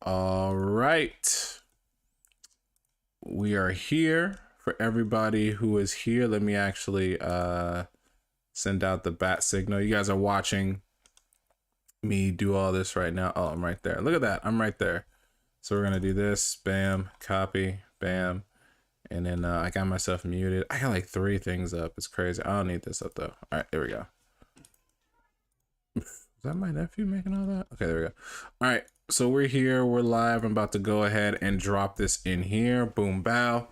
All right. We are here. For everybody who is here, let me actually send out the bat signal. You guys are watching me do all this right now. Oh, I'm right there. Look at that. I'm right there. So we're going to do this. Bam. Copy. Bam. And then I got myself muted. I got like 3 things up. It's crazy. I don't need this up though. All right, there we go. Is that my nephew making all that? Okay, there we go. All right, so we're here. We're live. I'm about to go ahead and drop this in here. Boom, bow.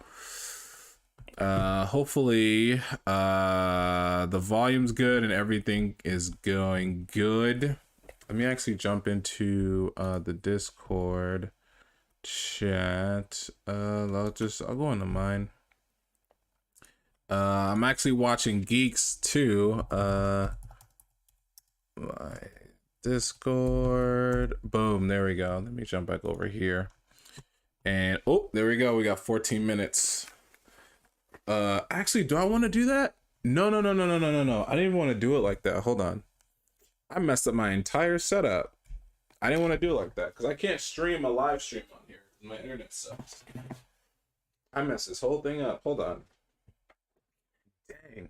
Hopefully the volume's good and everything is going good. Let me actually jump into the Discord chat. I'll go into mine. I'm actually watching Geeks too. My Discord. Boom, there we go. Let me jump back over here. And oh, there we go. We got 14 minutes. Actually, do I want to do that? No. I didn't even want to do it like that. Hold on. I messed up my entire setup. I didn't want to do it like that because I can't stream a live stream on here. My internet sucks. I messed this whole thing up. Hold on. Dang.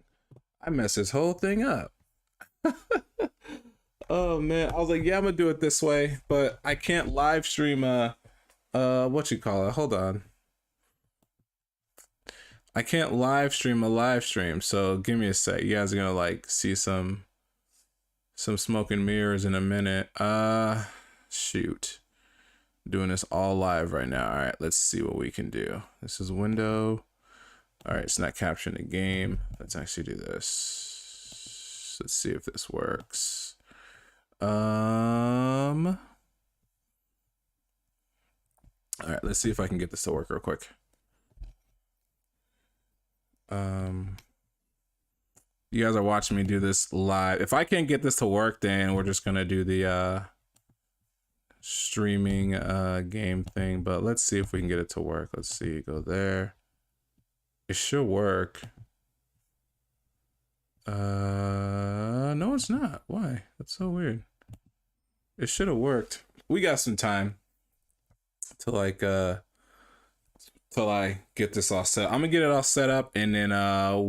I messed this whole thing up. Oh man. I was like, yeah, I'm gonna do it this way, but I can't live stream what you call it? Hold on. I can't live stream a live stream, so give me a sec. You guys are gonna like see some smoke and mirrors in a minute. Shoot. Doing this all live right now. All right, let's see what we can do. This is window. All right, it's not capturing the game. Let's actually do this. Let's see if this works. All right, let's see if I can get this to work real quick. You guys are watching me do this live. If I can't get this to work, then we're just gonna do the streaming game thing, but let's see if we can get it to work. Let's see, go there. It should work. No, it's not. Why? That's so weird. It should have worked. We got some time to like till I get this all set. I'm gonna get it all set up and then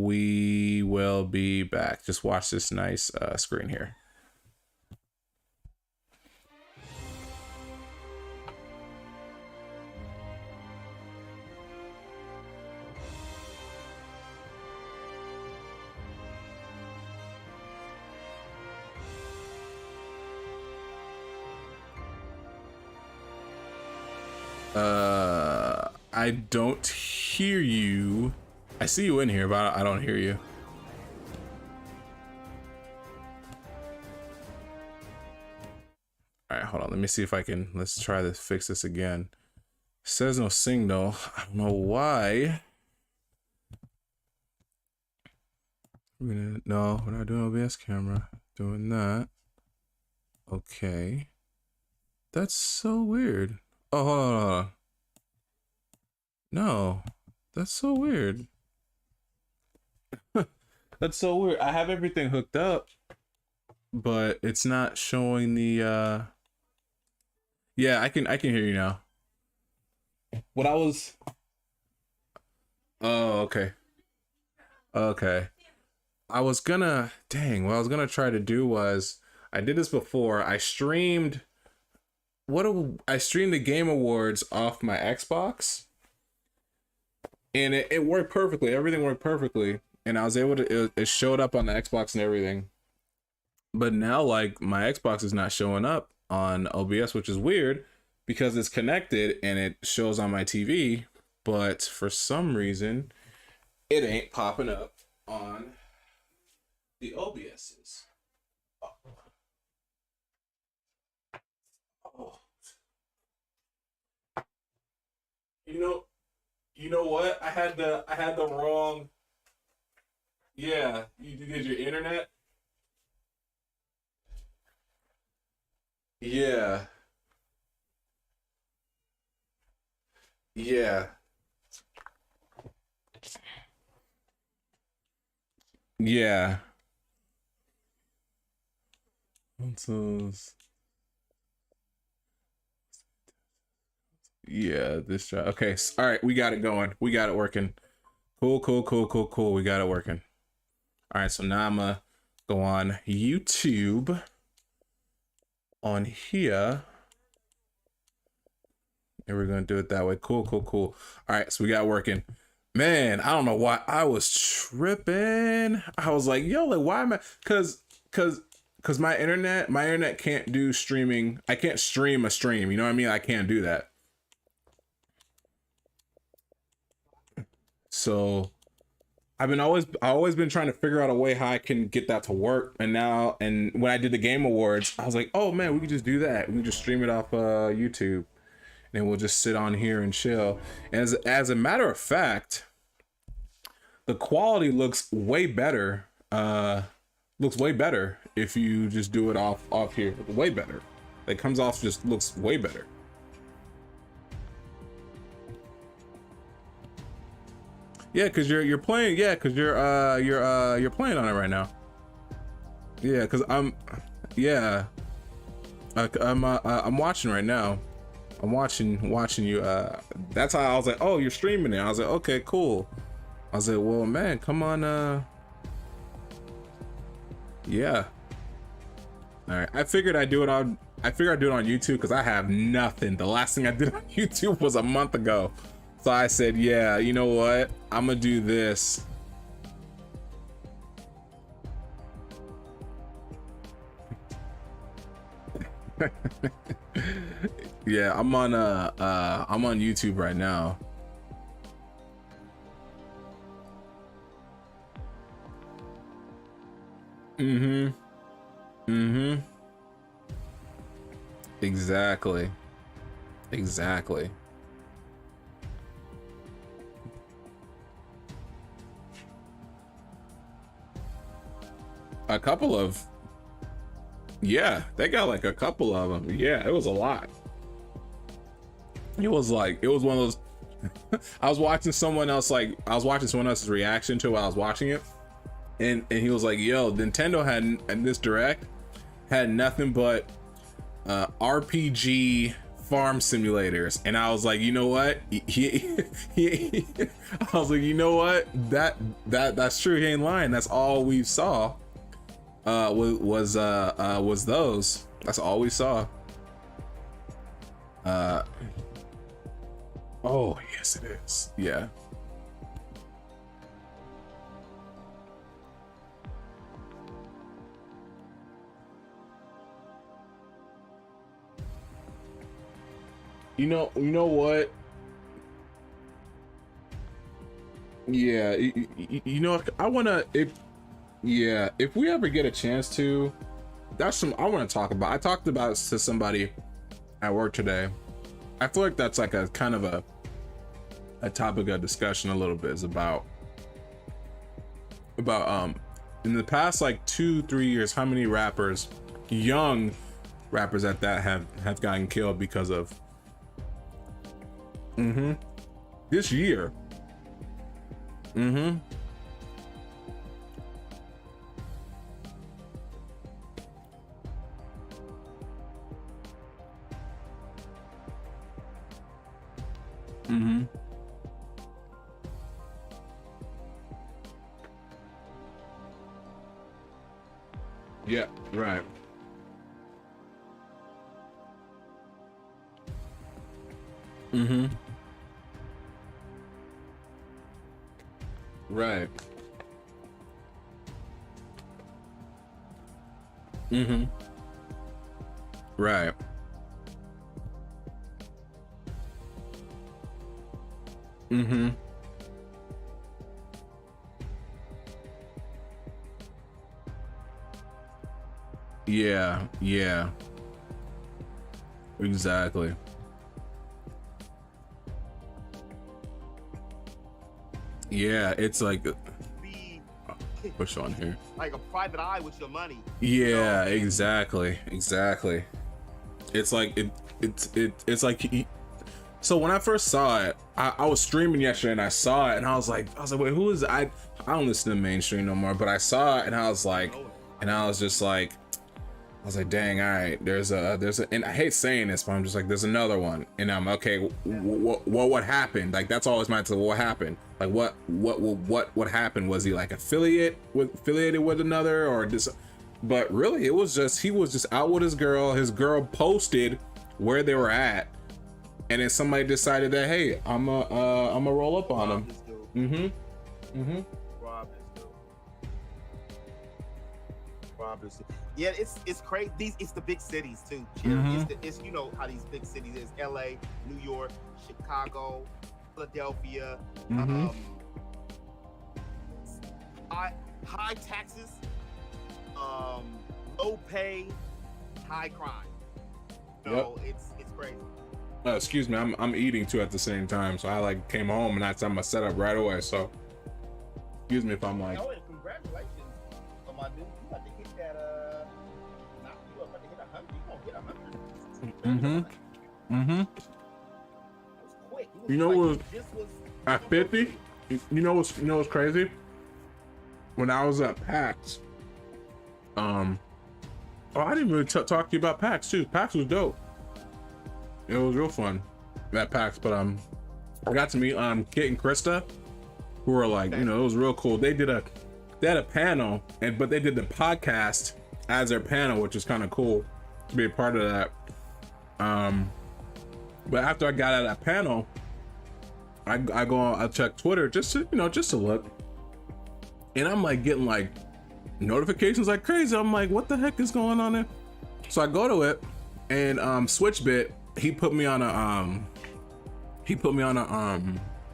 we will be back. Just watch this nice screen here. I don't hear you. I see you in here, but I don't hear you. All right, hold on. Let me see if I can. Let's try to fix this again. Says no signal. I don't know why. No, we're not doing OBS camera. Doing that. Okay. That's so weird. Oh, hold on, hold on. No, that's so weird. That's so weird. I have everything hooked up, but it's not showing the yeah, I can hear you now. What I was Oh, okay. Okay. I was gonna what I was gonna try to do was I did this before. I streamed I streamed the Game Awards off my Xbox. And it worked perfectly. Everything worked perfectly. And I was able to, it showed up on the Xbox and everything. But now, like, my Xbox is not showing up on OBS, which is weird because it's connected and it shows on my TV. But for some reason, it ain't popping up on the OBSs. Oh. You know what? I had the wrong. Yeah, you did your internet. Yeah, yeah, yeah. Consoles. Yeah, this job. Okay, all right, we got it going. We got it working. Cool, cool, cool, cool, cool. We got it working. All right, so now I'm gonna go on YouTube on here. And we're gonna do it that way. Cool, cool, cool. All right, so we got it working. Man, I don't know why I was tripping. I was like, yo, like why am I cause my internet can't do streaming. I can't stream a stream, you know what I mean? I can't do that. So I've always been trying to figure out a way how I can get that to work. And when I did the Game Awards, I was like, oh man, we can just do that. We can just stream it off YouTube, and we'll just sit on here and chill. And as a matter of fact, the quality looks way better. Looks way better if you just do it off here. Way better. It comes off, just looks way better. Yeah, because you're playing. Yeah, because you're playing on it right now. Yeah, because I'm watching right now. I'm watching you. That's how I was like, oh, you're streaming it. I was like, okay, cool. I was like, well, man, come on. Yeah. All right. I figured I'd do it on YouTube because I have nothing. The last thing I did on YouTube was a month ago. So I said, yeah, you know what? I'm gonna do this. Yeah, I'm on YouTube right now. Exactly. A couple of, yeah, they got like a couple of them. Yeah, it was a lot. It was one of those. I was watching someone else's reaction to it while I was watching it, and he was like, yo, Nintendo and this direct had nothing but RPG farm simulators. And I was like, you know what, I was like, you know what, that's true, he ain't lying. That's all we saw. Was those. That's all we saw. Oh yes, it is. Yeah. You know what? Yeah, you know, I wanna, if we ever get a chance to, that's I want to talk about. I talked about it to somebody at work today. I feel like that's like a kind of a topic of discussion a little bit, is about in the past like 2-3 years, how many rappers, young rappers at that, have gotten killed because of this year. Yeah, right. Right. Right. Yeah. Exactly. Yeah, it's like push on here. Like a private eye with your money. Yeah, exactly. It's like it's like so when I first saw it, I was streaming yesterday and I saw it and I was like, wait, who is I don't listen to mainstream no more, but I saw it and I was just like, I was like, dang, all right, there's a, and I hate saying this, but I'm just like, there's another one, and I'm okay. What happened? Like, that's always my, what happened? Like, what happened? Was he like affiliated with another, or just? But really, it was just, he was just out with his girl. His girl posted where they were at, and then somebody decided that, hey, I'm a roll up on him. Rob this dude. Yeah, it's crazy. It's the big cities too. It's you know how these big cities is: L.A., New York, Chicago, Philadelphia. High taxes, low pay, high crime. So it's crazy. Excuse me, I'm eating too at the same time, so I like came home and that's my setup right away. So excuse me if I'm like. Oh, and congratulations on my dude. You about to hit that you about to hit 100. You gonna hit 100. It was quick. You know what? At 50, you know what's crazy? When I was at PAX, I didn't really talk to you about PAX too. PAX was dope. It was real fun at PAX, but I got to meet Kit and Krista, who were like, you know, it was real cool. They had a panel, but they did the podcast as their panel, which is kind of cool to be a part of that. But after I got out of that panel, I check Twitter just to look, and I'm like getting like notifications like crazy. I'm like, what the heck is going on there? So I go to it, and Switchbit, he put me on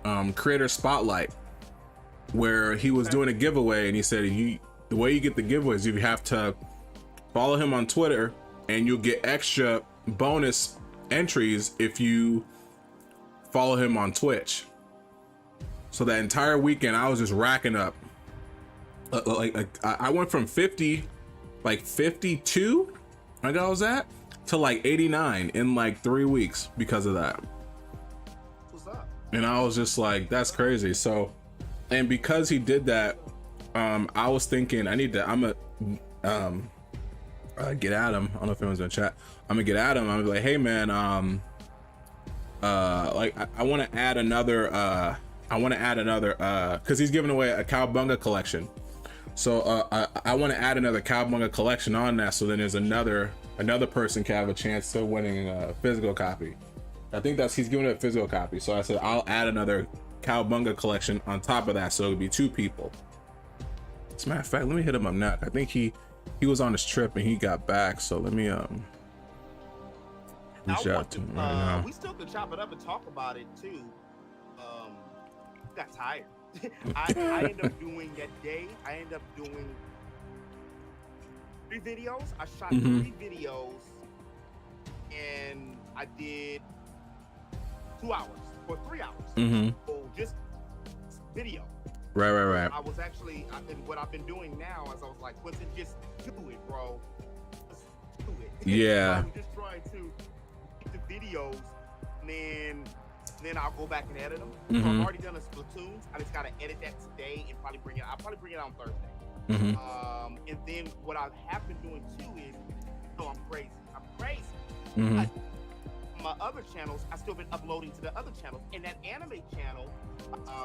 a creator spotlight where he was doing a giveaway, and he said the way you get the giveaways, you have to follow him on Twitter, and you'll get extra bonus entries if you follow him on Twitch. So that entire weekend I was just racking up I went from 52 like I was at to like 89 in like 3 weeks because of that. What's up? And I was just like, that's crazy. So, and because he did that, I was thinking I'm gonna get at him. I don't know if anyone's gonna chat. I'm gonna get at him. I'm gonna be like, hey man, like I want to add another because he's giving away a Cowabunga collection. So I want to add another Cowabunga collection on that, so then there's another person can have a chance to winning a physical copy. I think he's giving it a physical copy. So I said I'll add another Cowabunga collection on top of that, so it'll be 2 people. As a matter of fact, let me hit him up now. I think he was on his trip and he got back. So let me reach out to him right now. We still could chop it up and talk about it too. Got tired. I ended up doing that day. I ended up doing 3 videos. I shot 3 videos, and I did 2 hours or 3 hours. So just video. Right. I was actually, and what I've been doing now is I was like, Quentin, just do it, bro. Just do it. Yeah. I'm just trying to get the videos, and then I'll go back and edit them. So I've already done a Splatoon. I just gotta edit that today and I'll probably bring it out on Thursday. And then what I have been doing too is, I'm crazy. My other channels, I've still been uploading to the other channels, and that anime channel,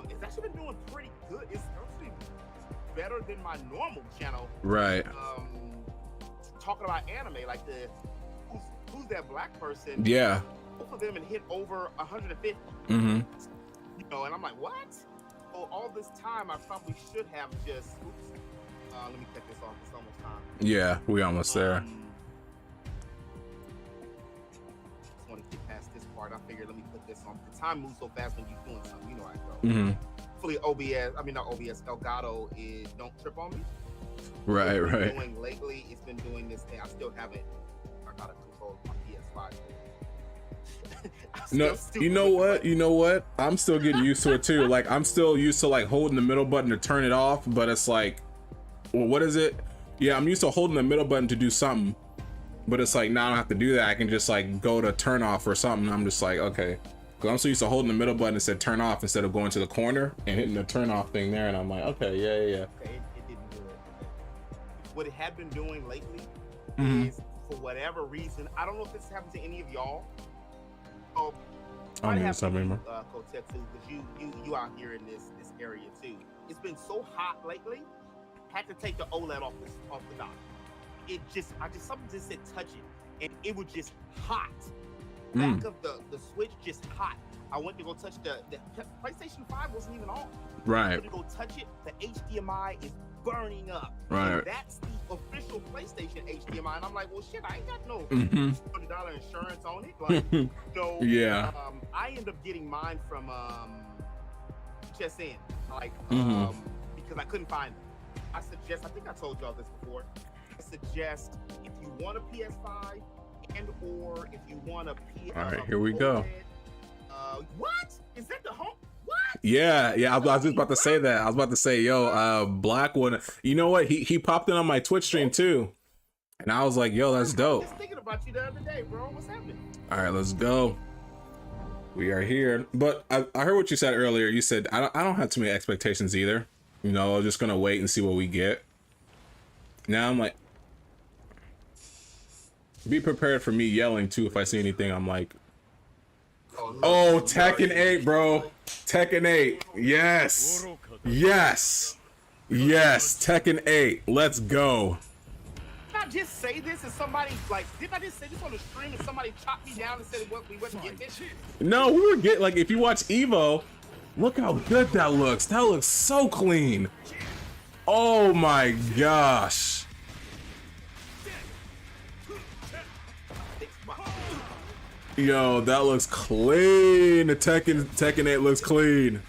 it's actually been doing pretty good. It's actually better than my normal channel. Right. Talking about anime, like who's that black person? Yeah. Both of them and hit over 150. You know, and I'm like, what? So all this time, I probably should have just. Oops. Let me cut this off. It's almost time. Yeah, we almost there. Just want to get past this part. I figured, let me put this on. The time moves so fast when you're doing something. You know how it goes. Hopefully, not OBS. Elgato is don't trip on me. Right. Doing lately, it's been doing this thing. I still haven't. I gotta control my PS5. No, you know what? I'm still getting used to it too. Like I'm still used to like holding the middle button to turn it off, but it's like, well, what is it? Yeah, I'm used to holding the middle button to do something, but it's like now I don't have to do that. I can just like go to turn off or something. I'm just like, okay, because I'm so used to holding the middle button and said turn off instead of going to the corner and hitting the turn off thing there, and I'm like, okay, yeah. Okay, it didn't do it. What it had been doing lately is for whatever reason, I don't know if this happened to any of y'all. Oh, I don't know something more. Kotetsu, because you out here in this area too. It's been so hot lately. Had to take the OLED off the dock. Something just said touch it, and it was just hot. Back of the Switch just hot. I went to go touch the PlayStation 5 wasn't even on. Right. I went to go touch it. The HDMI is burning up. Right. And that's the official PlayStation HDMI, and I'm like, well, shit, I ain't got no $100 insurance on it. Like, so yeah. I end up getting mine from HSN, like because I couldn't find them. I think I told y'all this before. I suggest if you want a PS5 and or if you want a PS. All right, here we go. What? Is that the home? What? Yeah. I was just about to say that. I was about to say, yo, Black one. You know what? He popped in on my Twitch stream too, and I was like, yo, that's dope. I was thinking about you the other day, bro. What's happening? All right, let's go. We are here. But I heard what you said earlier. You said I don't have too many expectations either. You know, I'm just gonna wait and see what we get. Now I'm like, be prepared for me yelling too if I see anything. I'm like, oh, Tekken 8, bro. Tekken 8. Yes. Tekken 8. Let's go. Did I just say this and somebody didn't I just say this on the stream and somebody chopped me down and said we wasn't getting this? No, we were getting, like, if you watch Evo, look how good that looks. That looks so clean. Oh my gosh. Yo, that looks clean. The Tekken 8 looks clean.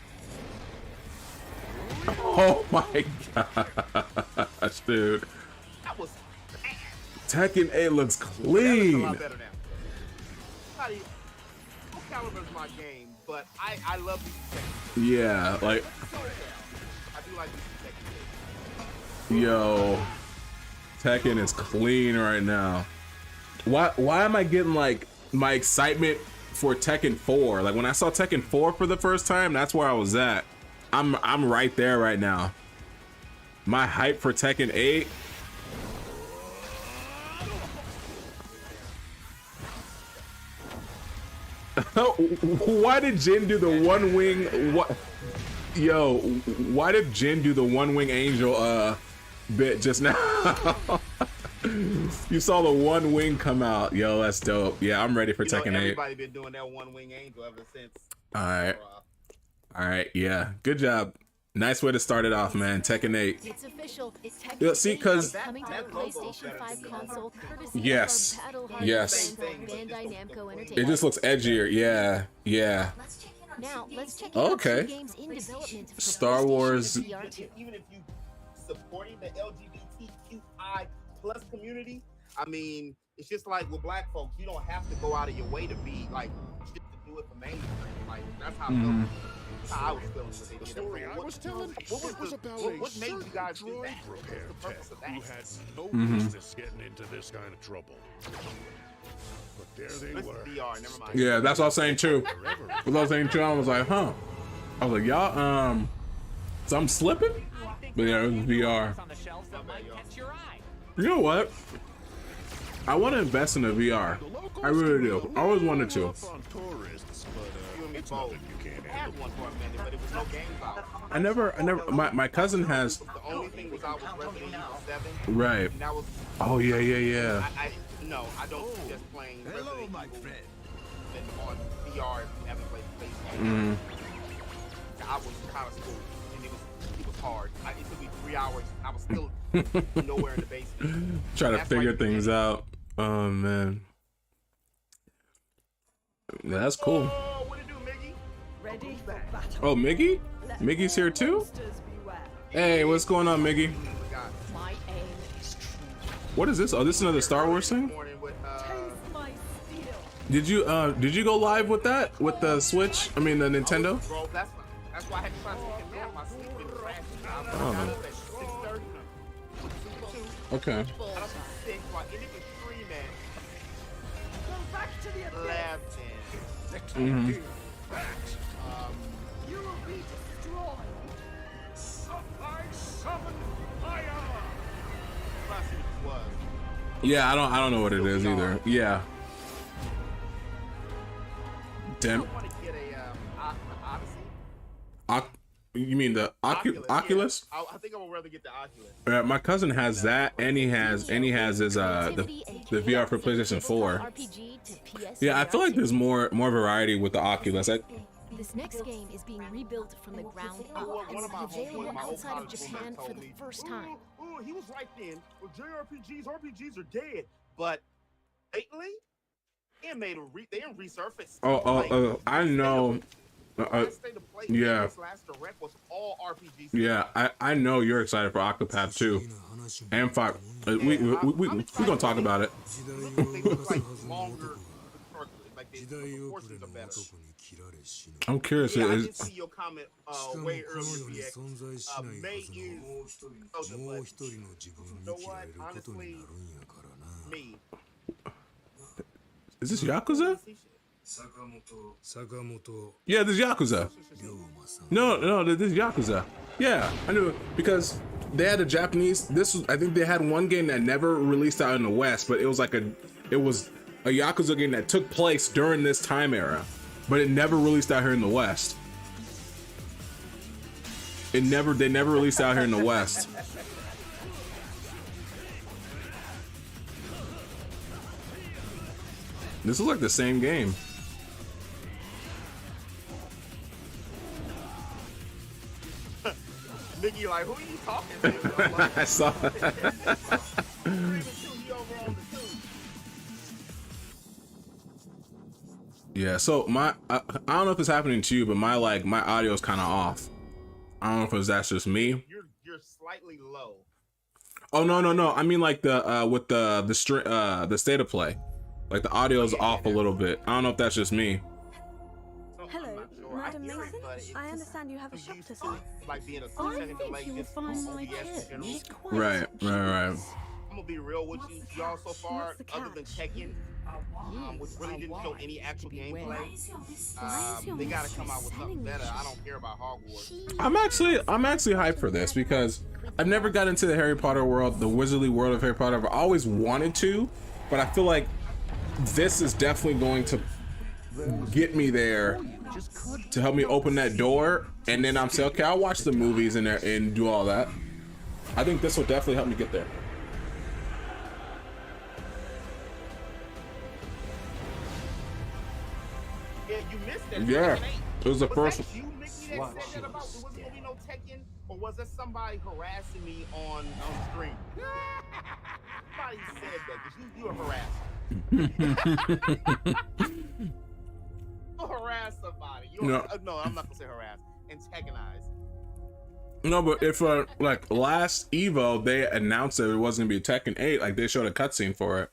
Oh my gosh, dude. That was bad. Tekken 8 looks clean. That looks a lot better now. Soul Calibur's my game, but I love these Tekken. Yeah, like, I do like these Tekken. yo, Tekken is clean right now. Why am I getting like my excitement for Tekken 4? Like when I saw Tekken 4 for the first time, that's where I was at. I'm right there right now. My hype for Tekken 8. Why did Jin do the one wing? What? Yo, why did Jin do the one wing angel bit just now? You saw the one wing come out. Yo, that's dope. Yeah, I'm ready for Tekken 8. Everybody been doing that one wing angel ever since. All right. Yeah, good job. Nice way to start it off, man. Tekken 8. It's official. It's Tekken Yeah, see, 'cause- coming to the PlayStation 5 console, courtesy Yes. of Battle Yes. Bandai Namco Entertainment. It just looks edgier. Yeah. Now let's check Okay. out two games in development for Star PlayStation Wars- VR2. Even if you supporting the LGBTQI plus community, I mean, it's just like with black folks, you don't have to go out of your way to be like just to do it for mainstream. Like that's how I felt. That's how I was feeling when they did Story it. I was telling was about what made you guys do droid that? What's repair the purpose tech of that? who had no business getting into this kind of trouble. But there they This is were. VR, never mind. Yeah, that's what I was saying too. Forever. That's what I was saying too. I was like, huh. I was like, y'all, so I'm slipping? But yeah, it was VR. on the shelves that might catch your eye. You know what? I want to invest in a VR. The locals I really can be do. a I always little wanted to. rough on tourists, but You and me it's both. nothing you can't I had handle. one for a minute, but it was no games out. I never, my cousin has, The only thing was out was Resident Evil 7. right. And that was, Oh, yeah. no, I don't suggest playing Resident Evil on VR if you haven't played PlayStation. I was kind of school, and it was hard. It took me 3 hours. I was still nowhere in the basement. Try to That's why figure you things can't- out. Oh, man. Yeah, that's cool. Oh, what it do, Miggy? Ready for battle. Oh, Miggy? Miggy's here too? Monsters beware. Hey, what's going on, Miggy? God. My aim is true. What is this? Oh, this is another Star Wars thing? Morning with, Taste my steel. Did you go live with that? With the Switch? I mean, the Nintendo? Bro, that's why I had to try to take a nap. My sleep been crashing. I got Oh. up at 6:30. Okay. I was sick, so I ended with streaming, Go back to the abyss. laughing. You will be destroyed. I summon fire! Plus it was. Yeah, I don't know what it is either. Yeah. Damn. I want to get a Odyssey. You mean the Oculus? Yeah. I think I would rather get the Oculus. My cousin has that, and he has his the VR for PlayStation 4. Yeah, I feel like there's more variety with the Oculus. This next game is being rebuilt from the ground up and will be available outside of Japan for the first time. Ooh, he was right then. Well, RPGs are dead. But lately, they didn't resurface. I know. Yeah. Last direct was all RPGs. Yeah, I know you're excited for Octopath too. And 5. We're gonna talk about it. They look like longer. Like the proportions are better. I'm curious. Yeah, I did see your comment way earlier, VX. May is Zelda, but you know what? Honestly, me. Is this Yakuza? Yeah, this is Yakuza. No, this is Yakuza. Yeah, I knew it because they had a Japanese. I think they had one game that never released out in the West, but it was a Yakuza game that took place during this time era, but it never released out here in the West. They never released out here in the West. This is like the same game. Mickey, like, who are you talking to? Like, I saw it. Yeah, so I don't know if it's happening to you, but my audio is kind of off. I don't know if that's just me. You're slightly low. Oh no! I mean like with the state of play, like the audio is off a little bit. I don't know if that's just me. Hello, Madam Mason. I understand you have a shop to sell. Like being a I 2-second delay think you will just find my OBS pen general. quite Right. I'm gonna be real with you, y'all. So far, What's the other than catch? Tekken, which really didn't show any actual gameplay, your they gotta come mistress out with something selling better. me? I don't care about Hogwarts. I'm actually hyped for this because I've never got into the Harry Potter world, the wizardly world of Harry Potter. I've always wanted to, but I feel like this is definitely going to get me there to help me open that door, and then I'm saying, okay, I'll watch the movies and do all that. I think this will definitely help me get there. Yeah, you missed that. Yeah, Tekken 8. it was the Was first. that you, Mickey, that said that about there wasn't gonna be no Tekken, or was that somebody harassing me on stream? Somebody said that because you a harasser. You harass somebody. No, I'm not gonna say harass. Antagonize. No, but if like last Evo, they announced that it wasn't gonna be Tekken 8, like they showed a cutscene for it.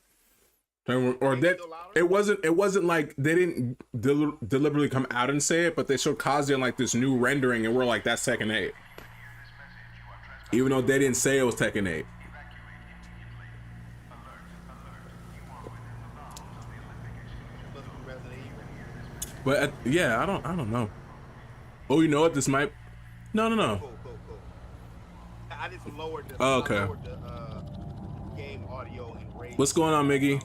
Or that it wasn't like they didn't deliberately come out and say it, but they showed Kazuya in like this new rendering, and we're like, that's Tekken 8, even though they didn't say it was Tekken 8. But yeah, I don't know. Oh, you know what? This might. No. Cool. I just lowered the. Oh, okay. I lowered the game audio and raised. What's going on, Miggy?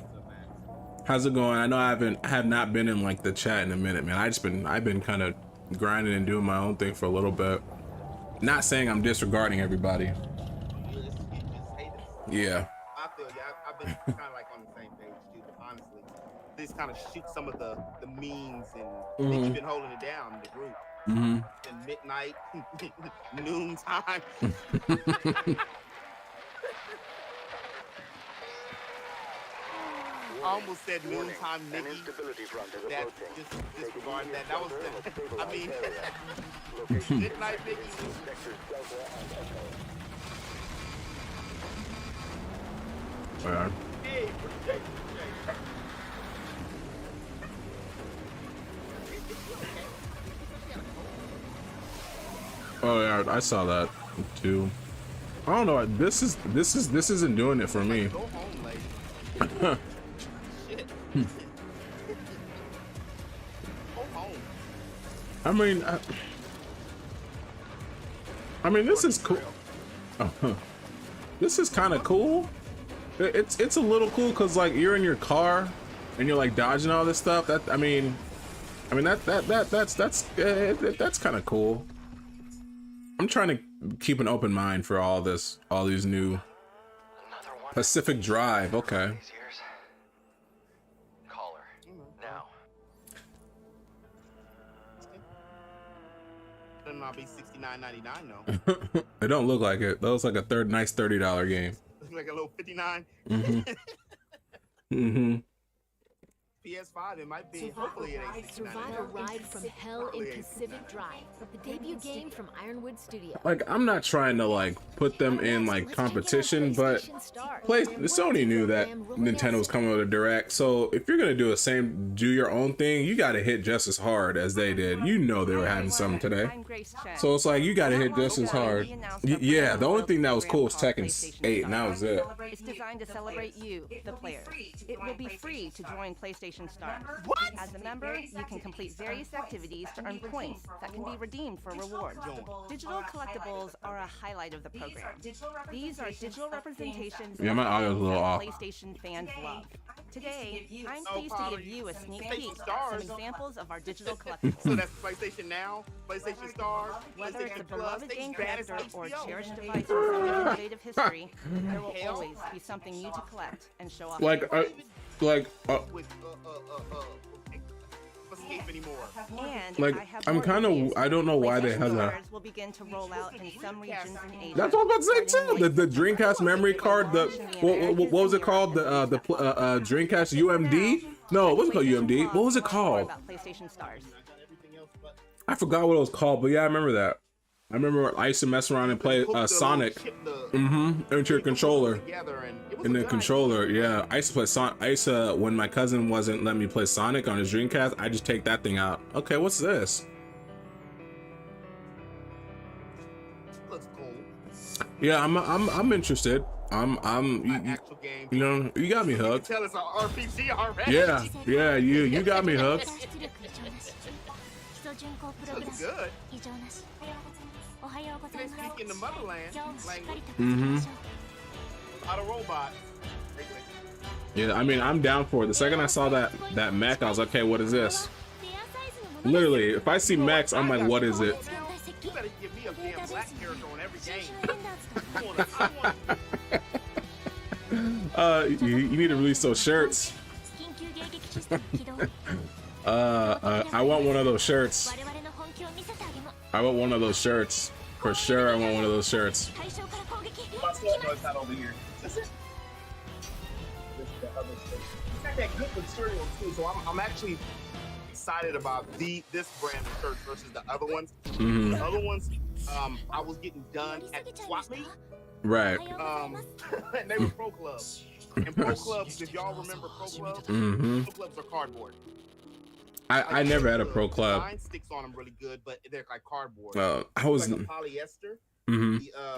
How's it going? I know I have not been in like the chat in a minute, man. I've been kind of grinding and doing my own thing for a little bit. Not saying I'm disregarding everybody. You just hate us. Yeah. I feel you. I've been kind of like on the same page too. Honestly, they just kind of shoot some of the memes and you've been holding it down in the group. And midnight, noontime. I almost said noontime, Nikki. That just disregard that. That was the. I mean, midnight, Nikki. Yeah. Hey, Oh yeah, I saw that too. I don't know. This isn't doing it for me. Go home, lady. Shit. Go home. I mean, this is cool. This is kind of cool. it's a little cool because like you're in your car and you're like dodging all this stuff. That's kind of cool. I'm trying to keep an open mind for all these new Pacific Drive. Okay. I'll be $69.99 though. It don't look like it. That looks like a nice $30 game. Like a little 59. PS5, it might be. Hopefully it ain't Survive a ride from hell in Pacific Drive, the debut game from Ironwood Studio. Like, I'm not trying to like put them in like competition, but Sony knew that Nintendo was coming with a direct. So if you're gonna do your own thing, you gotta hit just as hard as they did. You know they were having something today, so it's like you gotta hit just as hard. Yeah, the only thing that was cool was Tekken 8, and that was it. It's designed to celebrate you, the player. It will be free to join PlayStation Stars. What? As a member, you can complete various activities to earn points that can be redeemed for rewards. Digital collectibles are a highlight of the program. These are digital representations Yeah, my audio's a little that off. PlayStation fans love. Today, I'm pleased to give you a sneak peek at some examples of our digital collectibles. So that's PlayStation Now, PlayStation Stars, Whether it's a PlayStation Plus, beloved they game banished collector or a HBO. cherished device from innovative history, there will always be something new to collect and show off. With Escape anymore. And Like, I have I'm more kinda- good news. I don't know why they have that. PlayStation Stars will begin to roll out in some regions in Asia. That's what I'm about to say too. The Dreamcast memory card. What was it called? The Dreamcast UMD? No, it wasn't called UMD. What was it called? About PlayStation Stars. I forgot what it was called, but yeah, I remember that. I remember I used to mess around and play Sonic. Into your controller. In the controller, yeah. I used to play Sonic. When my cousin wasn't letting me play Sonic on his Dreamcast, I just take that thing out. Okay, what's this? Looks cool. Yeah, I'm interested. You know, you got me hooked. Tell us our RPG already. Yeah, you got me hooked. Looks good. They speak in the motherland language. A lot of robots. Yeah, I mean, I'm down for it. The second I saw that mech, I was like, okay, what is this? Literally, if I see mechs, I'm like, what is it? You better give me a damn black character on every game. You need to release those shirts. I want one of those shirts. I want one of those shirts. For sure, I want one of those shirts. It's not over here. Is it? The other station. It's not that good material too, so I'm actually excited about this brand of shirt versus the other ones. The other ones, I was getting done at Swap Meet. Right. And they were Pro Clubs. And Pro Clubs, if y'all remember Pro Clubs, Pro Clubs are cardboard. I never had a Pro Club. Line sticks on them really good, but they're like cardboard. I was like a polyester.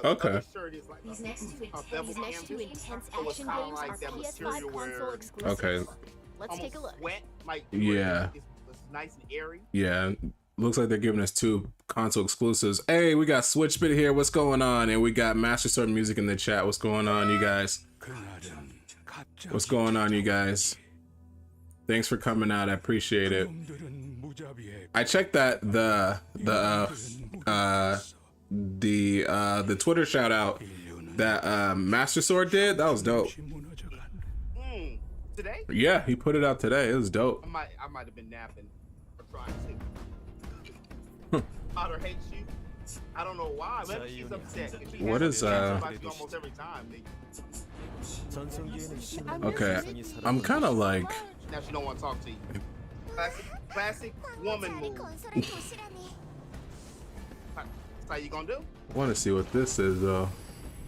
okay. The shirt is like These next two bevel intense canvas. action So it's games kinda are like that PS5 material where console exclusives. Okay. Let's take a look. Wet, like, Yeah. It's nice and airy. Yeah. Looks like they're giving us 2 console exclusives. Hey, we got Switchbit here. What's going on? And we got Master Sword Music in the chat. What's going on, you guys? What's going on, you guys? Thanks for coming out. I appreciate it. I checked that the Twitter shout out that Master Sword did. That was dope. Today? Yeah, he put it out today. It was dope. I might have been napping or trying to. Otter hates you. I don't know why. Maybe she's upset. What is almost every time. Okay, I'm kind of like. Now she don't want to talk to you. Classic woman move. That's how you gonna do? I want to see what this is though.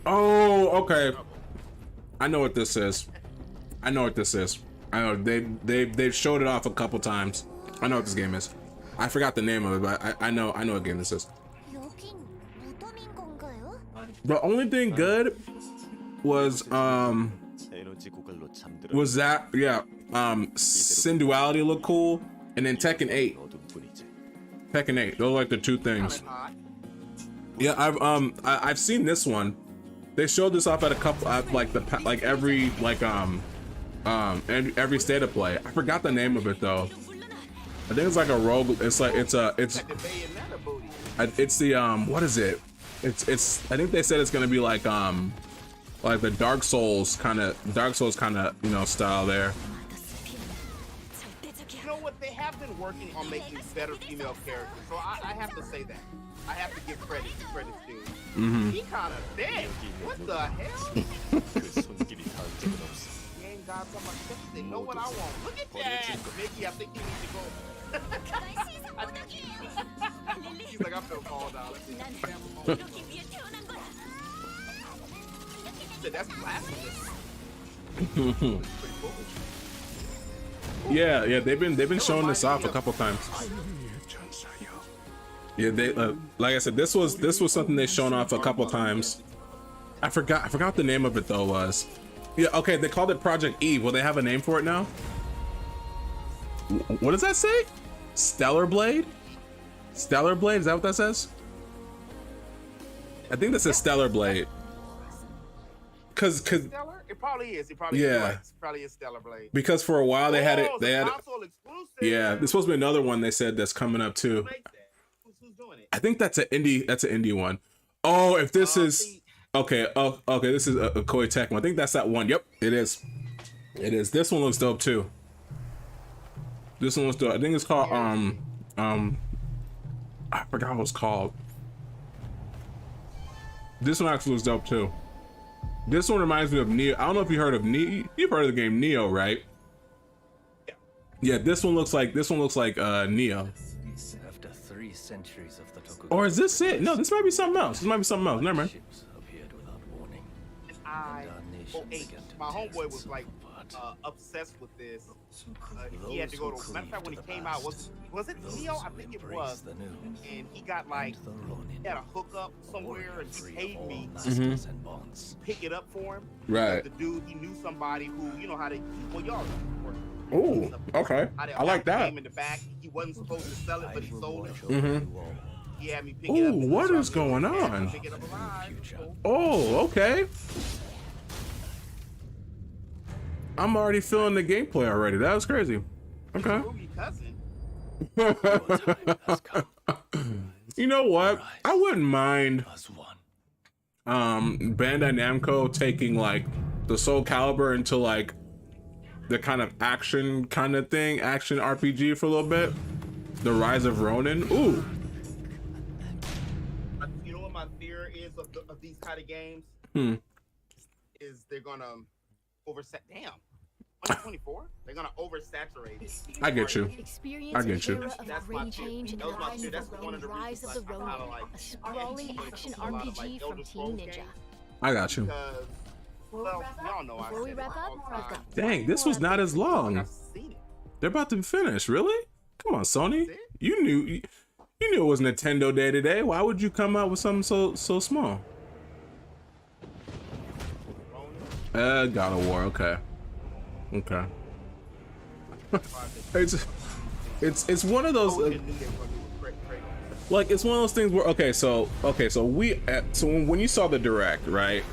Oh, okay. I know what this is. I know they've showed it off a couple times. I know what this game is. I forgot the name of it, but I know what game this is. The only thing good was that Synduality looked cool, and then Tekken 8. Those are like the 2 things. Yeah, I've seen this one. They showed this off at a couple, at like every every state of play. I forgot the name of it though. I think it's like a rogue. It's like it's the what is it? It's I think they said it's gonna be like the Dark Souls kind of you know style there. You know what? They have been working on making better female characters, so I have to say that. I have to give credit to credit's due. He kind of dead. What the hell? Game got so much. They know what I want. Look at that, Mickey. I think you need to go. He's like, I feel called out. That's blasphemous. Yeah, they've been showing this off a couple times. Yeah, they like I said, this was something they've shown off a couple times. I forgot the name of it though was. Yeah, okay, they called it Project Eve. Will they have a name for it now? What does that say? Stellar Blade? Stellar Blade? Is that what that says? I think that says Stellar Blade. Cause Stellar? It probably is. It probably yeah. It probably is Stellar Blade. Because for a while they had it. They had console exclusive. Yeah, there's supposed to be another one they said that's coming up too. Who's doing it? I think that's an indie. That's an indie one. Oh, if this is okay. Oh, okay. This is a Koei Tecmo. I think that's that one. Yep, it is. It is. This one looks dope too. This one looks dope. I think it's called I forgot what it's called. This one actually looks dope too. This one reminds me of Neo. I don't know if you heard of Neo. You've heard of the game Neo, right? Yeah. This one looks like Neo. After 3 centuries of the Tokugawa, Or is this it? No, this might be something else. This might be something else. Never mind. ships appeared without warning. My homeboy was like obsessed with this. He had to go to. Matter of fact, when he came out, was it Neo? I think it was. And he got like he had a hookup somewhere, and he paid me to pick it up for him. Right. The dude, he knew somebody who, you know how they. Well, y'all work. Ooh, okay. I like that. Came in the back. He wasn't supposed to sell it, but he sold it. He had me pick it up. Ooh, what is going on? Pick it up alive. Oh, okay. I'm already feeling the gameplay already. That was crazy. Okay. You know what? I wouldn't mind Bandai Namco taking like the Soul Calibur into like the kind of action kind of thing, action RPG for a little bit. The Rise of Ronin. Ooh. You know what my fear is of these kind of games? Is they're gonna overset. Damn. 2024? They're gonna oversaturate it. I get you. I get you. Of great change in the rise of the Ronin, a sprawling action RPG from Team Ninja. I got you. Well, y'all know Before we wrap up, I've got Dang, this was not as long. They're about to finish, really? Come on, Sony. You knew it was Nintendo Day today. Why would you come out with something so small? God of War. Okay. Okay. it's one of those like it's one of those things where so when you saw the direct, right?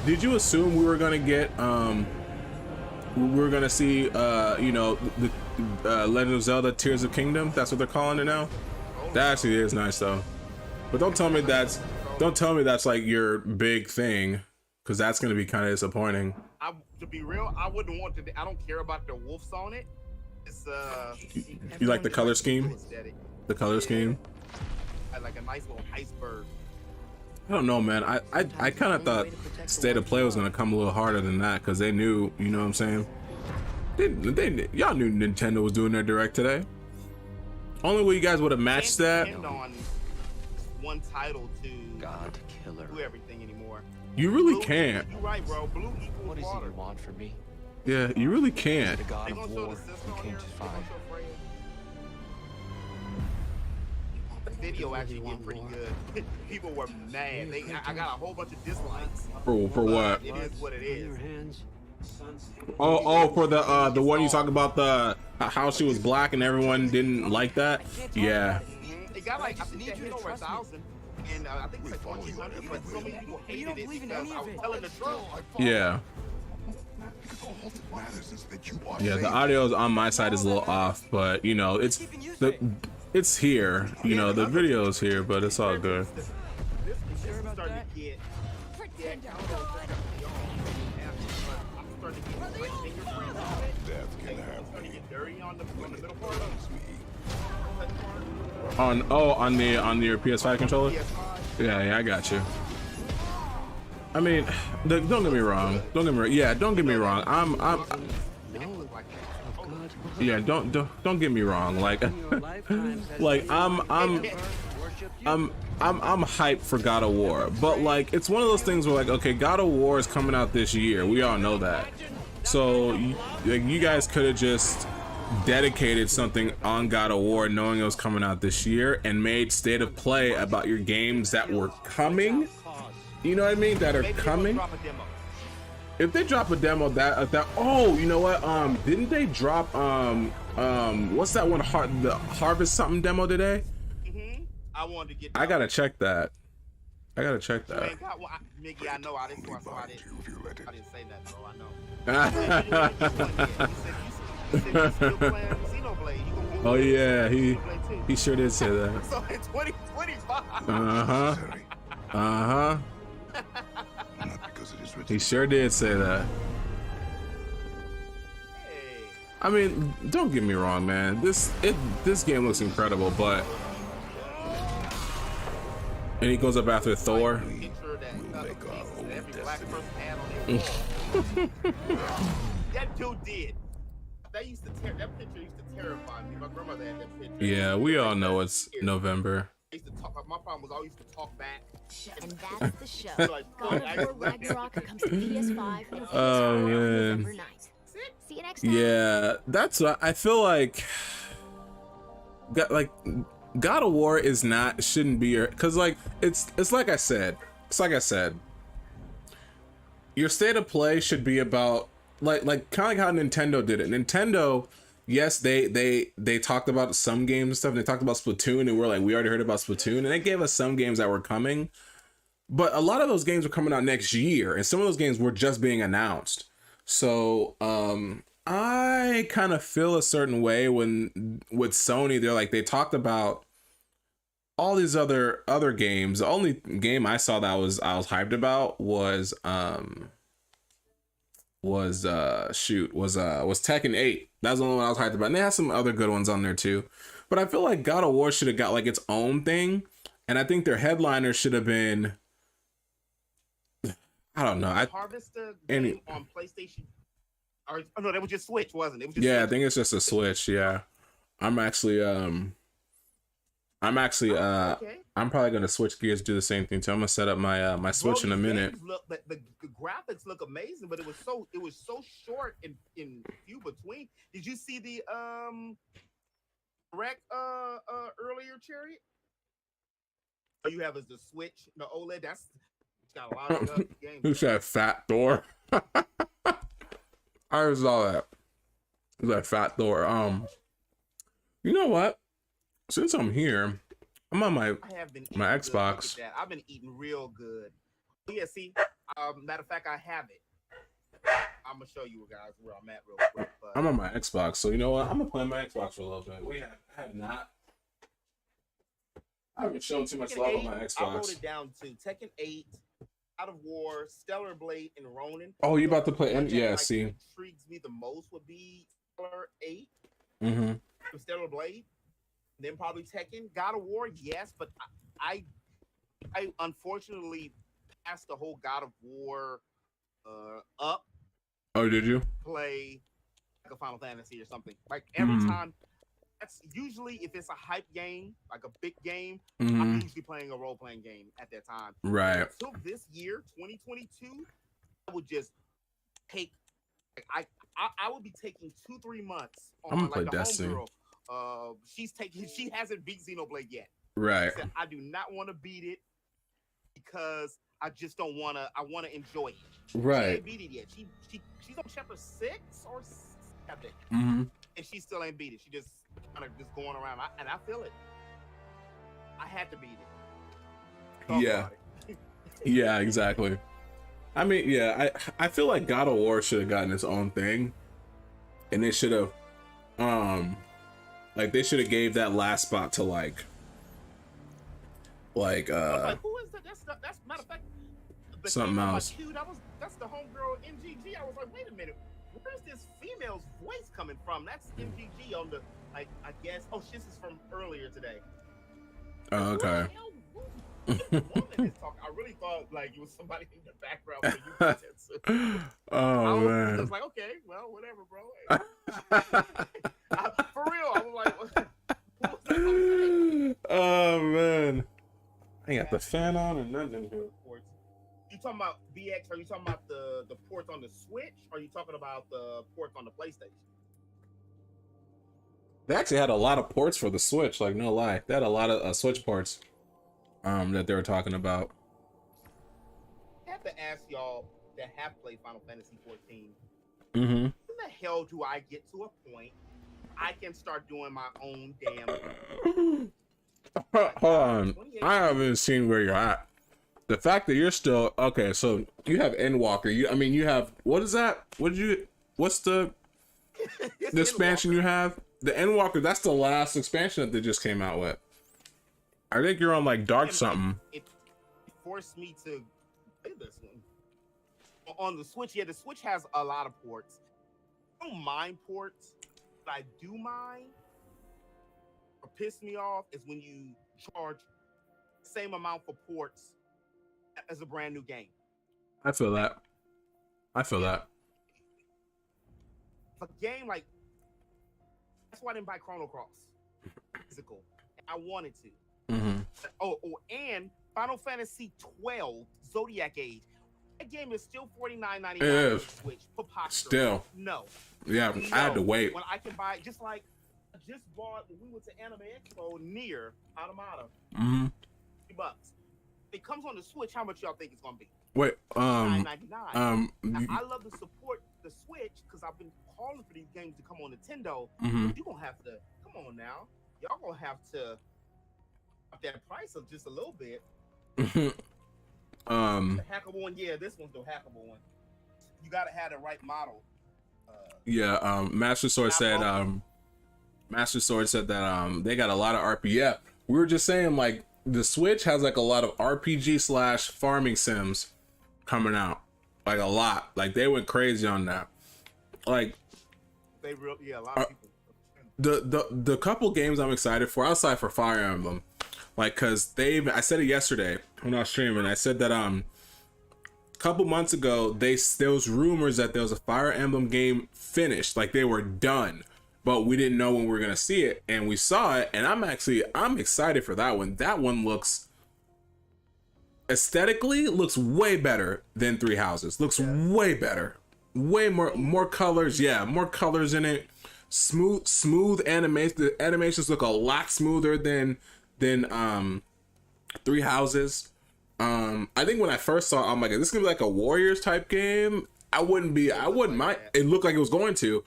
Did you assume we were gonna get see you know the Legend of Zelda Tears of Kingdom? That's what they're calling it now. That actually is nice though, but don't tell me that's like your big thing, because that's gonna be kind of disappointing. To be real, I wouldn't want to. I don't care about the wolves on it. It's you like the color scheme? The color scheme? I like a nice little iceberg. I don't know, man. I kind of thought State of Play was gonna come a little harder than that, because they knew, you know what I'm saying? Y'all knew Nintendo was doing their direct today. Only way you guys would have matched that. Depend on one title to God Killer. do everything anymore. You really can't. You're right, bro. Blue equals What is it water. you want from me? Yeah, you really can't. The God They of gonna show War the sister you on came there. to They find. gonna show Freya. The video actually went pretty good. People were mad. I got a whole bunch of dislikes. For what? It is what it is. Oh, for the one you talk about, the how she was black and everyone didn't like that. Yeah. It got like, I think that hit over 1,000. and I think it's like 1,400, but so many people hated it because I was telling the truth. Yeah. Yeah, the audio is on my side is a little off, but you know, it's here. You know, the video is here, but it's all good. This is starting to get. On your PS5 controller? Yeah, I got you. I mean, don't get me wrong. Don't get me wrong. Yeah, don't get me wrong. Like, like I'm hyped for God of War, but like it's one of those things where like, okay, God of War is coming out this year. We all know that. So like, you guys could have just dedicated something on God of War knowing it was coming out this year and made state of play about your games that were coming. You know what I mean? That are coming. If they drop a demo that oh, you know what? Didn't they drop what's that one? The Harvest something demo today? I wanted to get. I gotta check that. Mickey, I know. I didn't say that, so I know. Oh yeah, he sure did say that. So in 2025. He sure did say that. I mean, don't get me wrong, man. This game looks incredible, but and he goes up after Thor. That dude did. That picture used to terrify me. My grandmother had that picture. Yeah, we all know it's November. My problem was I always used to talk back. And that's the show. God of War Ragnarok comes to PS5 and Oh man. November 9th. See you next time. Yeah, that's what I feel like. God of War shouldn't be your, because like it's like I said. Your state of play should be about like kind of like how Nintendo did it. Nintendo, yes, they talked about some games and stuff. And they talked about Splatoon, and we're like, we already heard about Splatoon, and they gave us some games that were coming, but a lot of those games were coming out next year, and some of those games were just being announced. So I kind of feel a certain way when with Sony, they're like, they talked about all these other games. The only game I saw that I was hyped about was Tekken 8. That was the only one I was hyped about. And they had some other good ones on there too. But I feel like God of War should have got like its own thing. And I think their headliner should have been, I don't know. Harvester game on PlayStation. Or no, that was just Switch, wasn't it? It was just yeah, Switch. I think it's just a Switch. Yeah, I'm probably gonna switch gears, do the same thing too. I'm gonna set up my my Switch in a minute. The graphics look amazing, but it was so short in few between. Did you see the direct earlier, Chariot? All you have is the Switch, the OLED. It's got a lot of games. Who said Fat Thor? I saw that. That Fat Thor. You know what? Since I'm here, I'm on my Xbox. I've been eating real good. Oh, yeah, see, matter of fact, I have it. I'm gonna show you guys where I'm at real quick. But I'm on my Xbox, so you know what? I'm gonna play my Xbox for a little bit. I haven't shown too much love on my Xbox. I wrote it down to Tekken 8, God of War, Stellar Blade, and Ronin. Oh, you about to play? Yeah, like, see. Intrigues me the most would be Stellar 8. Mm-hmm. Stellar Blade. Then probably Tekken. God of War, yes, but I unfortunately passed the whole God of War up. Oh, did you? Play like a Final Fantasy or something. Like every time, that's usually if it's a hype game, like a big game, I'm usually playing a role-playing game at that time. Right. Until this year, 2022, I would just take. I would be taking 2-3 months on I'm gonna like play the Destiny. homegirl. She hasn't beat Xenoblade yet. Right. Said, I do not want to beat it because I just don't want to. I want to enjoy it. Right. She ain't beat it yet. She's on chapter 6 or 7, and she still ain't beat it. She just kind of just going around, and I feel it. I had to beat it. Talk Yeah. about it. Yeah, exactly. I mean, yeah, I feel like God of War should have gotten its own thing, and they should have, like they should have gave that last spot to like I was like, who is that? That's matter of fact, the something game on my else. queue, that's the homegirl MGG. I was like, wait a minute, where's this female's voice coming from? That's MGG on the I guess. Oh, this is from earlier today. Oh, okay. Who the hell is talking? I really thought like it was somebody in the background when you did that. Oh I man. was like, okay, well, whatever, bro. For real, I was like, what was that conversation? Oh man. I ain't got the fan on or nothing in here. Ports. You talking about BX? Are you talking about the ports on the Switch? Or are you talking about the ports on the PlayStation? They actually had a lot of ports for the Switch, like no lie. They had a lot of Switch ports that they were talking about. I have to ask y'all that have played Final Fantasy 14. Mm-hmm. When the hell do I get to a point I can start doing my own damn? Hold on. I haven't seen where you're at. The fact that you're still okay, so you have Endwalker. You have what is that? What's the expansion you have? The Endwalker, that's the last expansion that they just came out with. I think you're on like Dark something. It forced me to play this one. On the Switch, yeah, the Switch has a lot of ports. I don't mind ports, but I do mind or piss me off is when you charge the same amount for ports as a brand new game. I feel that. A game like that's why I didn't buy Chrono Cross physical. I wanted to. Mm-hmm. And Final Fantasy 12 Zodiac Age. That game is still $49.99 on Yes. Switch. Preposterous. Still. No. Yeah, I had to wait. When I can buy it, just like I just bought when we went to Anime Expo near Automata. Mm-hmm. $50. It comes on the Switch. How much y'all think it's gonna be? Wait, $9.99. Now, I love to support the Switch because I've been calling for these games to come on Nintendo. Mhm. You're gonna have to come on now. Y'all gonna have to up that price of just a little bit. The hackable one, yeah, this one's the hackable one. You gotta have the right model. Yeah, Master Sword said that they got a lot of RPF. We were just saying like the Switch has like a lot of RPG / farming sims coming out. Like a lot. Like they went crazy on that. Like A lot of people. the couple games I'm excited for outside for Fire Emblem, like because I said it yesterday when I was streaming. I said that a couple months ago there was rumors that there was a Fire Emblem game finished, like they were done, but we didn't know when we were gonna see it, and we saw it, and I'm excited for that one. That one looks aesthetically way better than Three Houses. Looks way better, way more colors. Yeah, more colors in it. Smooth animation. The animations look a lot smoother than Three Houses. I think when I first saw it, I'm like, is this gonna be like a Warriors type game? I wouldn't mind. It looked like it was going to,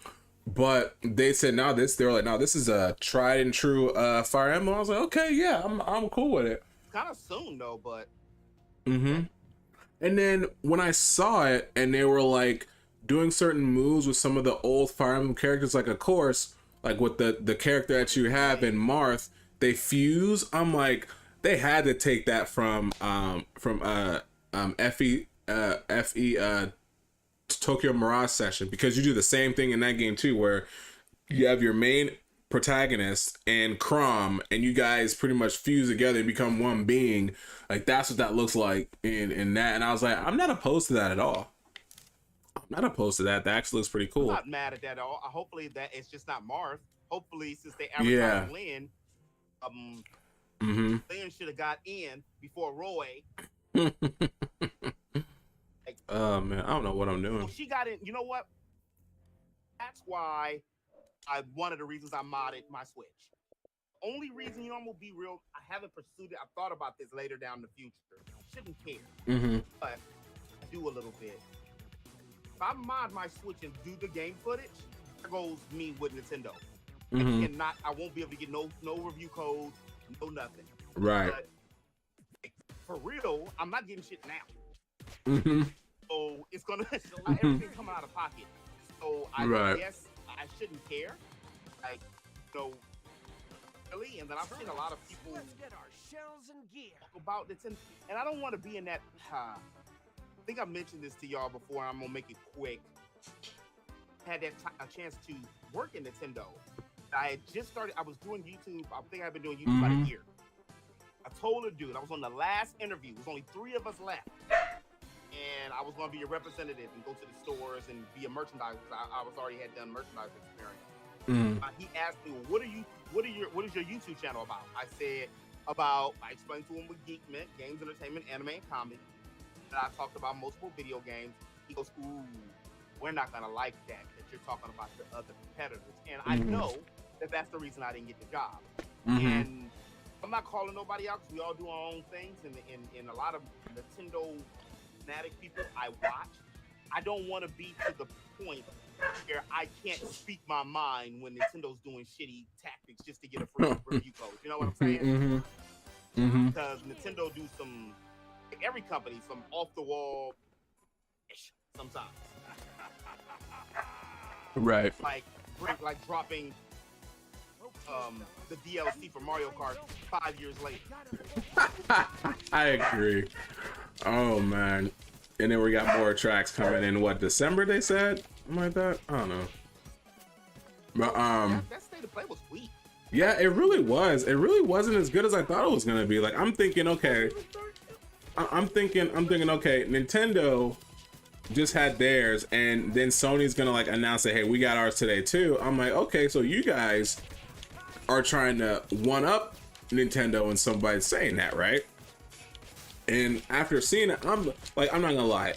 but they said they were like, no, this is a tried and true Fire Emblem. I was like, okay, yeah, I'm cool with it. Kind of soon though, but And then when I saw it and they were like doing certain moves with some of the old Fire Emblem characters, like of course, like with the character that you have in Marth, they fuse. I'm like, they had to take that from FE Tokyo Mirage Session, because you do the same thing in that game too, where you have your main protagonist and Chrom, and you guys pretty much fuse together and become one being. Like that's what that looks like in that, and I was like, I'm not opposed to that at all. I'm not opposed to that. That actually looks pretty cool. I'm not mad at that at all. Hopefully that it's just not Marth. Hopefully, since they advertised Lynn, Lynn should have got in before Roy. Oh man, I don't know what I'm doing. Well, she got in. You know what? That's why one of the reasons I modded my Switch. Only reason, I'm gonna be real, I haven't pursued it. I've thought about this later down in the future. I shouldn't care, but I do a little bit. If I mod my Switch and do the game footage, there goes me with Nintendo. I won't be able to get no review codes, no nothing. Right. But for real, I'm not getting shit now. Mm-hmm. So it's gonna everything coming out of pocket. So I guess I shouldn't care. Like, really. And then I've seen a lot of people talk about this, and I don't want to be in that. I think I mentioned this to y'all before. I'm gonna make it quick. Had that a chance to work in Nintendo. I had just started. I was doing YouTube. I think I've been doing YouTube about a year. I told a dude, I was on the last interview. There's only 3 of us left. And I was going to be a representative and go to the stores and be a merchandiser. I already had done merchandising experience. He asked me, well, what is your YouTube channel about? I said I explained to him what geek meant, games, entertainment, anime, and comedy. And I talked about multiple video games. He goes, ooh, we're not going to like that you're talking about the other competitors. And I know that's the reason I didn't get the job. And I'm not calling nobody out because we all do our own things. And a lot of Nintendo fanatic people I watch, I don't want to be to the point where I can't speak my mind when Nintendo's doing shitty tactics just to get a free review code. You know what I'm saying? Because Nintendo do some, like every company, some off the wall ish sometimes. Right. Like dropping the DLC for Mario Kart 5 years later. I agree. Oh man. And then we got more tracks coming in December they said? Something like that? I don't know. But that state of play was weak. Yeah, it really was. It really wasn't as good as I thought it was gonna be. Like I'm thinking, okay. I'm thinking, okay, Nintendo just had theirs, and then Sony's gonna like announce that, hey, we got ours today too. I'm like, okay, so you guys are trying to one up Nintendo and somebody saying that, right? And after seeing it, I'm not gonna lie.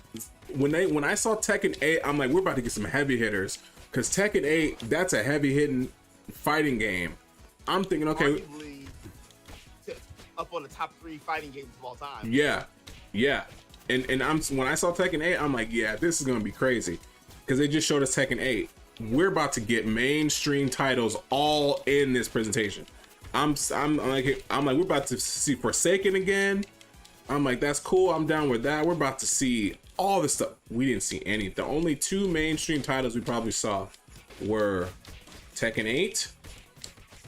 When I saw Tekken 8, I'm like, we're about to get some heavy hitters, because Tekken 8, that's a heavy hitting fighting game. I'm thinking, okay, arguably up on the top 3 fighting games of all time. Yeah. And when I saw Tekken 8, I'm like, yeah, this is gonna be crazy, because they just showed us Tekken 8. We're about to get mainstream titles all in this presentation. I'm like, we're about to see Forsaken again. I'm like, that's cool. I'm down with that. We're about to see all this stuff. We didn't see any. The only 2 mainstream titles we probably saw were Tekken 8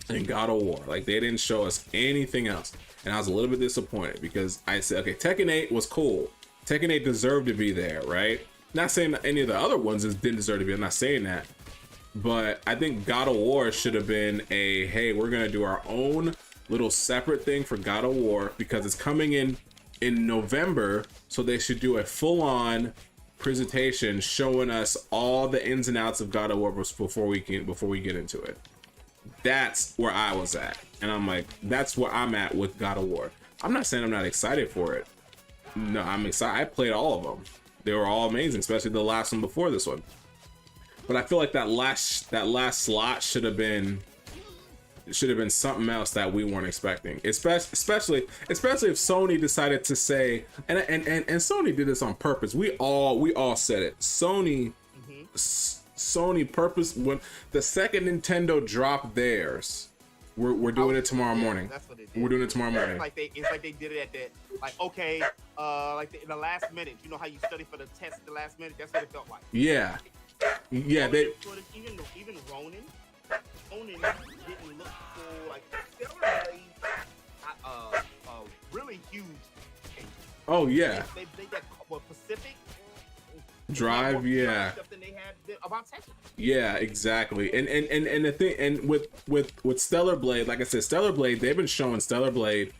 and God of War. Like, they didn't show us anything else. And I was a little bit disappointed, because I said, okay, Tekken 8 was cool. Tekken 8 deserved to be there, right? Not saying that any of the other ones didn't deserve to be. I'm not saying that. But I think God of War should have been hey, we're going to do our own little separate thing for God of War, because it's coming in November. So they should do a full-on presentation showing us all the ins and outs of God of War before we get into it. That's where I was at. And I'm like, that's where I'm at with God of War. I'm not saying I'm not excited for it. No, I'm excited. I played all of them. They were all amazing, especially the last one before this one. But I feel like that last slot should have been something else that we weren't expecting. Especially if Sony decided to say, and Sony did this on purpose. We all said it. Sony purpose, when the second Nintendo dropped theirs, we're doing it tomorrow morning. That's what they did. We're doing it tomorrow morning. It's like they did it at that, like, okay, in the last minute. You know how you study for the test at the last minute? That's what it felt like. Yeah. They even Ronin didn't look full. Like, Stellar Blade, really huge game. Oh yeah. They got Pacific Drive, yeah. Stuff than they had about Tekken. Yeah, exactly. And the thing, and with Stellar Blade, like I said, Stellar Blade, they've been showing Stellar Blade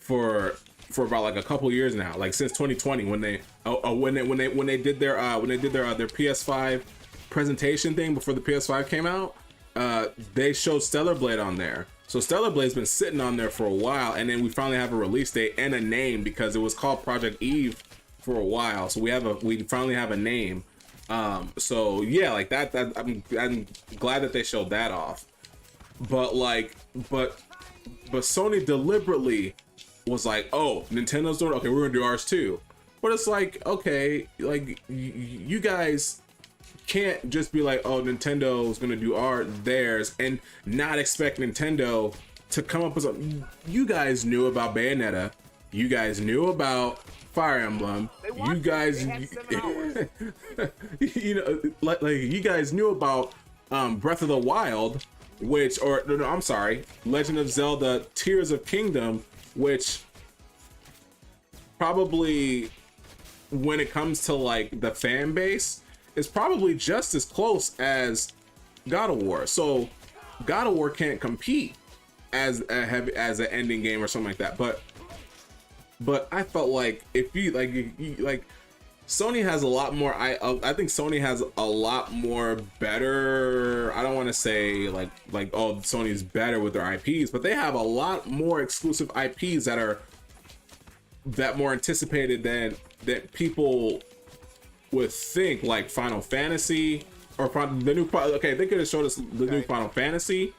for about like a couple years now, like since 2020 when they did their PS5 presentation thing before the PS5 came out. They showed Stellar Blade on there. So Stellar Blade's been sitting on there for a while, and then we finally have a release date and a name, because it was called Project Eve for a while. So we finally have a name. So yeah, like that I'm glad that they showed that off. But Sony deliberately was like, oh, Nintendo's doing it, okay, we're gonna do ours too. But it's like, okay, like you guys can't just be like, oh, Nintendo's gonna do theirs and not expect Nintendo to come up with something. You guys knew about Bayonetta. you guys knew about Fire Emblem. You guys, you know, like you guys knew about Breath of the Wild, which, or no, I'm sorry, Legend of Zelda: Tears of Kingdom, which probably, when it comes to like the fan base, is probably just as close as God of War. So God of War can't compete as an ending game or something like that. But I felt like if you like Sony has a lot more. I think Sony has a lot more better. I don't want to say like oh, Sony's better with their IPs, but they have a lot more exclusive IPs that more anticipated than that people would think, like Final Fantasy or the new. Okay, they could have showed us the new Final Fantasy.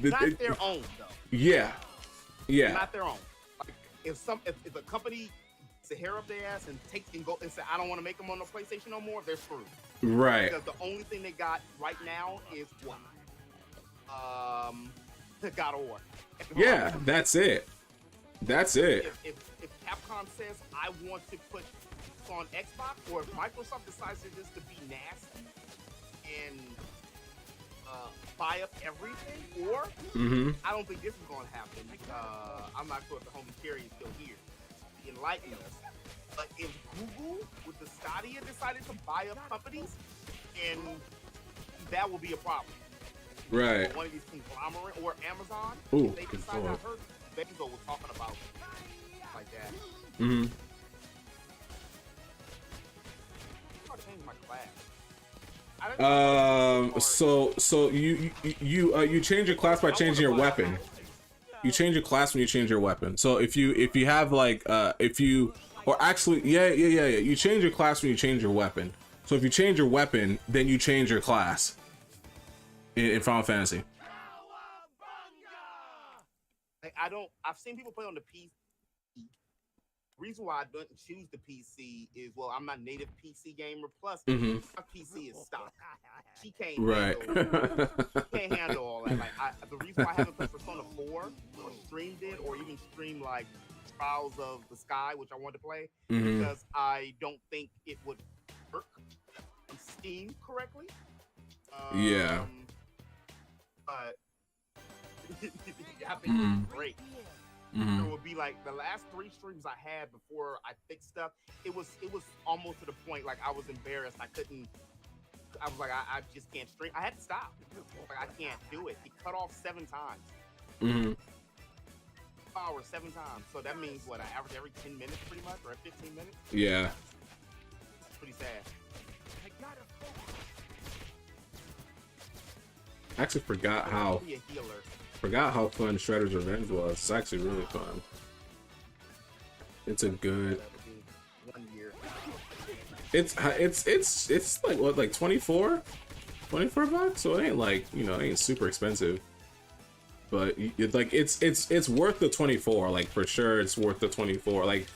Not their own though. Yeah. Not their own. Like if a company to hair up their ass and go and say, I don't want to make them on the PlayStation no more, they're screwed. Right. Because the only thing they got right now is what? God of War. Yeah, that's it. That's it. If Capcom says I want to put this on Xbox, or if Microsoft decides to just to be nasty and buy up everything, or I don't think this is going to happen. I'm not sure if the homie Kerry is still here. Enlighten us. But if Google with the Stadia decided to buy up companies, and that will be a problem. Right. One of these conglomerate or Amazon. Ooh, they decide. I heard Benzo was talking about like that. I'll change my class. So you change your class by changing your weapon. You change your class when you change your weapon. So if you have like you change your class when you change your weapon. So if you change your weapon, then you change your class in Final Fantasy. I've seen people play on the PC. The reason why I don't choose the PC is, well, I'm not native PC gamer. Plus, my PC is stock. She can't handle all that. Like, the reason why I haven't played Persona 4 or streamed it, or even streamed like Trials of the Sky, which I wanted to play, because I don't think it would work on Steam correctly. Yeah. But I think it's great. It would be like the last 3 streams I had before I fixed stuff. It was almost to the point like I was embarrassed. I was like, I just can't stream. I had to stop. Like, I can't do it. It cut off 7 times. 5 hours 7 times. So that means what? I average every 10 minutes pretty much, or 15 minutes. Yeah. It's pretty sad. I actually forgot how fun Shredder's Revenge was. It's actually really fun. It's a good. It's like what, like 24 bucks? So it ain't like, you know, it ain't super expensive. But it's like it's worth the 24. Like for sure, it's worth the 24. Like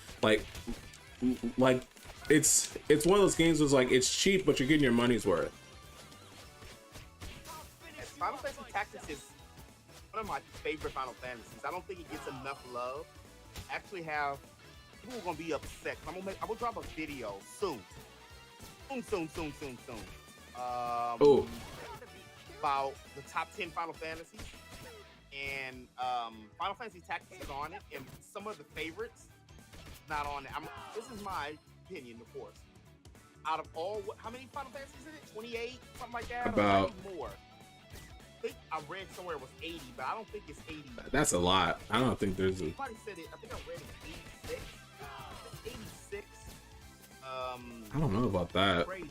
it's one of those games that's like it's cheap, but you're getting your money's worth. Final Fantasy Tactics is one of my favorite Final Fantasies. I don't think it gets enough love. I actually have people are gonna be upset. I'm gonna drop a video soon. About the top 10 Final Fantasies, and Final Fantasy Tactics is on it, and some of the favorites not on it. This is my opinion, of course. Out of all, how many Final Fantasies is it? 28, something like that. About or more. I think I read somewhere it was 80, but I don't think it's 80. That's a lot. I don't think there's a. Somebody said it. I think I read it 86. 86. I don't know about that. Crazy.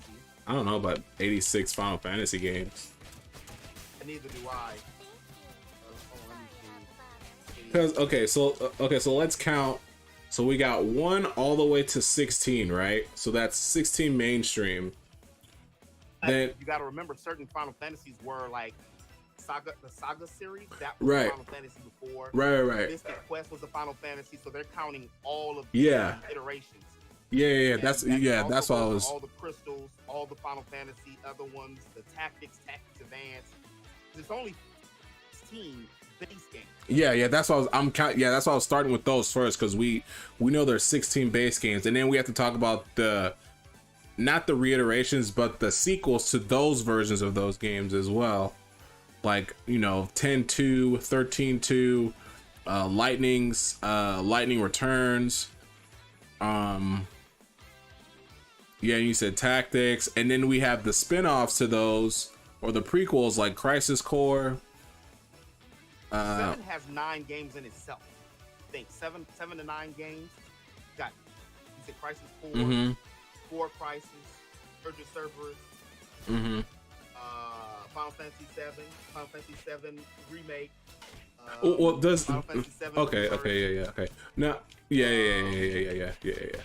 I don't know about 86 Final Fantasy games. And neither do I. Because so let's count. So we got 1 all the way to 16, right? So that's 16 mainstream. Then you got to remember, certain Final Fantasies were like the Saga series. That was right. Final Fantasy before. Right. Mystic Quest was a Final Fantasy, so they're counting all of the iterations. Yeah. That's what I was. All the crystals, all the Final Fantasy, other ones, the Tactics Advance. There's only 16 base game. Yeah, that's why that's why I was starting with those first, because we know there's 16 base games, and then we have to talk about not the reiterations, but the sequels to those versions of those games as well. Like, 10-2, 13-2, Lightning Returns. Yeah, you said Tactics, and then we have the spin-offs to those, or the prequels like Crisis Core. 7 has 9 games in itself. I think 7 to 9 games. Got, you said Crisis Core, 4 Crisis, Urgent Cerberus, Final Fantasy 7, Final Fantasy 7 Remake. Well, does Final Fantasy 7 okay, Reverse. okay. No, yeah.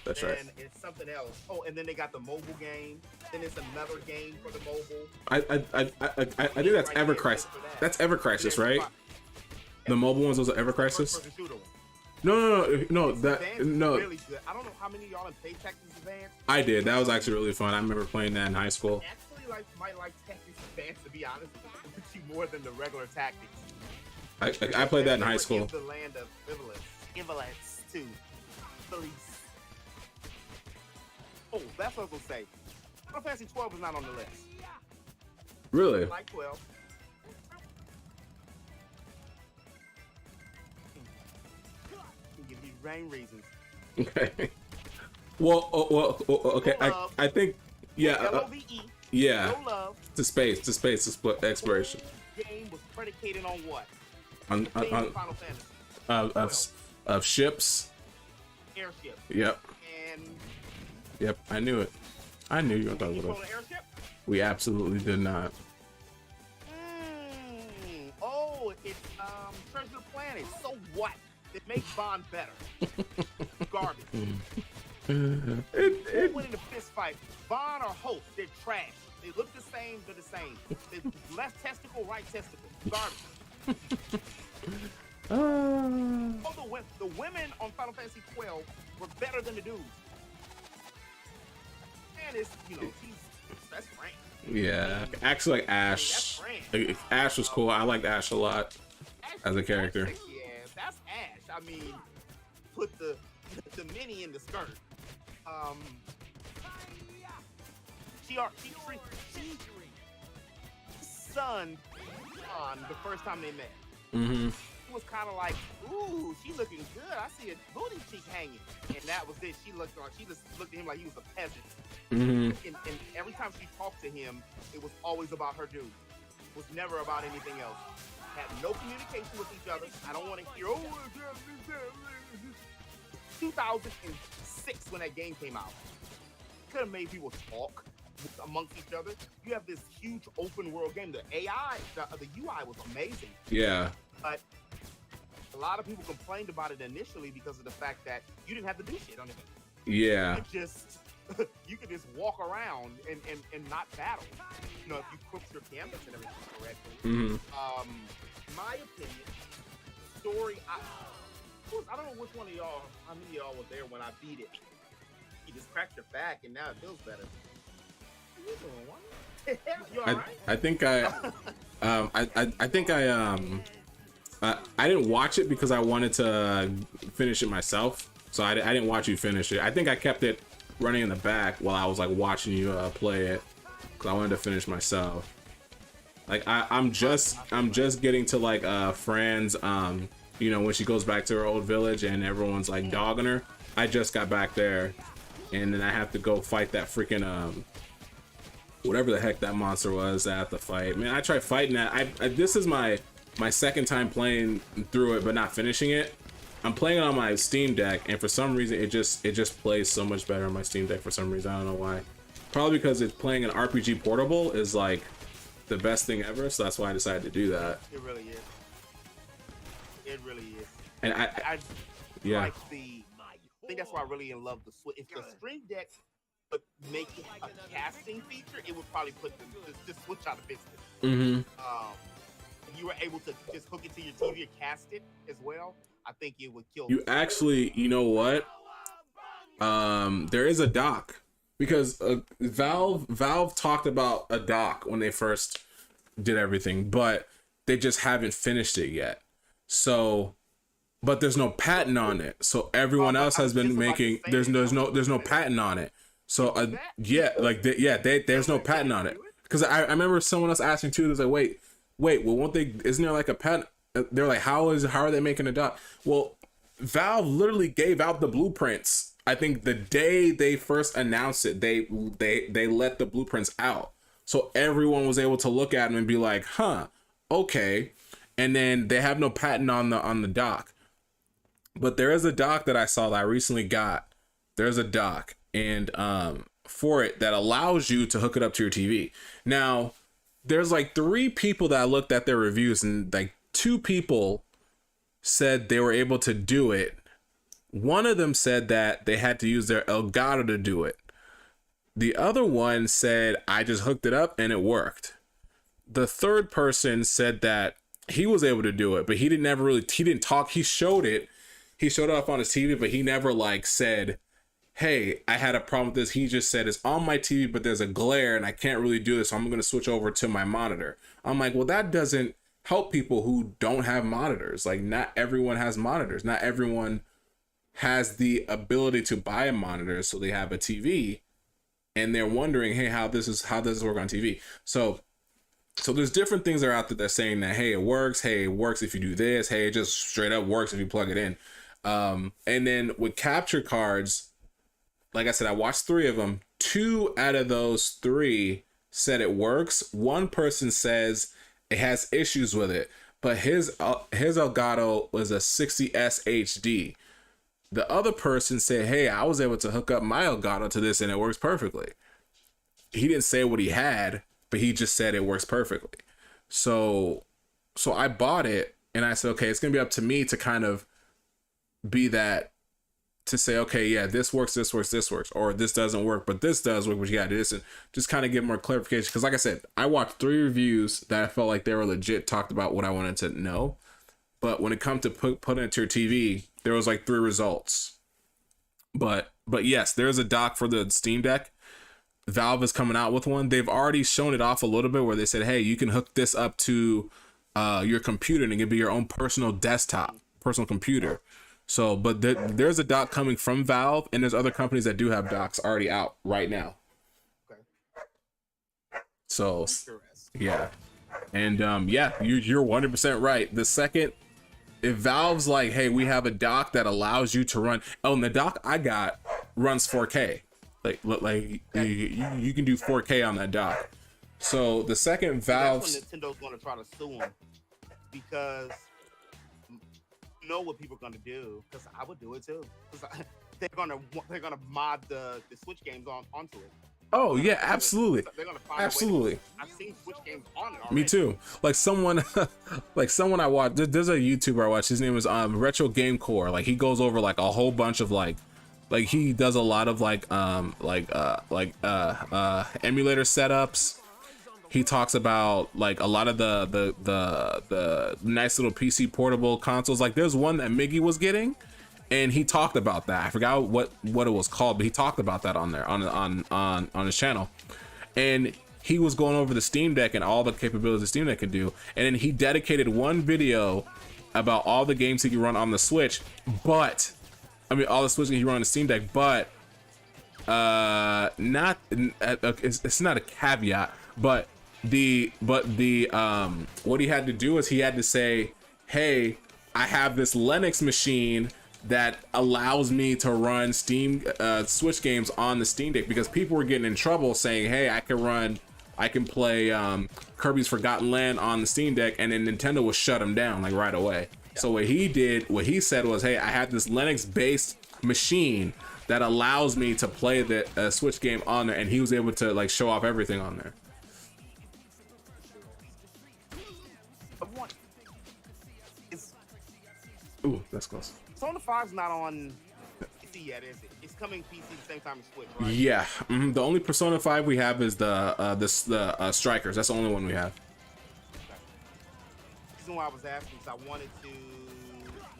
That's right. And it's something else. Oh, and then they got the mobile game. Then it's another game for the mobile. I think that's Ever Crisis. That's Ever Crisis, right? The mobile ones, those are Ever Crisis. No. That no. Really good. I don't know how many of y'all in Pay Tactics Advance. I did. That was actually really fun. I remember playing that in high school. Actually, might like Tactics Advance, to be honest with you, more than the regular Tactics. I played that in high school. The land of Evolence too. Police. Oh, that's what I was gonna say. Final Fantasy 12 is not on the list. Really? I like 12. Give you rain reasons. Okay. Well, okay. I think, yeah. L-O-V-E. Yeah. No love. To space, exploration. The game was predicated on what? On Final Fantasy. of ships. Airship. Yep. And Yep. I knew it. I knew you were talking you about. on an airship? We absolutely did not. Oh, it's Treasure Planet. So what? It makes Bond better. Garbage. Who win in a fist fight? Bond or Hope? They're trash. They look the same. They're the same. Left testicle, right testicle. Garbage. Oh, the women on Final Fantasy 12 were better than the dudes. And it's, that's Frank. Yeah. Actually, like Ash. Ash was cool. I liked Ash a lot as a character. Yeah, that's Ash. I mean, put the mini in the skirt. She sunned on the first time they met. Mm-hmm. It was kind of like, ooh, she looking good. I see a booty cheek hanging, and that was it. She just looked at him like he was a peasant. Mm-hmm. And every time she talked to him, it was always about her dude. It was never about anything else. Had no communication with each other. I don't want to hear, 2006 when that game came out. Could have made people talk amongst each other. You have this huge open world game. The AI, the UI was amazing. Yeah. But a lot of people complained about it initially because of the fact that you didn't have to do shit on it. Yeah. You could just walk around and not battle. If you cooked your canvas and everything correctly. Mm-hmm. My opinion, story. I don't know which one of y'all, how many of y'all were there when I beat it. You just cracked your back and now it feels better. What you doing? What? You all right? I think I didn't watch it because I wanted to finish it myself. So I didn't watch you finish it. I think I kept it running in the back while I was like watching you play it because I wanted to finish myself. Like I'm just getting to like Fran's when she goes back to her old village and everyone's like dogging her. I just got back there, and then I have to go fight that freaking whatever the heck that monster was that I have to fight. Man, I tried fighting that. This is my second time playing through it but not finishing it. I'm playing it on my Steam Deck, and for some reason it just plays so much better on my Steam Deck for some reason. I don't know why. Probably because it's playing an RPG portable is like the best thing ever, so that's why I decided to do that. It really is. It really is. And I like I think that's why I really love the Switch. If the Stream Deck would make it a casting feature, it would probably put the Switch out of business. Mm-hmm. If you were able to just hook it to your TV and cast it as well, I think it would kill. You actually, you know what? There is a dock because Valve talked about a dock when they first did everything, but they just haven't finished it yet. So, but there's no patent on it. So everyone else has been making. There's no patent on it. So yeah, like there's no patent on it. Because I remember someone else asking too. There's like, wait, well, won't they? Isn't there like a patent? They're like, how are they making a dock? Well, Valve literally gave out the blueprints. I think the day they first announced it, they let the blueprints out, so everyone was able to look at them and be like, huh, okay. And then they have no patent on the dock, but there is a dock that I saw that I recently got. There's a dock and for it that allows you to hook it up to your TV. Now, there's like 3 people that looked at their reviews, and like 2 people said they were able to do it. One of them said that they had to use their Elgato to do it. The other one said, I just hooked it up and it worked. The third person said that he was able to do it, but he didn't talk. He showed it up on his TV, but he never like said, hey, I had a problem with this. He just said, it's on my TV, but there's a glare and I can't really do this, so I'm going to switch over to my monitor. I'm like, well, that doesn't help people who don't have monitors. Like, not everyone has monitors. Not everyone has the ability to buy a monitor, so they have a TV and they're wondering, hey, how does this work on TV? So there's different things that are out there that are saying that, hey, it works if you do this, hey, it just straight up works if you plug it in. And then with capture cards, like I said, I watched 3 of them. 2 out of those 3 said it works. One person says it has issues with it, but his Elgato was a 60S HD. The other person said, hey, I was able to hook up my Elgato to this and it works perfectly. He didn't say what he had, but he just said it works perfectly. So I bought it and I said, okay, it's going to be up to me to kind of be that, to say, okay, yeah, this works, or this doesn't work, but this does work, but you got this, and just kind of get more clarification. Because like I said, I watched 3 reviews that I felt like they were legit, talked about what I wanted to know. But when it comes to putting it to your TV, there was like 3 results. But yes, there's a dock for the Steam Deck. Valve is coming out with one. They've already shown it off a little bit where they said, hey, you can hook this up to your computer and it can be your own personal desktop, personal computer. So, but there's a dock coming from Valve, and there's other companies that do have docks already out right now. Okay. So, yeah. And yeah, you're 100% right. The second, if Valve's like, hey, we have a dock that allows you to run, and the dock I got runs 4K. Like you can do 4K on that dock. So the second Valve's, that's when Nintendo's gonna try to sue them, because you know what people are gonna do, because I would do it too. They're gonna mod the Switch games onto it. Oh yeah, absolutely. They're gonna find absolutely. I've seen Switch games on it already. Me too. Like someone I watched. There's a YouTuber I watch. His name is Retro Game Core. Like he goes over like a whole bunch of like he does a lot of emulator setups. He talks about like a lot of the nice little PC portable consoles. Like there's one that Miggy was getting, and he talked about that. I forgot what it was called, but he talked about that on there on his channel. And he was going over the Steam Deck and all the capabilities the Steam Deck could do. And then he dedicated one video about all the games he could run on the Switch, but all the Switch games he run on the Steam Deck, but it's not a caveat, but the what he had to do is he had to say, hey, I have this Linux machine that allows me to run Steam Switch games on the Steam Deck, because people were getting in trouble saying, hey, I can play Kirby's Forgotten Land on the Steam Deck, and then Nintendo would shut them down like right away. Yeah. So what he said was, hey, I have this Linux based machine that allows me to play the Switch game on there, and he was able to like show off everything on there. Ooh, that's close. Persona 5's not on PC yet, is it? It's coming PC at the same time as Switch, right? Yeah. Mm-hmm. The only Persona 5 we have is the Strikers. That's the only one we have. Okay. The reason why I was asking is I wanted to.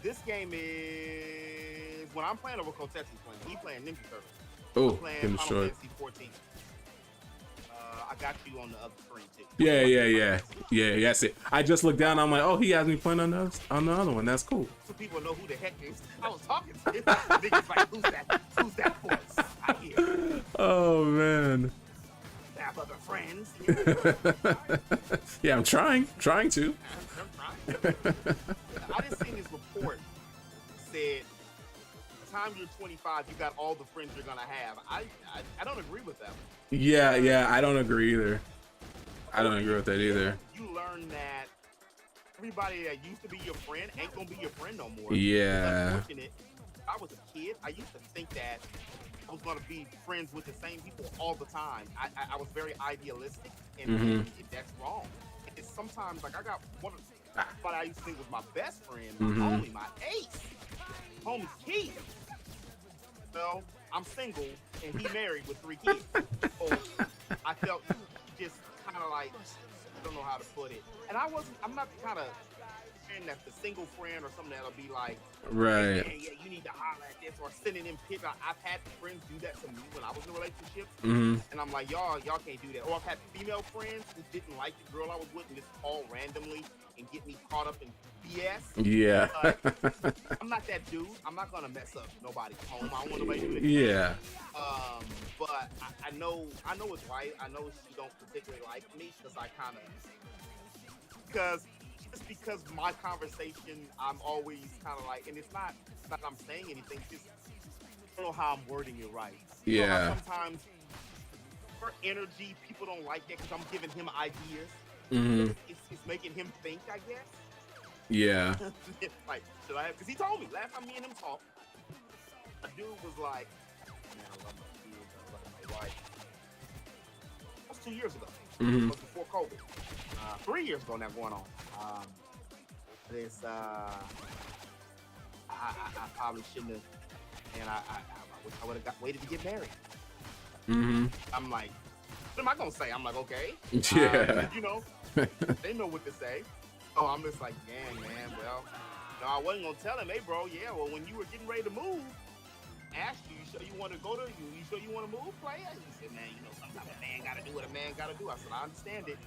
This game is when I'm playing over Kotetsu's playing. He playing Ninja Turtles. Oh, playing getting Final destroyed. Fantasy 14. I got you on the other screen too. Yeah. That's it. I just looked down. I'm like, oh, he has me playing on the other one. That's cool. So people know who the heck is I was talking to. Niggas like, who's that voice I hear? Oh man. Have other friends. Yeah, I'm trying to. I just seen this report said, time you're 25, you got all the friends you're gonna have. I don't agree with that. Yeah, I don't agree either. I don't agree with that either. You learn that everybody that used to be your friend ain't gonna be your friend no more. Yeah. It's unfortunate. I was a kid. I used to think that I was gonna be friends with the same people all the time. I was very idealistic, and that's wrong. It's sometimes like I got one of what I used to think was my best friend, my homie, my ace, homie Keith. Well, I'm single and he married with 3 kids. So I felt just kind of like, I don't know how to put it. And I'm not the kind of friend that's the single friend or something that'll be like, right. Yeah, you need to holler at this or sending them pictures. I've had friends do that to me when I was in a relationship. And I'm like, y'all can't do that. Or I've had female friends who didn't like the girl I was with and just call randomly and get me caught up in BS. Yeah. I'm not that dude. I'm not gonna mess up nobody's home. I don't want nobody to do it. Yeah. But I know it's right. I know she don't particularly like me because because my conversation, I'm always kind of like, and it's not that I'm saying anything. Just I don't know how I'm wording it right. Yeah. You know how sometimes her energy, people don't like that because I'm giving him ideas. It's making him think, I guess. Yeah. Like, should I have? Because he told me last time me and him talked, a dude was like, man, I love my kids, I love my wife. That was 2 years ago. It was before COVID. 3 years ago now going on. I probably shouldn't have, and I wish I would have waited to get married. I'm like, what am I gonna say? I'm like, okay. Yeah. You know, they know what to say. So I'm just like, dang, man. Well, no, I wasn't gonna tell him, hey, bro. Yeah, well, when you were getting ready to move, asked you sure you want to go to you sure you want to move, player? He said, man, you know, sometimes a man gotta do what a man gotta do. I said, I understand it.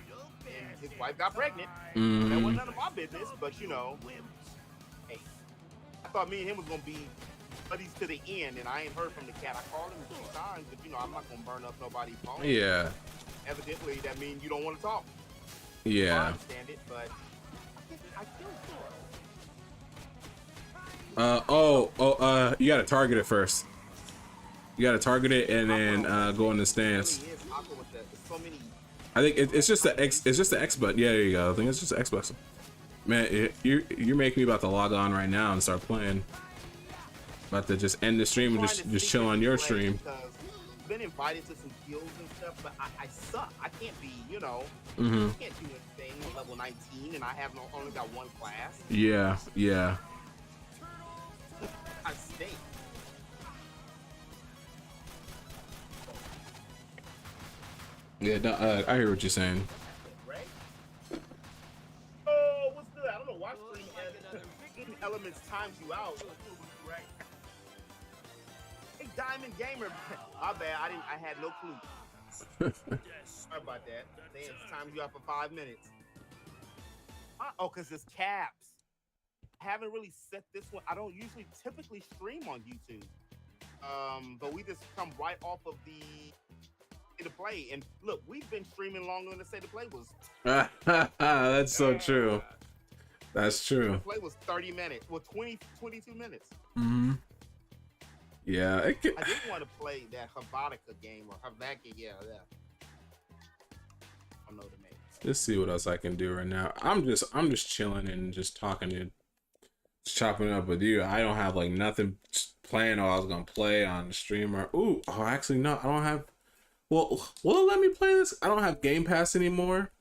And his wife got pregnant. That wasn't none of my business, but you know, hey, I thought me and him was gonna be buddies to the end, and I ain't heard from the cat. I called him a few times, but you know, I'm not gonna burn up nobody's phone. Yeah. Evidently, that means you don't want to talk. Yeah. I understand it, but I still you gotta target it first. You gotta target it and then go in the stance. I think it's just the X. It's just the X button. Yeah, there you go. I think it's just the X button. Man, you're making me about to log on right now and start playing. About to just end the stream and just chill on your stream. I've been invited to some guilds and stuff, but I suck. I can't be, you know, I can't do anything at level 19, and I have only got one class. Yeah. I stink. Yeah, no, I hear what you're saying. Right? Oh, what's good? I don't know why Stream Elements times you out. Right? Hey, Diamond Gamer. My bad. I had no clue. Sorry about that. They times you out for 5 minutes. Oh, because it's caps. I haven't really set this one. I don't typically stream on YouTube. But we just come right off of the State of Play. And look, we've been streaming longer than the State of Play was. That's so true. That's true. The play was 30 minutes. Well, 22 minutes. Yeah. I did want to play that Havaka game or Havaka, yeah. I don't know the name. Let's see what else I can do right now. I'm just chilling and just talking and chopping up with you. I don't have like nothing planned or I was gonna play on the stream or actually no, I don't have. Well, will it let me play this? I don't have Game Pass anymore.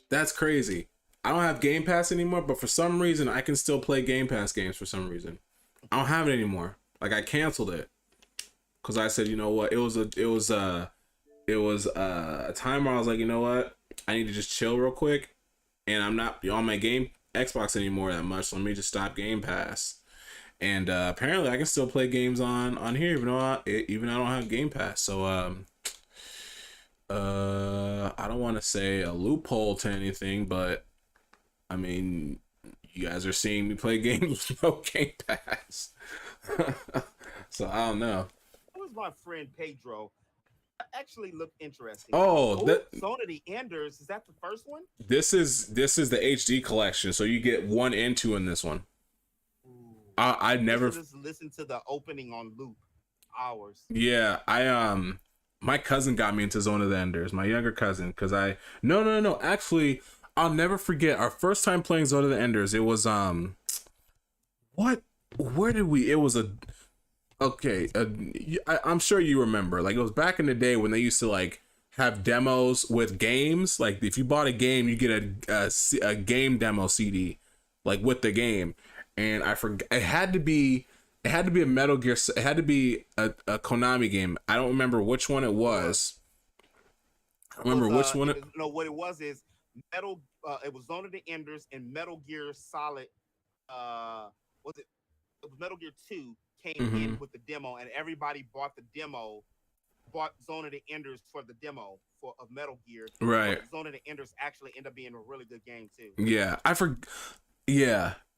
That's crazy. I don't have Game Pass anymore, but for some reason I can still play Game Pass games for some reason. I don't have it anymore. Like I canceled it because I said, you know what? It was a time where I was like, you know what? I need to just chill real quick, and I'm not on my game Xbox anymore that much. So let me just stop Game Pass. And apparently I can still play games on here even though I don't have Game Pass. So I don't want to say a loophole to anything, but I mean, you guys are seeing me play games with no Game Pass. So I don't know. That was my friend Pedro. Actually looked interesting. Oh, Zone of the Enders, is that the first one? This is the HD collection, so you get 1 and 2 in this one. I never just listen to the opening on loop hours. Yeah, my cousin got me into Zone of the Enders, my younger cousin, because no. Actually, I'll never forget our first time playing Zone of the Enders. It was I'm sure you remember. Like, it was back in the day when they used to like have demos with games. Like, if you bought a game, you get a game demo CD, like with the game. And I forgot, it had to be a Metal Gear. It had to be a Konami game. I don't remember which one it was. I don't remember which one. No, what it was is Metal. It was Zone of the Enders and Metal Gear Solid. Was it? It was Metal Gear 2 came in with the demo, and everybody bought the demo. Bought Zone of the Enders for the demo of Metal Gear. Right. But Zone of the Enders actually ended up being a really good game too. Yeah,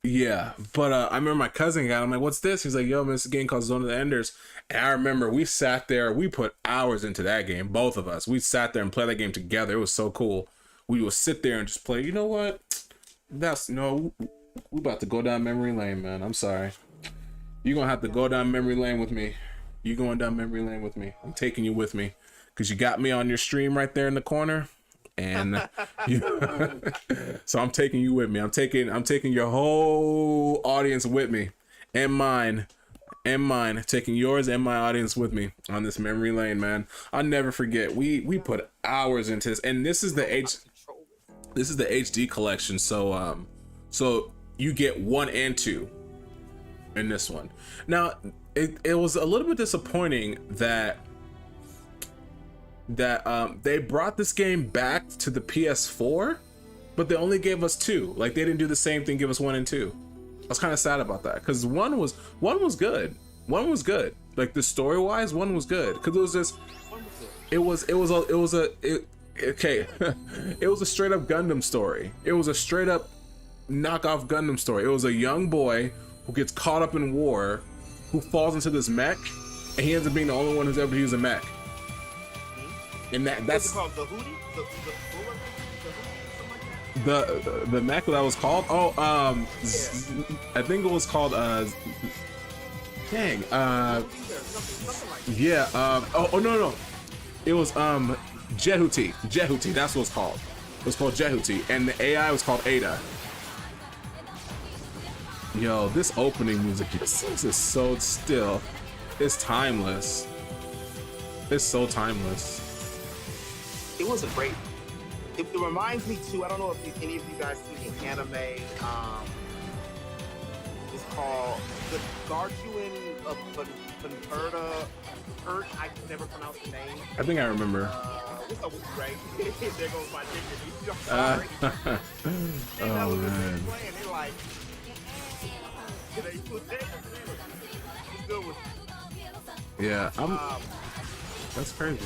Yeah, but I remember my cousin got it. I'm like, what's this? He's like, yo, man, it's a game called Zone of the Enders. And I remember we sat there, we put hours into that game, both of us. We sat there and played that game together. It was so cool. We would sit there and just play. You know what? We about to go down memory lane, man. I'm sorry. You're going to have to go down memory lane with me. You going down memory lane with me. I'm taking you with me. Because you got me on your stream right there in the corner. And so I'm taking you with me. I'm taking your whole audience with me, and mine, taking yours and my audience with me on this memory lane, man. I'll never forget. We put hours into this, and this is the HD collection. So so you get 1 and 2 in this one. Now it was a little bit disappointing that they brought this game back to the PS4, but they only gave us 2. Like, they didn't do the same thing, give us 1 and 2. I was kind of sad about that, because one was good. One was good. Like, the story wise, one was good, because it was just it was a straight up Gundam story. It was a straight up knockoff Gundam story. It was a young boy who gets caught up in war, who falls into this mech, and he ends up being the only one who's ever used a mech. And that's called the Hootie? the mech that was called. I think it was called no, it was Jehuti, that's what it's called. It was called Jehuti, and the AI was called Ada. Yo, this opening music is so still. It's timeless. It's so timeless. It was a great. It reminds me too. I don't know if any of you guys seen the anime. It's called The Garchuan of Panperta. I can never pronounce the name. I think I remember. What's up with you, Ray? There goes my dignity. I'm sorry. Oh man. They're like, it's good with you. Yeah, that's crazy.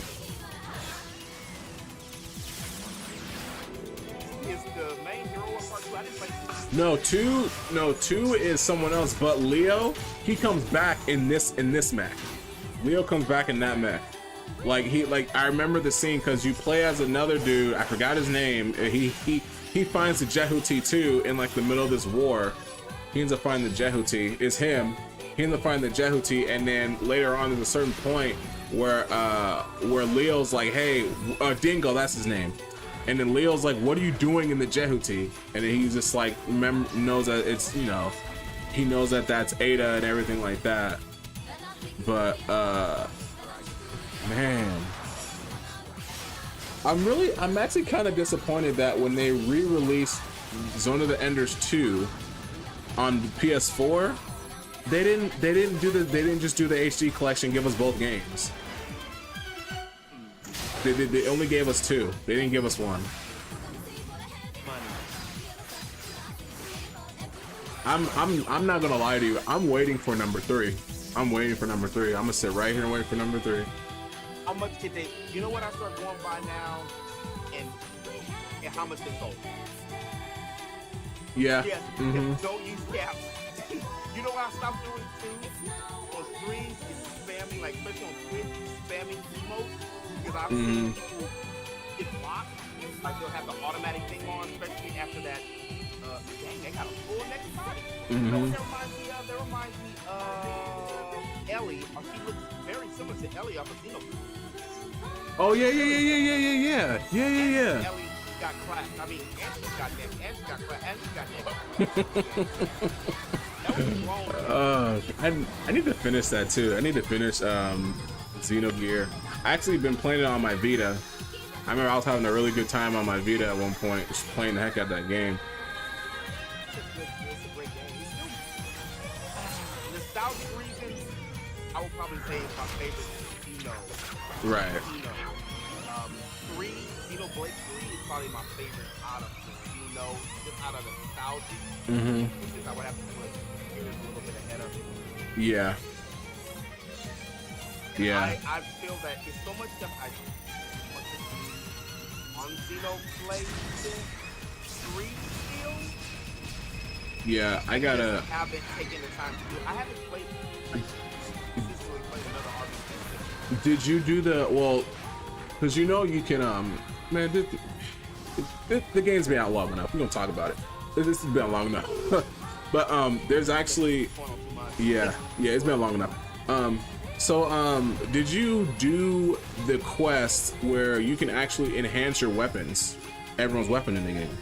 Is the main hero in part 2? I didn't play 2. No, 2 is someone else, but Leo, he comes back in this mech. Leo comes back in that mech. I remember the scene because you play as another dude, I forgot his name. He finds the Jehuti too in like the middle of this war. He ends up finding the Jehuti. It's him. He ends up finding the Jehuti, and then later on there's a certain point where Leo's like, hey, Dingo, that's his name. And then Leo's like, what are you doing in the Jehuti? And then he's just like, knows that it's, he knows that that's Ada and everything like that. But, man. I'm actually kind of disappointed that when they re-released Zone of the Enders 2 on PS4, they didn't just do the HD collection and give us both games. They only gave us 2. They didn't give us 1. I'm not gonna lie to you. I'm waiting for number 3. I'm waiting for number 3. I'm gonna sit right here and wait for number 3. How much did they? You know what I start going by now, and how much they sold. Yeah. Yes. Don't use caps. You know what I stopped doing too? On streams, is spamming, like especially on Twitch, spamming emotes because I've seen people get blocked. Like they'll have the automatic thing on, especially after that. Dang, they got a full next body. You know what that reminds me? Ellie. She looks very similar to Ellie off of Xenoblade. Oh yeah. Ellie got clapped. I mean, and she got neck, and she got clapped, and she got neck. That was wrong. I need to finish that too. I need to finish Xenogear. I actually been playing it on my Vita. I remember I was having a really good time on my Vita at one point, just playing the heck out of that game. It's a great game. Nostalgic reasons, I would probably say it's my favorite Xeno. Right. Xenoblade 3 is probably my favorite out of the Xeno, just out of the nostalgia. Which is I would have to put here a little bit ahead of it. Yeah. Yeah. I feel that it's so much stuff I want to do on Xenoblade 3 still. Yeah, I gotta. I haven't taken the time to do it. I haven't played, consistently played another RPG. Did you do the, well, because you know you can, man, the game's been out long enough. We're gonna talk about it. This has been long enough. But there's actually, yeah, it's been long enough. Did you do the quest where you can actually enhance your weapons, everyone's weapon in the game?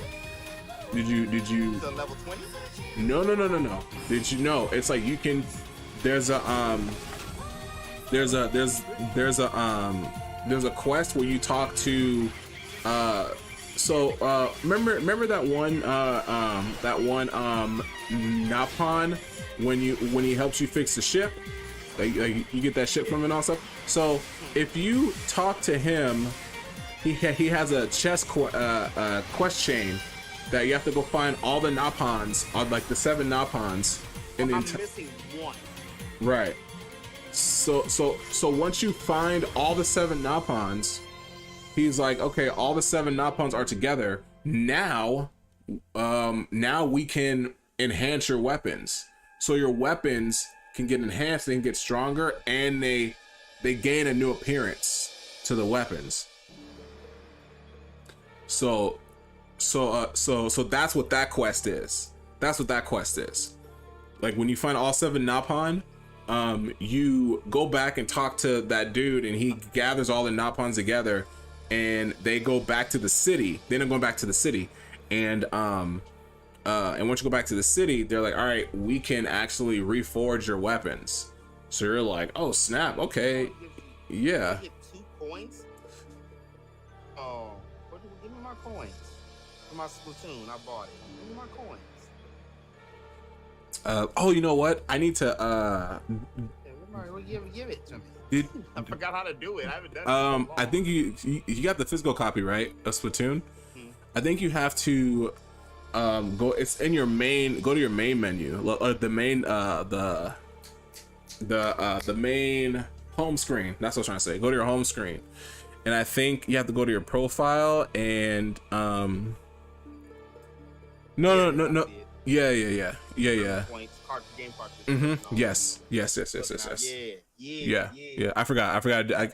Did you? So level 20? No. Did you know? It's like you can. There's a quest where you talk to. Remember that one Napon when he helps you fix the ship. Like you get that ship from him and all stuff. So if you talk to him, he has a quest chain that you have to go find all the Napons, like the 7 Napons. I'm missing one. Right. So once you find all the 7 Napons, he's like, okay, all the 7 Napons are together. Now we can enhance your weapons. So your weapons can get enhanced, they can get stronger, and they gain a new appearance to the weapons. So that's what that quest is. That's what that quest is. Like when you find all 7 Napon, you go back and talk to that dude, and he gathers all the Napons together, and they go back to the city. They end up going back to the city, and once you go back to the city, they're like, all right, we can actually reforge your weapons. So you're like, oh snap, okay, yeah. Get 2 coins. Oh, give me my coins. For my Splatoon, I bought it. Give me my coins. Oh, you know what? I need to. Give it to me. I forgot how to do it. I haven't done it. In I think you got the physical copy, right, of Splatoon. I think you have to go. It's in your main. Go to your main menu. The main the main home screen. That's what I was trying to say. Go to your home screen, and I think you have to go to your profile and No. Yeah. Points, game cards. Yes. Yeah. I forgot.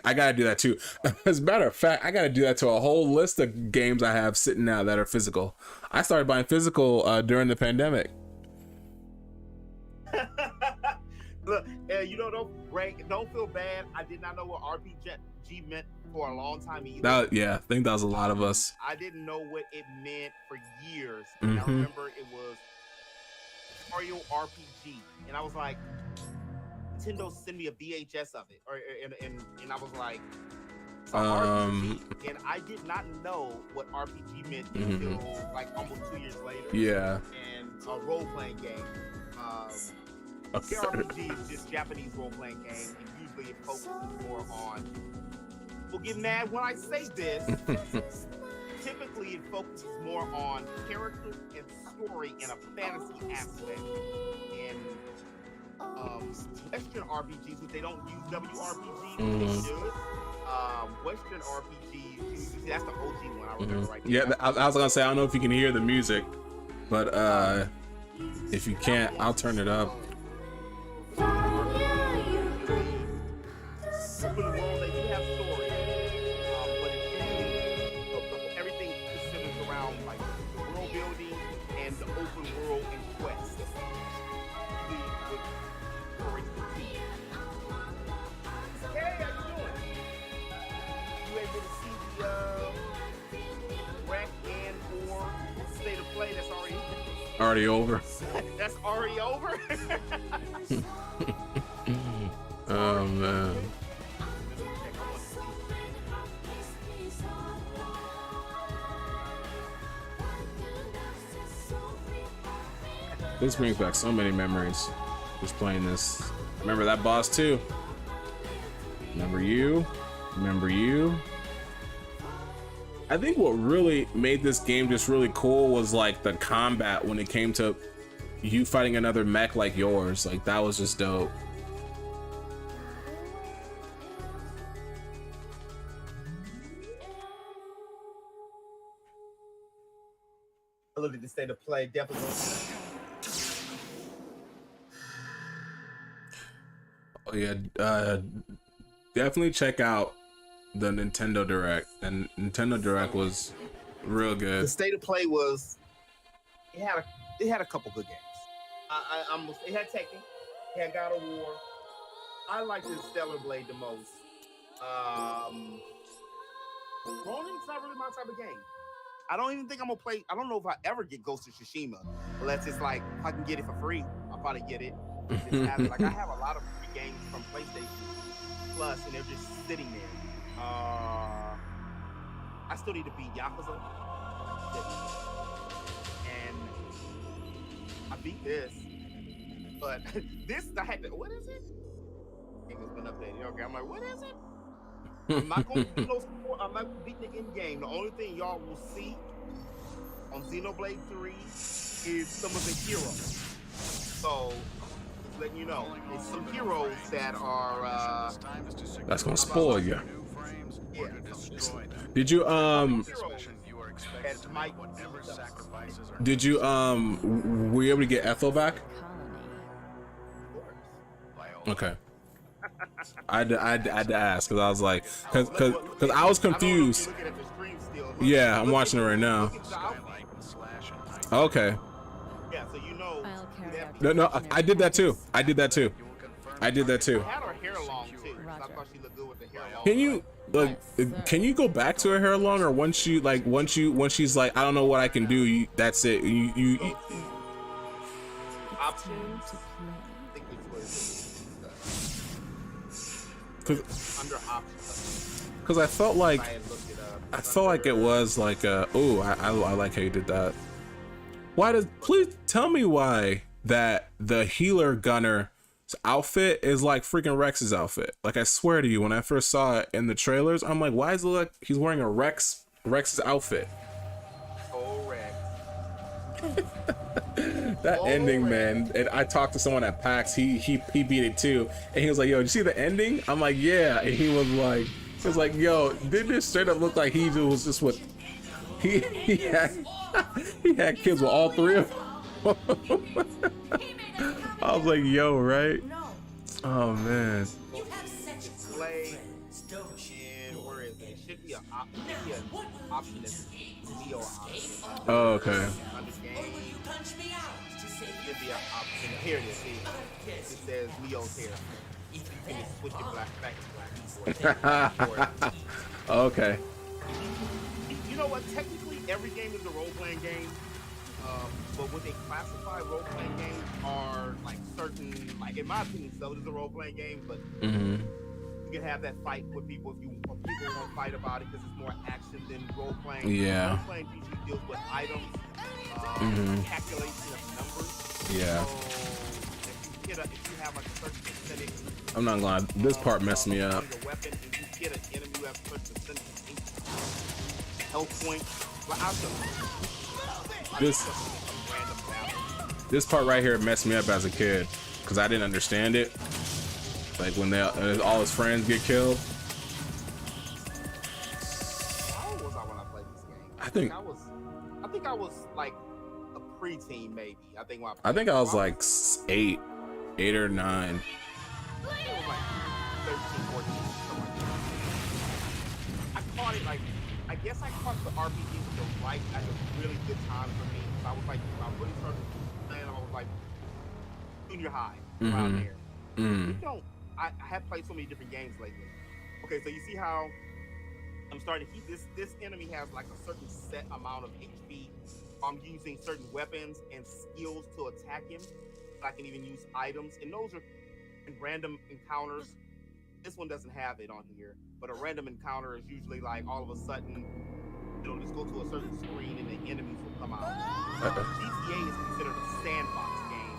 I gotta do that too. As a matter of fact, I gotta do that to a whole list of games I have sitting now that are physical. I started buying physical during the pandemic. Look, don't feel bad. I did not know what RPG meant for a long time either. I think that was a lot of us. I didn't know what it meant for years. And I remember it was Mario RPG, and I was like, Nintendo sent me a VHS of it, and I was like, RPG, and I did not know what RPG meant until like almost 2 years later. Yeah. And a role-playing game. JRPG is just Japanese role-playing game, and usually it focuses more on. Well, get mad when I say this. typically it focuses more on character and story in a fantasy aspect. And Western RPGs, which they don't use WRPG, they should. Western RPGs, that's the OG one I remember right Yeah, there. I was gonna say I don't know if you can hear the music, but if you can't, I'll turn it up. Open world, they do have story, but it's usually everything considers around like the world building and the open world and quests. Hey, how you doing? You able to see the rec and or state of play that's Already over. That's already over? Oh man. This brings back so many memories. Just playing this. Remember that boss too. Remember you. Remember you. I think what really made this game just really cool was like the combat when it came to you fighting another mech like yours. Like that was just dope. I look at the state of play, definitely. Oh yeah, definitely check out the Nintendo Direct. And Nintendo Direct was real The good. state of play was it had a couple good games. It had Tekken, it had God of War. I liked the Stellar Blade the most. Ronin's not really my type of game. I don't even think I'm gonna play. I don't know if I ever get Ghost of Tsushima, unless it's like if I can get it for free, I'll probably get it. Like I have a lot of free games from PlayStation Plus, and they're just sitting there. I still need to beat Yakuza, and I beat this, but this I had to. What is it? Game has been updated. Okay, I'm like, what is it? I'm not going to do no support. I'm not beating the end game. The only thing y'all will see on Xenoblade 3 is some of the heroes. So, just letting you know, it's some heroes that are. That's gonna spoil you. Yeah. Did you were you able to get Ethel back? Okay. I had to ask because I was like, because I was confused. Yeah, I'm watching it right now. Okay. Yeah, so you know. No, I did that too. I did that too. Had her hair long too. I thought she looked good with the hair long. Can you go back to her hair long, or once she's like, I don't know what I can do, that's it. You Options. I think it's what it is. Under options. Because I felt like it was like oh, I like how you did that. Please tell me why that the healer gunner's outfit is like freaking Rex's outfit. Like I swear to you, when I first saw it in the trailers, I'm like, why is it like he's wearing a Rex's outfit? Oh, Rex. That ending, man. And I talked to someone at PAX. He beat it too, and he was like, "Yo, did you see the ending?" I'm like, "Yeah," and he was like, "Yo, did this straight up look like he was just with he had kids with all three of them?" I was like, "Yo, right?" Oh man. Play. And where is it? It should be an option that's Neo option. Oh, okay. Should be an option. Here it is. See, it says Neo's hair. You can just switch it back to black. Okay. You know what? Technically, every game is a role-playing game. But what they classify role-playing games are like certain, like in my opinion, so it is a role-playing game, but you can have that fight with people if people want to fight about it because it's more action than role-playing. Yeah. Role-playing usually deals with items, calculation of numbers. Yeah. So if you have like a certain percentage, I'm not gonna lie, this part messed me up. a weapon and you hit an enemy who has a certain percentage health point, Well, I'll show you. This part right here messed me up as a kid because I didn't understand it. Like when all his friends get killed. How old was I when I played this game? I think I was like a preteen, maybe. I think I was like 8 or 9. It was like 13, 14, something like that. I caught it like, I guess I caught the RPG with the right at a really good time for me. I was like, I really started playing, I was like junior high, around there. You don't, I have played so many different games lately. Okay, so you see how I'm starting to keep this enemy has like a certain set amount of HP. I'm using certain weapons and skills to attack him. I can even use items, and those are in random encounters. This one doesn't have it on here, but a random encounter is usually like all of a sudden, it'll just go to a certain screen and the enemies will come out. GTA is considered a sandbox game.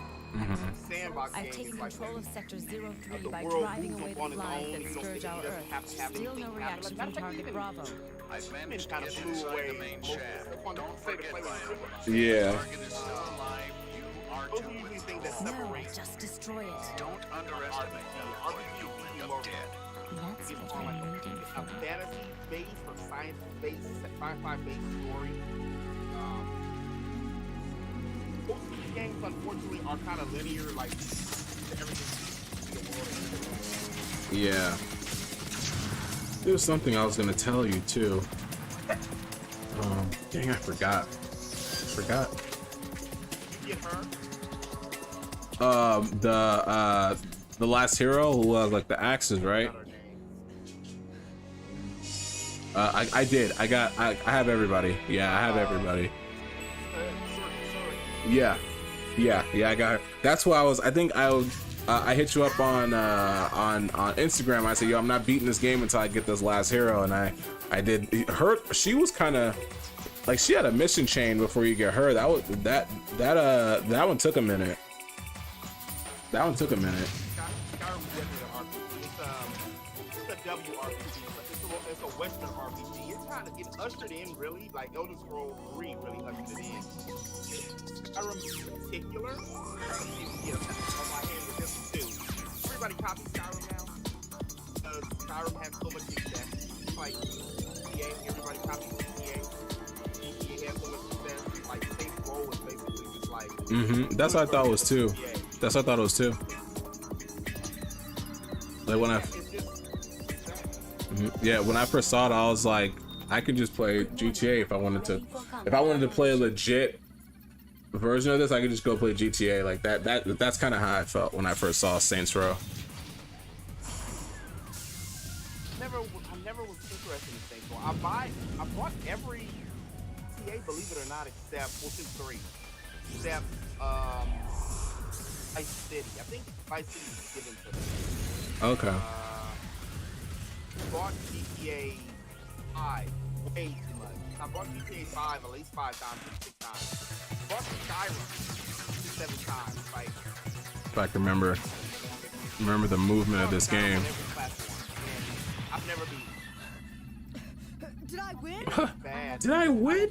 Sandbox I've game taken is like control of Sector 03 the by world driving moves away on the its flies own. that You don't scourge think our it doesn't Earth. have to have Still anything no happen. reaction Like, from Target even Bravo. I've managed to kind of get blew inside away the main most of shaft. the fun Don't to forget, play with Violet. Yeah. The target is still alive. You are Those to are usually things that No, separate just destroy it. Don't underestimate them, or you'll end up dead. That's is what on I'm like waiting a for. fantasy-based or science-based, sci-fi-based story. Most of the games, unfortunately, are kind of linear, like everything in the world. Yeah. There was something I was gonna tell you too. Dang, I forgot. You get her. The last hero who was like the axes, right? I did. I have everybody. Yeah, I have everybody. Yeah, I got her. That's why I think I hit you up on Instagram. I said, yo, I'm not beating this game until I get this last hero, and I did. She was kind of like, she had a mission chain before you get her. That one took a minute. Skyrim is definitely an RPG. It's a WRPG. It's a Western RPG. It's ushered in, really, like Elder Scrolls 3 really ushered it in. Skyrim in particular, on my hand with this too. Everybody copy Skyrim now, because Skyrim has so much success. It's like GTA, everybody copies GTA. GTA has so much success. Like Saints Row is basically just like. That's what I thought it was too. That's what I thought it was too. Like when when I first saw it, I was like, I could just play GTA if I wanted to. If I wanted to play a legit version of this, I could just go play GTA. Like that's kind of how I felt when I first saw Saints Row. I never was interested in Saints Row. I bought every GTA, believe it or not, except since 3, except Vice City. I think Vice City was given to me. Okay. Bought GTA 5 way too much. I bought GTA 5 at least 5 times, 6 times. Bought Skyrim 7 times. Like, If I can remember the movement of this game. I've never been. Did I win? Bad. Did I win?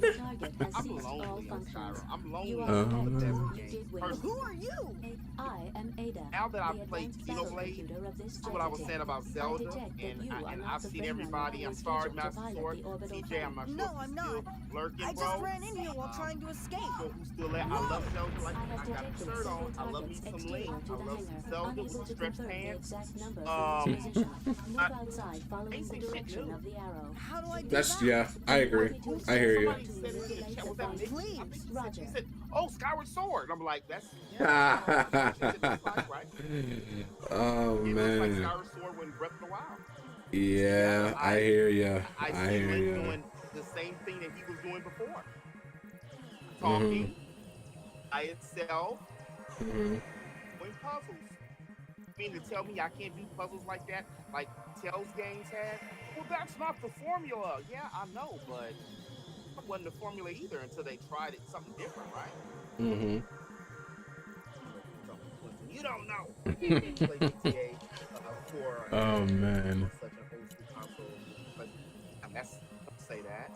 I'm lonely on Skyrim. I'm lonely You on are First, Who are you? I am Ada. now that I've the played advanced Xenoblade, computer of this that's what I was saying about Zelda, detect that and you are I've not the seen brain everybody. I'm on sorry, schedule to Master violate Sword. the orbital CJ, I'm not fence. sure No, if I'm you're still not. lurking, I just bro. ran in here while trying to escape. So who's still there? I love Zelda. Like, I got a shirt on. I love me some Link. I love some Zelda with stretched pants. Outside following the direction of the arrow. How do I do That's that? I agree. I hear you. Somebody said in the chat, was that Nick? I think Roger. he said, "Oh, Skyward Sword." I'm like, that's Oh right. It looks like man. Skyward Sword when Breath of the Wild. Yeah, I hear you. I I see hear Link you. doing the same thing that he was doing before. Talking by itself, doing puzzles. You mean to tell me I can't do puzzles like that, like Tell's games had? Well, that's not the formula. Yeah, I know, but that wasn't the formula either until they tried it something different, right? You don't know. Play GTA for Oh man. such an old school console. But that's, don't say that.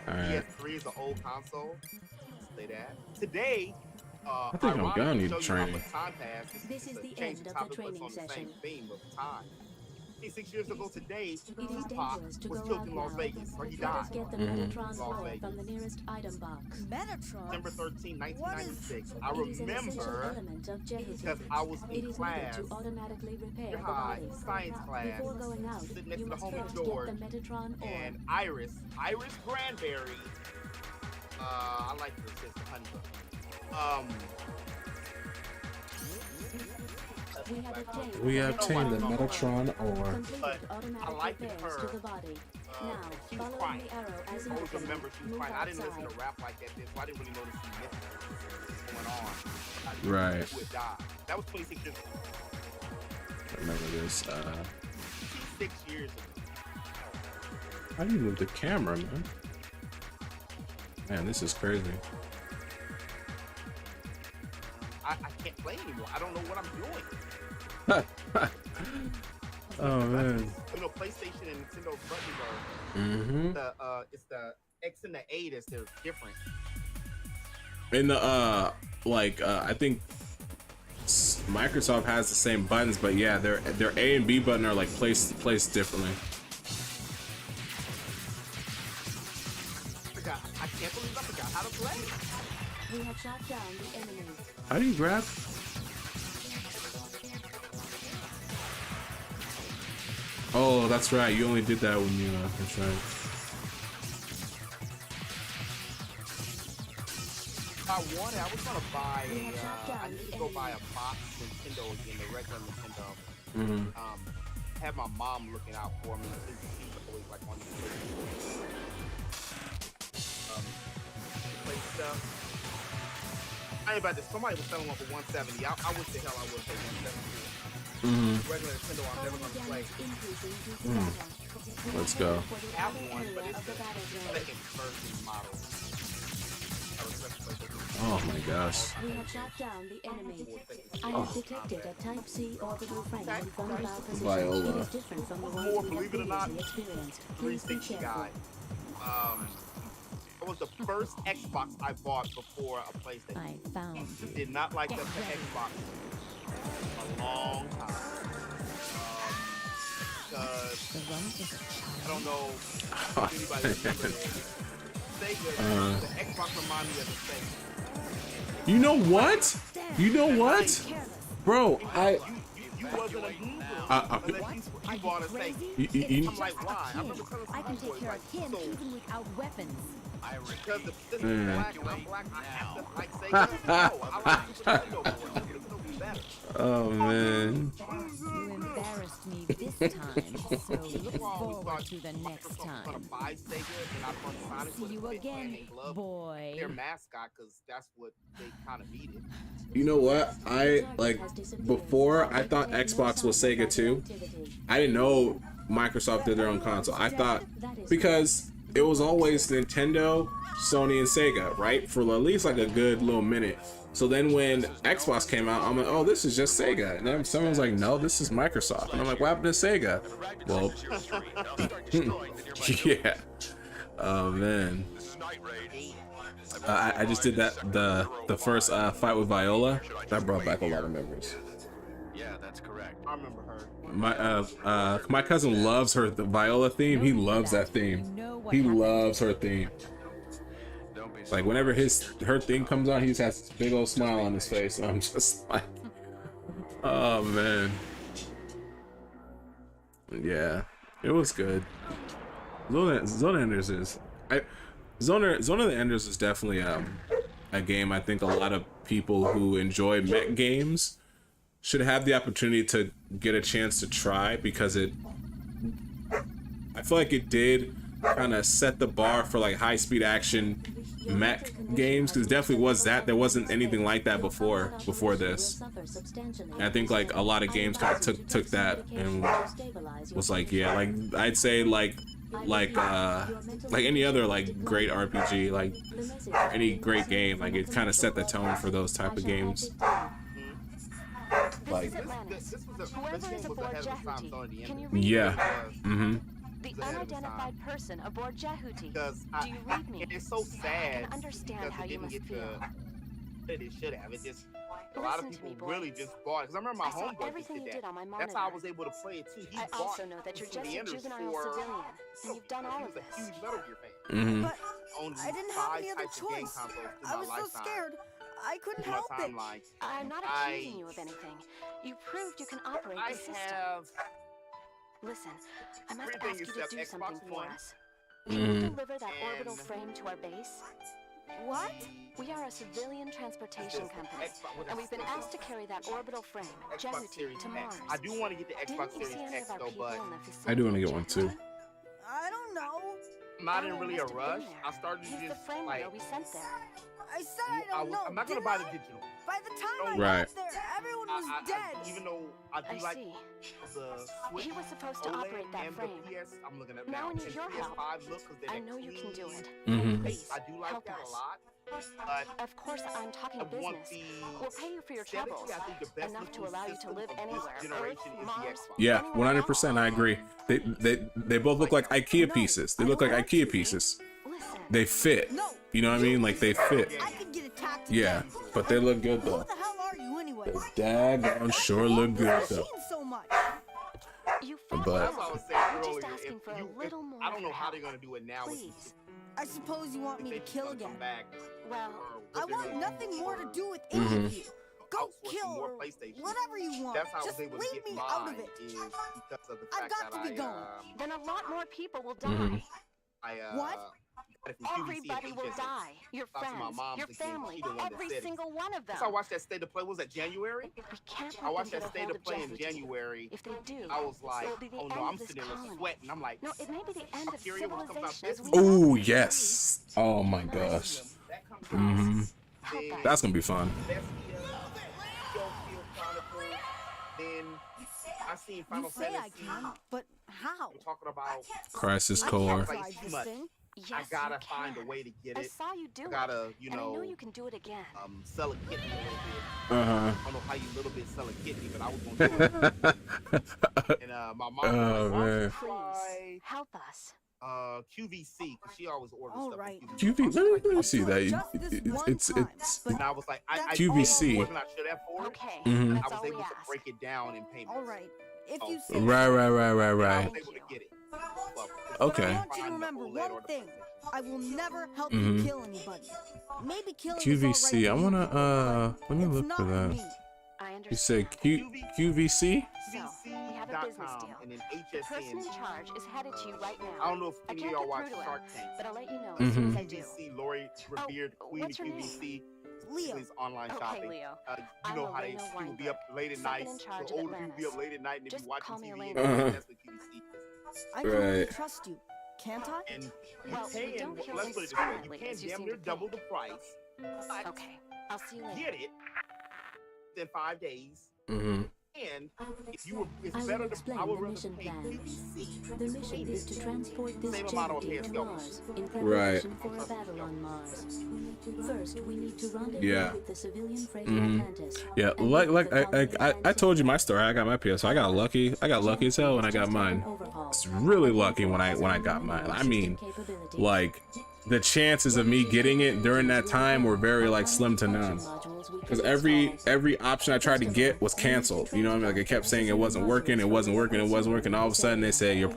Alright. PS3 is an old console. Say that. Today, I think I'm gonna need training. Time pass. This is the change end of the topic, but training it's on the session. same theme of time. 6 years ago today, It is Tupac dangerous to was go killed out in Las now. Vegas, where he Let us died. get the Mhm. Metatron's Las lore Vegas. from the nearest item box. Metatron? December 13, What is- 1996. I It is an essential remember element of Jeopardy. because I was It in is needed class, to automatically repair the high body. science class, Before going out, sitting next you to the must homie first George get the Metatron ore. and Iris Granberry. I like her sister, Honey Bun. We have obtained the Metatron ore. completed But automatic I liked repairs her. to the body. Now, She was following crying. the arrow as I always indicated, remember she was move crying. I didn't listen outside. to rap like that then, so I didn't really know the significance going on. Right. Who had died. That was 26 years ago. I remember this. 6 years ago. How do you move the camera, man? Man, this is crazy. I can't play anymore. I don't know what I'm doing. Oh man. You know, PlayStation and Nintendo's buttons are Mm-hmm. it's the X and the A that's they're different. In the I think Microsoft has the same buttons, but yeah, their A and B button are like placed differently. I can't believe I forgot how to play. We have shot down the enemy. How do you grab? Oh, that's right. You only did that when you. That's right. I was gonna buy I need to go buy a box Nintendo again, the regular Nintendo. Mm-hmm. Have my mom looking out for me. She's always like on the play stuff. I ain't about this. Somebody was selling one for 170. I wish the hell I would pay 170. Mm-hmm. Regular Nintendo, I'm never gonna play. Let's go. I have one, but it's the second version model. Oh my gosh. We have shot down the enemy. I have detected a Type C orbital frame in front of our position. Viola. It is different from the ones More, we believe it or have not, previously experienced. Please be 360 careful. guy. It was the first Xbox I bought before a PlayStation. I found you. Did not like the Xbox a long time. Because I don't know if anybody remembers Sega. The Xbox reminded me of the Sega. You know what? You know what? Bro, You wasn't a Google unless you bought a Sega. I'm like, why? I remember telling I can some take care of him so even without weapons. because the system is black and I'm black, I have to like Sega. No, I like Super Nintendo more. Super Nintendo is better. oh man. You embarrassed me this time, so look forward to the next time. See you again, boy. Their mascot, because that's what they kind of needed. You know what? I like before I thought Xbox was Sega too. I didn't know Microsoft did their own console. I thought because it was always Nintendo, Sony, and Sega, right? For at least like a good little minute. So then when Xbox came out, I'm like, oh, this is just Sega. And then someone's like, no, this is Microsoft. And I'm like, what happened to Sega? Well, yeah. Oh man. I just did that the first fight with Viola. That brought back a lot of memories. Yeah, that's correct. I remember her. My cousin loves the Viola theme. He loves that theme. He loves her theme. Like whenever her theme comes on, he just has this big old smile on his face. I'm just like, oh man. Yeah, it was good. Zona Enders is Zona of the Enders is definitely a game I think a lot of people who enjoy mech games should have the opportunity to get a chance to try, because I feel like it did kind of set the bar for like high speed action mech games, because definitely was that. There wasn't anything like that before this. And I think like a lot of games kind of took that and was like, yeah, like I'd say like any other like great RPG, like any great game, like it kind of set the tone for those type of games. Like This game was ahead of its time, so at the end. yeah. Mm-hmm. The ahead of its time. unidentified person aboard Jehuti. Because Do you read me? it's so sad. I can understand because how it you didn't must get feel. it should have. It just a lot of Listen to me, people boy. really just bought it. Because I remember my I saw homeboy just everything did you that. did on my That's how I monitor. was able to play it too. He I bought also know that you're some just a Leanders juvenile for- civilian, and you've done all he of was a this. huge Metal Gear fan. Mm-hmm. But Owned I didn't have 5 any other types of game choice. consoles through I my was so lifetime. scared. I couldn't Through my help it. timeline. I'm not accusing you of anything. You proved you can operate I the system. have Listen, I must everything ask you to except do Xbox something for One. us. Can you deliver that orbital And- frame to our base? What? We are a civilian transportation This company, Xbox- what and is we've been this? asked to carry that orbital frame, Xbox Jehuti, Series to X. Mars. I do want to get the Xbox Didn't you see Series any X of our though, people but in the I do facility want to get one too. Jehuti? I don't know. I'm not in Alan really a must have been rush. there. I started to He's the just frame like girl we sent there. I said I don't know. I'm not gonna didn't buy I? the digital. By the time I Right. got there, everyone was dead. Even though I do I like see. the Switch, He was supposed to OLED operate that and frame. the PS, I'm looking at Now now. I need And your help. PS5 look, 'cause they're I that know you can do clean it. Mhm. Please, I do like help that us. a lot, but Of course, I'm talking I want business. the We'll pay you for your aesthetically, troubles. I think the best Enough to looking allow you to system live of this anywhere. generation Earth, is the Mars, Xbox. Yeah, anywhere 100%. I agree. They both look like IKEA pieces. They look like IKEA pieces. Listen, They fit. No. You know what I mean? Like they fit. I could get attacked. Yeah, again. but they look good Who though. the hell are you anyway? Daggone sure look good though. Machine so much. you But- found That's out. what I was saying We're earlier. just asking for a If little more I don't know how help. they're gonna do it now. with Please. I suppose you want me to if kill they come again. back, Well, or what I they're want gonna nothing do more to for do with any Mhm. of you. Go outsourcing kill more or PlayStation. whatever you want. That's how I Just was able to leave get me mine. out of it. Is because of the I've fact got that to be going. then a lot more people will die. Mhm. What? got it from QVC and Everybody will HSN. die. Your Talk to my friends, mom's your again. family, She the one that every said it. single one of them. So I watched that State of Play. Was that January? We can't I let watched them that get a State hold of of Play in Jehuti. January. If they do, I was like, it'll be the oh end no, I'm of this sitting there colony. sweating. I'm like, No, it may be the end of Syria was coming out civilization as we this know Oh it. yes. Oh my gosh. that comes hmm Help us. That's gonna be fun. Then I seen You Final say I Fantasy. can, but how? We're talking about. Crisis I Core. can't drive Too this much. thing. Yes, I gotta you find a can. way to get I it. saw you do I gotta, it, and I know you can do it again. sell a kidney a little bit. Uh I don't know how you little bit sell a kidney, but I was gonna do it. huh. And my mom Oh, was like, why don't man. you Please try help us. QVC? Because she always orders All stuff right. from QV. Let me see that. Just this one It's time, but And I was like, I QVC. wasn't not sure that for it. Okay, Mhm. that's I was all we able to ask. break it down in payments. all right. If Oh, you say Right. I Right. was able to get it. Okay. I want you to remember one thing. I will never help you Mhm. kill anybody. Maybe killing QVC. is I all right wanna for you, let me it's look not for that. me. I You understand. said QVC? So, we have a business deal. And then The person in HSN. charge is headed to you right now. I don't know if I any of can't y'all get watch through to Shark him, Tank. but I'll let you know as soon as I do. QVC, Lori revered queen of what's your name? QVC. Leo. Please online Okay, shopping. Leo. You I'm know how Elena they people be up Weinberg, late at second night. in charge The of older people be up Atlantis. late at night and they Just be watching call me TV. Elena. And Uh-huh. that's what QVC is. I can only Right. trust you, can't I? And you Well, we paying, don't kill let's put it this way, you indiscriminately, can as you damn seem near to double think. the price. But Okay, I'll see you later. get it in 5 days. Mm-hmm. And if you were, it's I will better to, explain I would the rather mission pay plan. QVC. The mission is to transport this Same amount of Jehuti pay to as Mars in Right. preparation for a battle on Mars. First, we need to rendezvous Yeah. with the civilian freighter Mhm. Atlantis. Yeah, and like with the colony I told you my story. I got my PS. So I got lucky. I got lucky as hell when I got mine. It's really lucky when I got mine. I mean, like the chances of me getting it during that time were very like slim to none. Because every option I tried to get was canceled. You know what I mean? Like it kept saying it wasn't working, it wasn't working, it wasn't working. All of a sudden they say your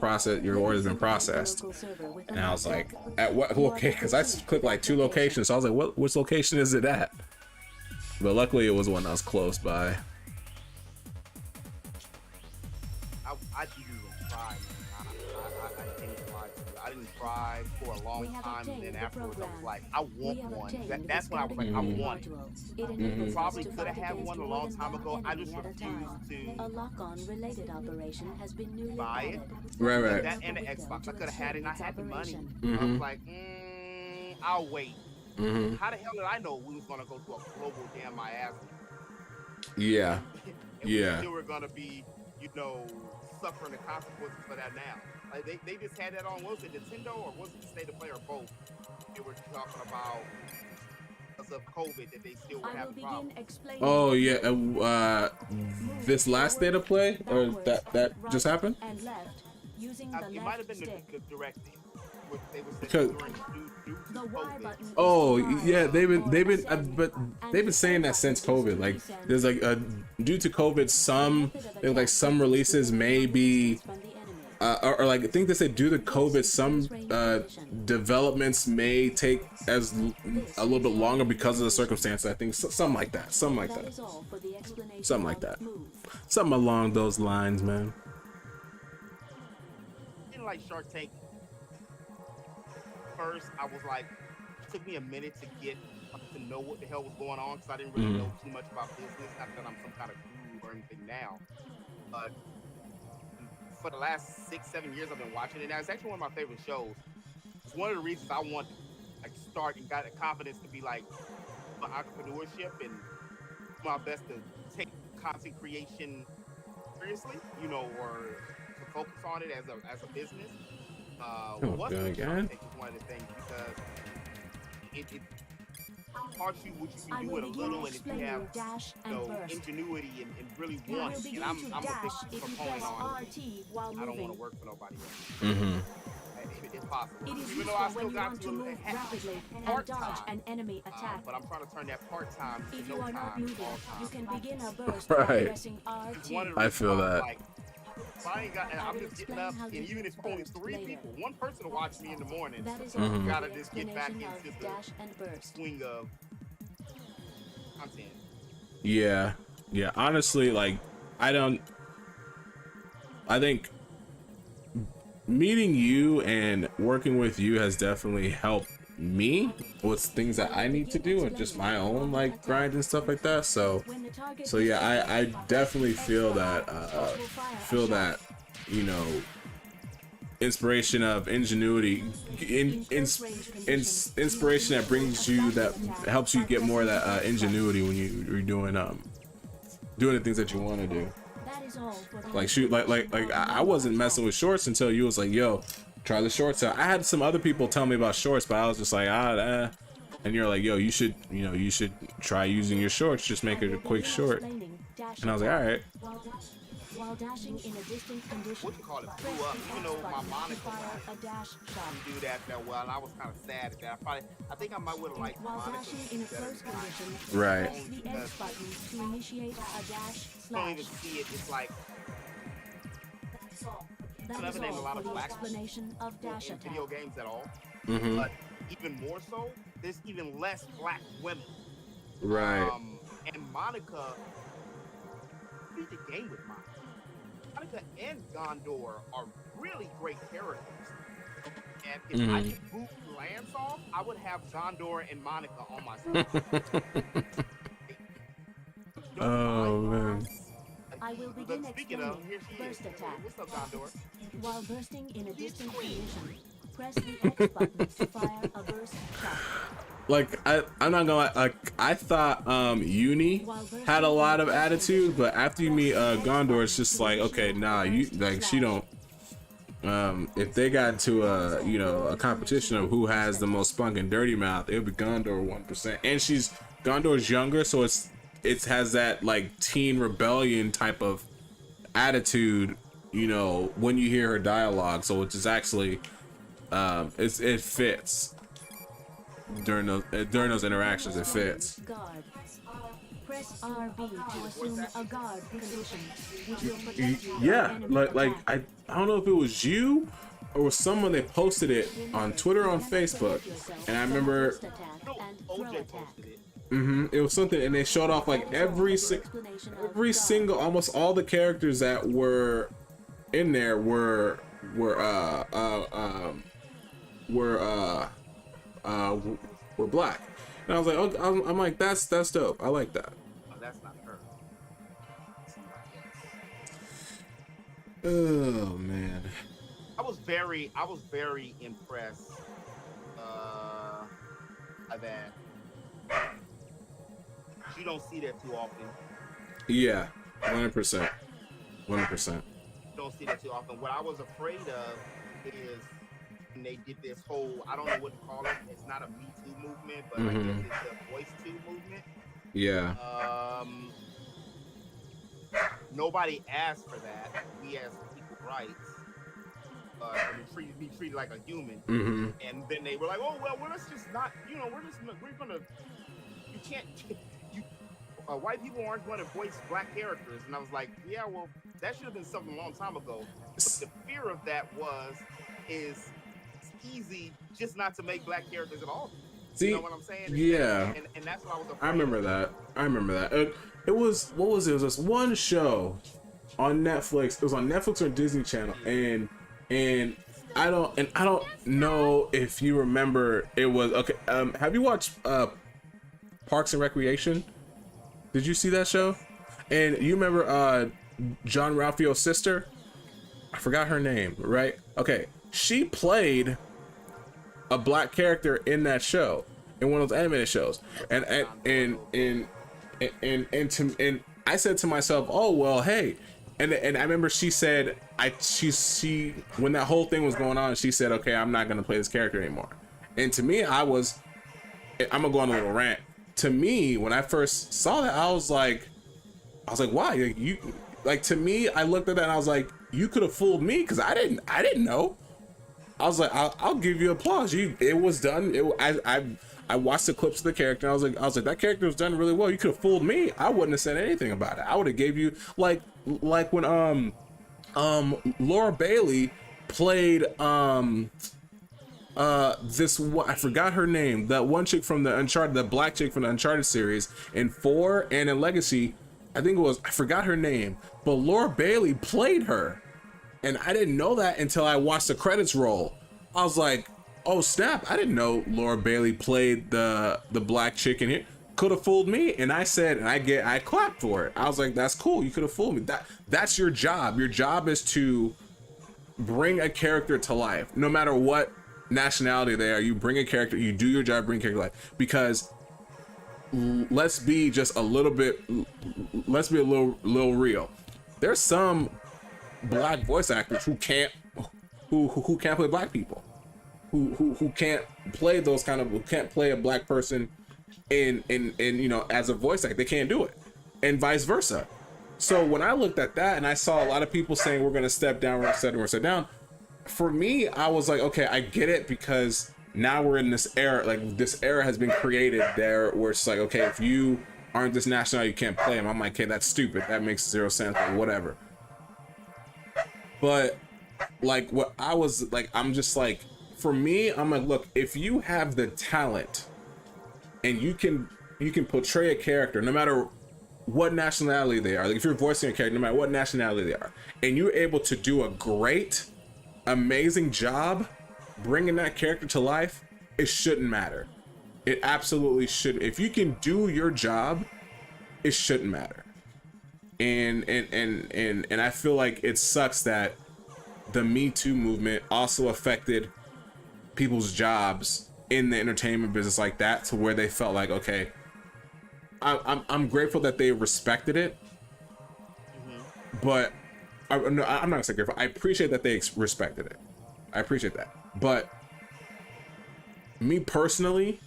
order's been processed. And I was like, at what location? Because I clicked like 2 locations. So I was like, which location is it at? But luckily it was one that was close by. I didn't even try, man. I didn't try to. I didn't try for a long time, and then afterwards I was like, I want one. That's when I was like, I want it. Probably could have had one a long time ago. I just refused A to lock-on related operation has been newly buy it. added. Right. That and the Xbox. I could have had it and I had the money. I Mhm. was like, I'll wait. Mhm. How the hell did I know we was gonna go to a global damn miasma? Yeah. And Yeah. we still were gonna be, suffering the consequences for that now. Like they just had that on, was it Nintendo or was it State of Play or both? They were talking about because of COVID that they still were I will having begin problems. explaining. Oh yeah. This last State of Play or that just happened? And left. Using It the might have left been stick. the directive. What they were Because- saying due to The Y COVID. button. Oh yeah, they've been ascend, but they've been saying that since COVID. Like there's like due to COVID, some releases may be or like I think they said due to COVID, some developments may take as a little bit longer because of the circumstances. I think something like that, something like that, something along those lines, man. Didn't like Shark Tank. First, I was like, it took me a minute to get to know what the hell was going on because I didn't really know too much about business. Not that I'm some kind of guru or anything now, but for the last 6-7 years I've been watching it now. It's actually one of my favorite shows. It's one of the reasons I want to like start and got the confidence to be like my entrepreneurship and my best to take content creation seriously, you know, or to focus on it as a business. What's God, the God. Shark Tank is one of the things because it taught you what you can do with a little, and if you have ingenuity and really want it, and I'm a big proponent on it. I don't want to work for nobody else. It's possible. It is Even though I useful still when you got want to to move rapidly and part-time, dodge an enemy attack. but I'm trying to turn that part-time If to you no are not time, moving, all-time. you can begin a burst Right. by pressing RT. One of the I reasons feel why I'm that. like, if I ain't got, and I'm just getting up, and even if only 3 people, one person to watch me in the morning, That is you all gotta for the just get back explanation into of the dash and burst. swing of content. Yeah. Honestly, like I think meeting you and working with you has definitely helped me with things that I need to do and just my own like grind and stuff like that. So yeah, I definitely feel that you know, inspiration of ingenuity, inspiration that brings you, that helps you get more of that ingenuity when you're doing the things that you want to do. Like shoot, like I wasn't messing with shorts until you was like, yo, try the shorts out. I had some other people tell me about shorts, but I was just like, and you're like, yo, you should try using your shorts, just make it a quick short. And I was like, all right. While dashing in a distant condition, What you call it, blew up. Even though my Monica didn't do that well, and I was kind of sad at that. I think I might would have liked while Monica dashing in a close condition, Right. press the X button to initiate a dash I don't even slash. see it. It's like That I've is never named a all lot for of the black explanation of dash in attack. video games at all. Mm-hmm. But even more so, there's even less black women. Right. And Monica, beat the game with Monica. Monica and Gondor are really great characters. And if I could boot Lance off, I would have Gondor and Monica on my side. Oh man. I will begin Speaking of, here she burst is. attack. What's up, Gondor? While bursting in a distant condition, press the X button to fire a burst shot. Like I'm not gonna lie, like I thought Uni had a lot of attitude, but after you meet Gondor, it's just like, okay, nah, you like she don't. If they got into a competition of who has the most spunk and dirty mouth, it would be Gondor 1%. And Gondor's younger, so it has that like teen rebellion type of attitude, you know, when you hear her dialogue. So it's actually it fits. During those interactions, it fits. Guard. Press RB to assume a guard condition, which will protect you from Yeah, enemy like attack. I don't know if it was you or someone that posted it on Twitter or on Facebook, and I remember Burst attack and throw OJ attack. posted it. it was something, and they showed off like every single, almost all the characters that were in there were black, and I was like, oh, I'm like, that's dope. I like that. Oh, that's not her. Oh man. I was very impressed by that. You don't see that too often. Yeah, 100%. 100%. You don't see that too often. What I was afraid of is when they did this whole, I don't know what to call it. It's not a Me Too movement, but I guess it's a Voice Too movement. Yeah. Nobody asked for that. We as equal rights. be treated like a human. Mm-hmm. And then they were like, oh well, let's just not, we're gonna, you can't, white people aren't going to voice black characters. And I was like, yeah, well, that should have been something a long time ago. But the fear of that is it's easy just not to make black characters at all. See, you know what I'm saying? Yeah. And that's what I was afraid I remember that. It was, what was it? It was this one show on Netflix. It was on Netflix or Disney Channel, and I don't know if you remember. It was okay. Have you watched Parks and Recreation? Did you see that show? And you remember John Ralphio's sister? I forgot her name. Right? Okay, she played a black character in that show, in one of those animated shows, and I said to myself, oh well, hey. And I remember she said, she when that whole thing was going on, she said, okay, I'm not gonna play this character anymore. And to me, I'm gonna go on a little rant. To me, when I first saw that, I was like, why? To me, I looked at that and I was like, you could have fooled me, because I didn't know. I was like, I'll give you applause. It was done. I watched the clips of the character. And I was like, that character was done really well. You could have fooled me. I wouldn't have said anything about it. I would have gave you like when Laura Bailey played I forgot her name. That one chick from the Uncharted, the black chick from the Uncharted series in 4 and in Legacy. I think it was, I forgot her name, but Laura Bailey played her. And I didn't know that until I watched the credits roll. I was like, oh snap, I didn't know Laura Bailey played the black chick in here. Could have fooled me. And I said, and I clapped for it. I was like, that's cool, you could have fooled me. That's your job. Your job is to bring a character to life. No matter what nationality they are, you bring a character, you do your job, bring a character to life. Because let's be a little real. There's some black voice actors who can't play black people, who can't play those kind of, who can't play a black person in as a voice actor. They can't do it, and vice versa. So when I looked at that and I saw a lot of people saying we're gonna step down, we're step down, for me, I was like, okay, I get it, because now we're in this era, like this era has been created there where it's like, okay, if you aren't this nationality, you can't play them. I'm like, okay, that's stupid, that makes zero sense, or whatever. But like what I was like, I'm just like, for me, I'm like, look, if you have the talent and you can portray a character no matter what nationality they are, like if you're voicing a character no matter what nationality they are, and you're able to do a great, amazing job bringing that character to life, it shouldn't matter. It absolutely should. If you can do your job, it shouldn't matter. And I feel like it sucks that the Me Too movement also affected people's jobs in the entertainment business like that, to where they felt like, okay, I'm grateful that they respected it, but I'm not gonna say grateful. I appreciate that they respected it. I appreciate that. But me personally,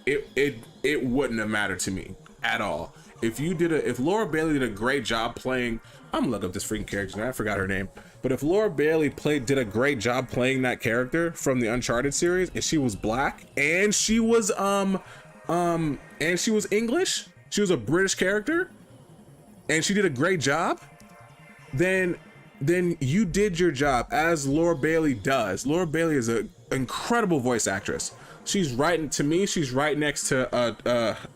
it wouldn't have mattered to me at all. If Laura Bailey did a great job playing, I'm gonna look up this freaking character, I forgot her name. But if Laura Bailey did a great job playing that character from the Uncharted series, and she was black, and she was English, she was a British character, and she did a great job, then you did your job, as Laura Bailey does. Laura Bailey is an incredible voice actress. She's right next to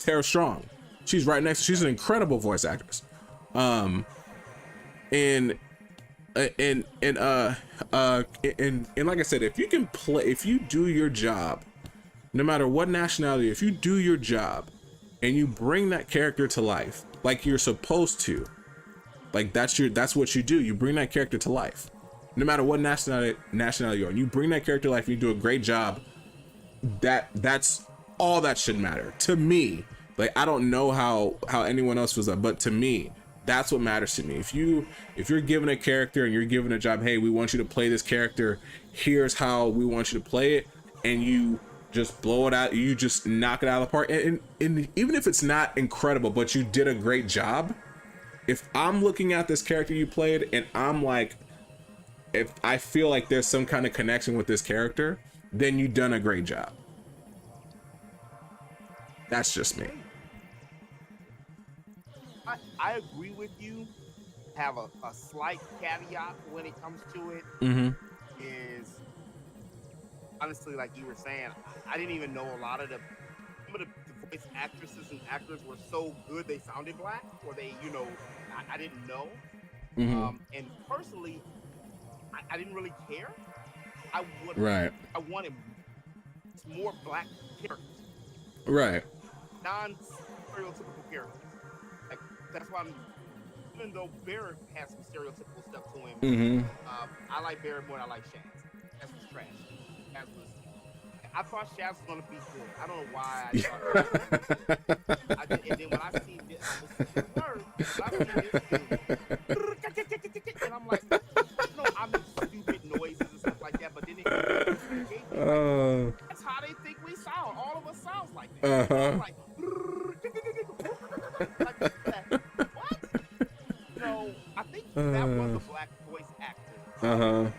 Tara Strong. She's an incredible voice actress. And like I said, if you do your job, no matter what nationality, if you do your job and you bring that character to life like you're supposed to, like that's what you do. You bring that character to life, no matter what nationality you are. You bring that character to life and you do a great job. That's all that should matter to me. Like, I don't know how anyone else was, but to me, that's what matters to me. If you're given a character and you're given a job, hey, we want you to play this character, here's how we want you to play it, and you just blow it out, you just knock it out of the park, and even if it's not incredible, but you did a great job, if I'm looking at this character you played and I'm like, if I feel like there's some kind of connection with this character, then you've done a great job. That's just me. I agree with you. Have a slight caveat when it comes to it. Is honestly, like you were saying, I didn't even know a lot of the voice actresses and actors were so good they sounded black, or they, you know, I didn't know. And personally, I didn't really care. I wanted more black characters. Right. Non-stereotypical characters. Like, that's why even though Barrett has some stereotypical stuff to him, I like Barrett more than I like Shaz. That's what's trash. I thought Shaz was gonna be good. I don't know why I thought that. And then when I seen this, and I'm like, no, I'm stupid noises and stuff like that. But then it gave me, that's how they think we sound. All of us sounds like that. I'm like, what? No, I think that was a black voice actor.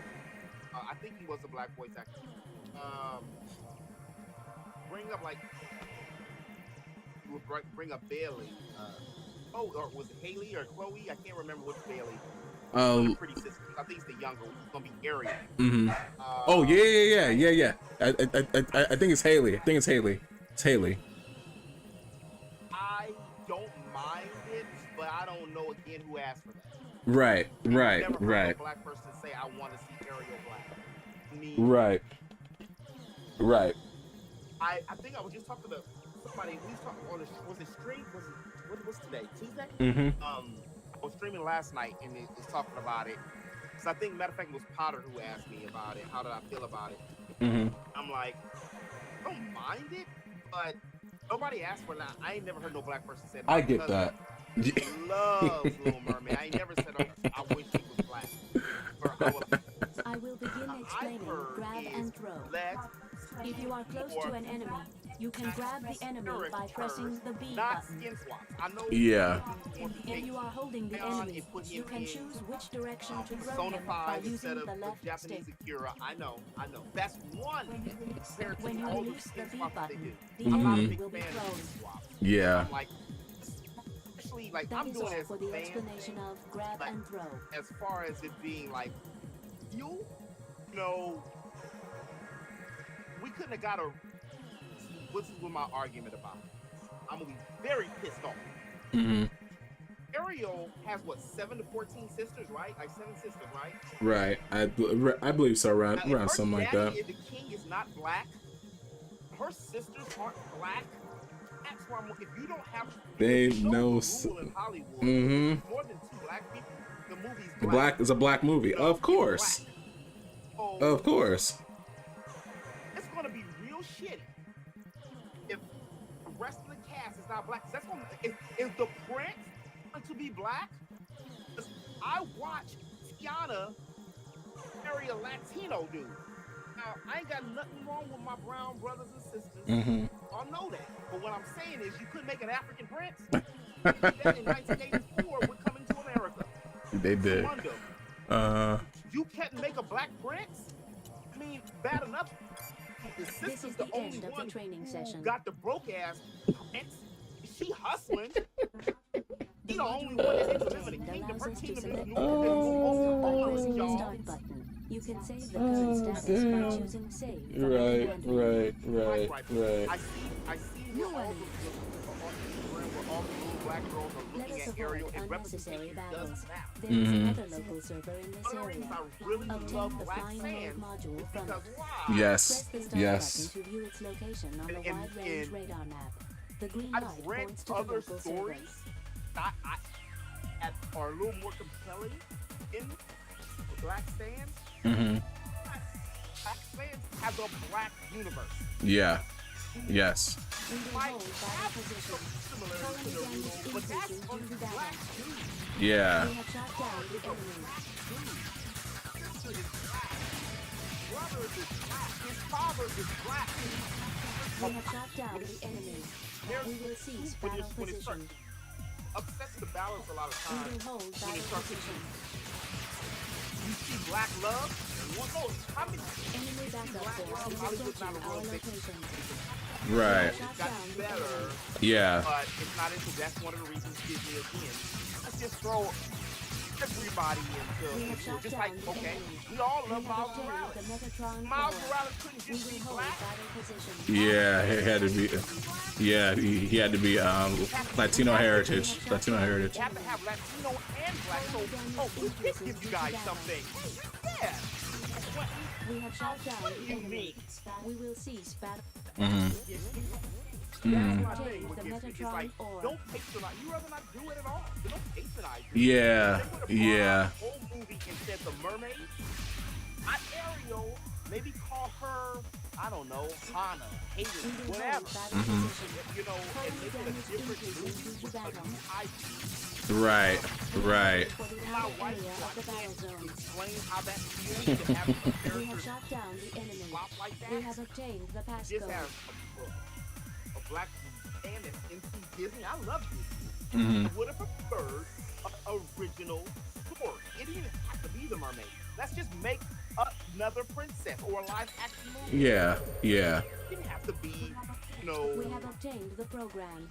I think he was a black voice actor. Bring up Bailey. Or was it Haley or Chloe? I can't remember which Bailey. Pretty sister. I think it's the younger one. It's gonna be Ariel. Yeah. I think it's Haley. It's Haley. I don't mind it, but I don't know again who asked for that. Right. Never heard a black person say, "I want to see Ariel black." Right. I think I was just talking to somebody. We was talking on was it stream? What was today? Tuesday? I was streaming last night and it was talking about it. So I think, matter of fact, it was Potter who asked me about it. How did I feel about it? I'm like, I don't mind it, but nobody asked for that. I ain't never heard no black person say that. I get that. Loves Little Mermaid. I ain't never said, oh, I wish he was black. I will begin explaining grab and throw. If you are close to an enemy, you can grab the enemy by pressing the B button. Yeah. If you are holding the enemy, you can choose which direction to throw him by using the left stick. I know. That's one. When you release the B button, the enemy will be thrown. Yeah. Like, that I'm is doing all as for the fan, explanation of grab and throw. As far as it being like, you know, we couldn't have got a. This is what my argument about. I'm gonna be very pissed off. Ariel has what, 7 to 14 sisters, right? Like 7 sisters, right? Right. I believe so. Around something like that. If the king is not black, her sisters aren't black. That's why if you don't have they know in Hollywood, more than 2 black people, the movie's black. Black is a black movie, of course. Of course. It's gonna be real shitty if the rest of the cast is not black. That's gonna is the prince going to be black? I watch Tiana marry a Latino dude. Now, I ain't got nothing wrong with my brown brothers and sisters. I know that. But what I'm saying is, you couldn't make an African prince. They did that in 1984 with Coming to America. They did. You can't make a black prince? I mean, bad enough. The sister's the only one who got the broke ass prince. She hustling. She the only one that implemented the kingdom. Her kingdom is new. Y'all. You can save the current status by choosing save. Right. I see where all the little black girls are looking at Ariel and representation does matter. There is another local server in this area. Obtain the flying mode module from it. Yes. Press the start button to view its location on the wide range radar map. The green light points to the local servers. That are a little more compelling in the Black Stands. Black Stands has a black universe. Yeah. Yes. But that's black dude. Yeah. We have shot down the enemy. Brother is black. His father is black. We have shot down the enemy. We will cease battle position. upsets the balance a lot of We times will hold when battle it starts to position. you see black love. And one goes, how many Enemy backup black force love is Hollywood's not approaching a our real big location. Right. it's gotten better, Yeah. but it's not into that's one of the reasons Disney again. Let's just throw everybody We have into shot just down like the okay, enemy. we all We love have Miles obtained Morales. the Megatron Miles core. Morales couldn't We just be will hold black. battle position. Yeah, it had to be. Yeah, he had to be Latino heritage. Latino heritage. You have to have Latino and black. So, oh, we did give you guys something. Yeah. We have shot down the enemy. We will cease battle. That's my Obtain thing with the this. It's Megatron like, ore. don't patronize. You rather not do it at all. You don't patronize it. Yeah, They would've brought yeah. out the whole movie and said the mermaid, not Ariel, maybe call her, I don't know, Hana, We Hayden, will hold whatever. battle position. You know, and make it a Damage different increases movie due to with a battle. new IP. Right, right. For the My outer wife, area so of the I battle can't zone. explain how that feels to have a We have character shot down the enemy. flop like that. We have obtained the Just passcode. have a black fan that's into Disney. I love Disney. Hmm. I would have preferred an original story. It didn't even have to be the mermaid. Let's just make another princess or a live action movie. Yeah, yeah. It didn't have to be, you know. We have obtained the program.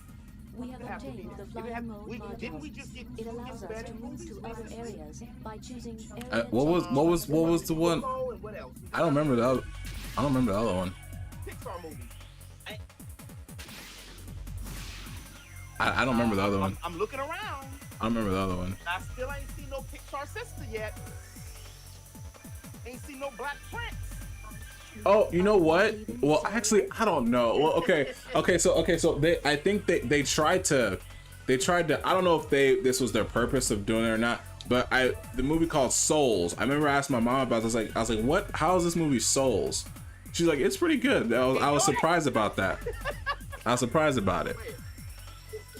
We have it have to be- obtained the it flying have- mode Didn't we module. just get It two allows us to Hispanic move movies? to other areas by choosing area What was the one? Coco and what else? I don't remember the other. I don't remember the other one. Pixar movies. I don't remember the other one. I'm looking around. I don't remember the other one. I still ain't seen no Pixar sister yet. Ain't seen no Black Prince. Oh, you know what? Well, actually, I don't know. Well, okay, so I think they tried to, I don't know if this was their purpose of doing it or not, but the movie called Souls. I remember asking my mom about it. I was like, what? How is this movie Souls? She's like, it's pretty good. I was surprised about that. I was surprised about it.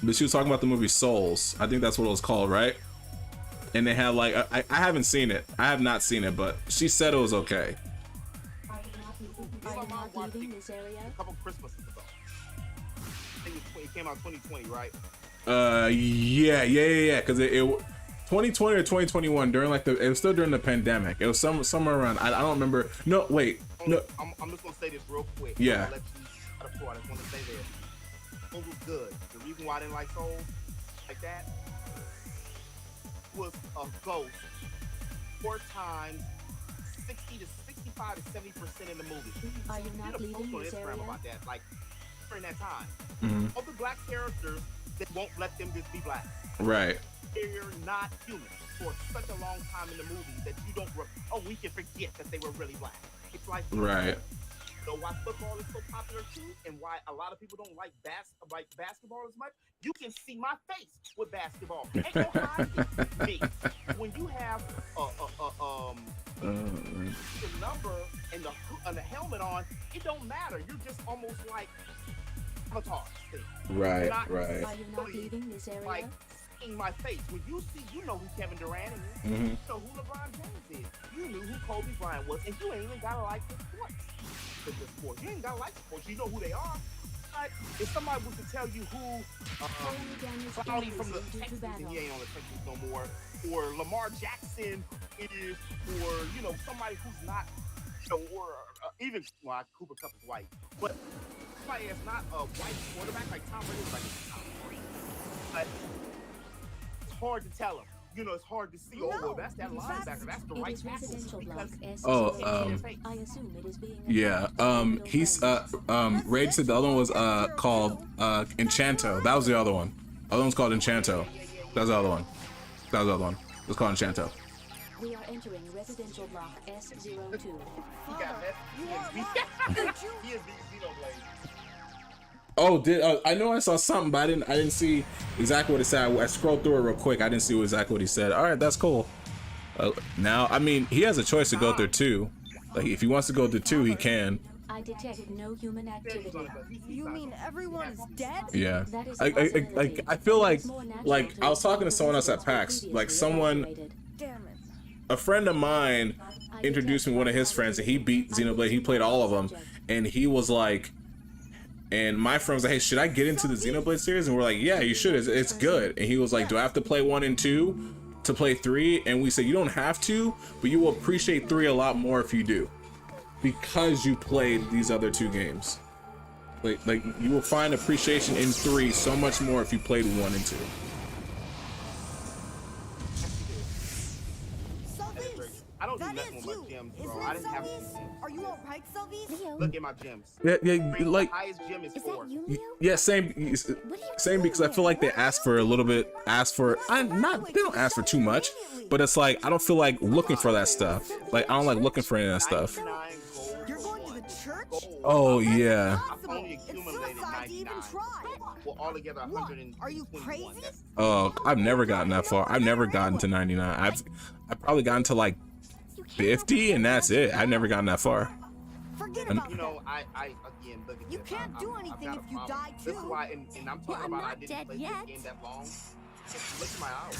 But she was talking about the movie Souls. I think that's what it was called, right? And they had like, I haven't seen it. I have not seen it, but she said it was okay. Are you not leaving this area? A couple Christmases ago. I think it came out 2020, right? Yeah. Because it 2020 or 2021 during like it was still during the pandemic. It was somewhere around. I don't remember. No, wait. No. I'm just gonna say this real quick. Yeah. I'll let you out of floor. I just want to say this. Soul was good. The reason why I didn't like Soul like that was a ghost 4 times 60 to 65 to 70% in the movie. Are you not did a post leaving on this Instagram area? about that, like during that time. Mhm. All the black characters that won't let them just be black. Right. They're not human for such a long time in the movie that you don't. We can forget that they were really black. It's like Right. So why football is so popular too, and why a lot of people don't like basketball as much. You can see my face with basketball. Ain't no hiding me. When you have the number and the helmet on, it don't matter. You're just almost like Avatar thing. Right. Not Right. Are you not leaving this area? like seeing my face. When you see, you know who Kevin Durant is. Mhm. You know who LeBron James is. You knew who Kobe Bryant was, and you ain't even gotta like the sports. You ain't gotta like sports. You know who they are. But if somebody was to tell you who Cloudy from the Texans, and he ain't on the Texans no more, or Lamar Jackson is, or somebody who's not, or even Cooper Kupp is white, but somebody that's not a white quarterback like Tom Brady, like Tom Brady. But it's hard to tell them. It's hard to see. Well, that's that linebacker. That's the right tackle. Because I assume it is being Yeah. He's Rage said the other one was called Enchanto. That was the other one. The other one's called Enchanto. That was the other one. It was called Enchanto. We are entering residential block S02. he got messed. He is the Xenoblade. Oh, I know I saw something, but I didn't see exactly what it said. I scrolled through it real quick. I didn't see exactly what he said. All right, that's cool. Now, I mean, he has a choice to go through 2. Like, if he wants to go through 2, he can. I detected no human activity. You mean everyone is dead? Yeah. That is a possibility. I feel like It's more natural I was talking to someone else at PAX. Like someone, Damn it. a friend of mine introduced me to one of his friends, and he beat Xenoblade. He played all of them, and he was like, And my friend was like, hey, should I get into the Xenoblade series? And we're like, yeah, you should. It's good. And he was like, do I have to play 1 and 2 to play 3? And we said, you don't have to, but you will appreciate 3 a lot more if you do, because you played these other 2 games. Like you will find appreciation in 3 so much more if you played 1 and 2. I don't do nothing with my gems, bro. I didn't have to. Are you alright, Sylvie? Look at my gems. Yeah, like, the highest gem is 4. yeah, same because I feel like they ask for a little bit, they don't ask for too much, but it's like, I don't feel like looking for that stuff. Like, I don't like looking for any of that stuff. You're going to the church? Oh, yeah. I've only accumulated 99. Well, altogether 121. Are you crazy? Oh, I've never gotten that far. I've never gotten to 99. I've probably gotten to like 50, and that's it. I've never gotten that far. Forget about you know, I again, look at You this. can't do anything if you die too. This is why, and I'm talking I'm about I not didn't dead play yet. this game that long. Just look at my hours.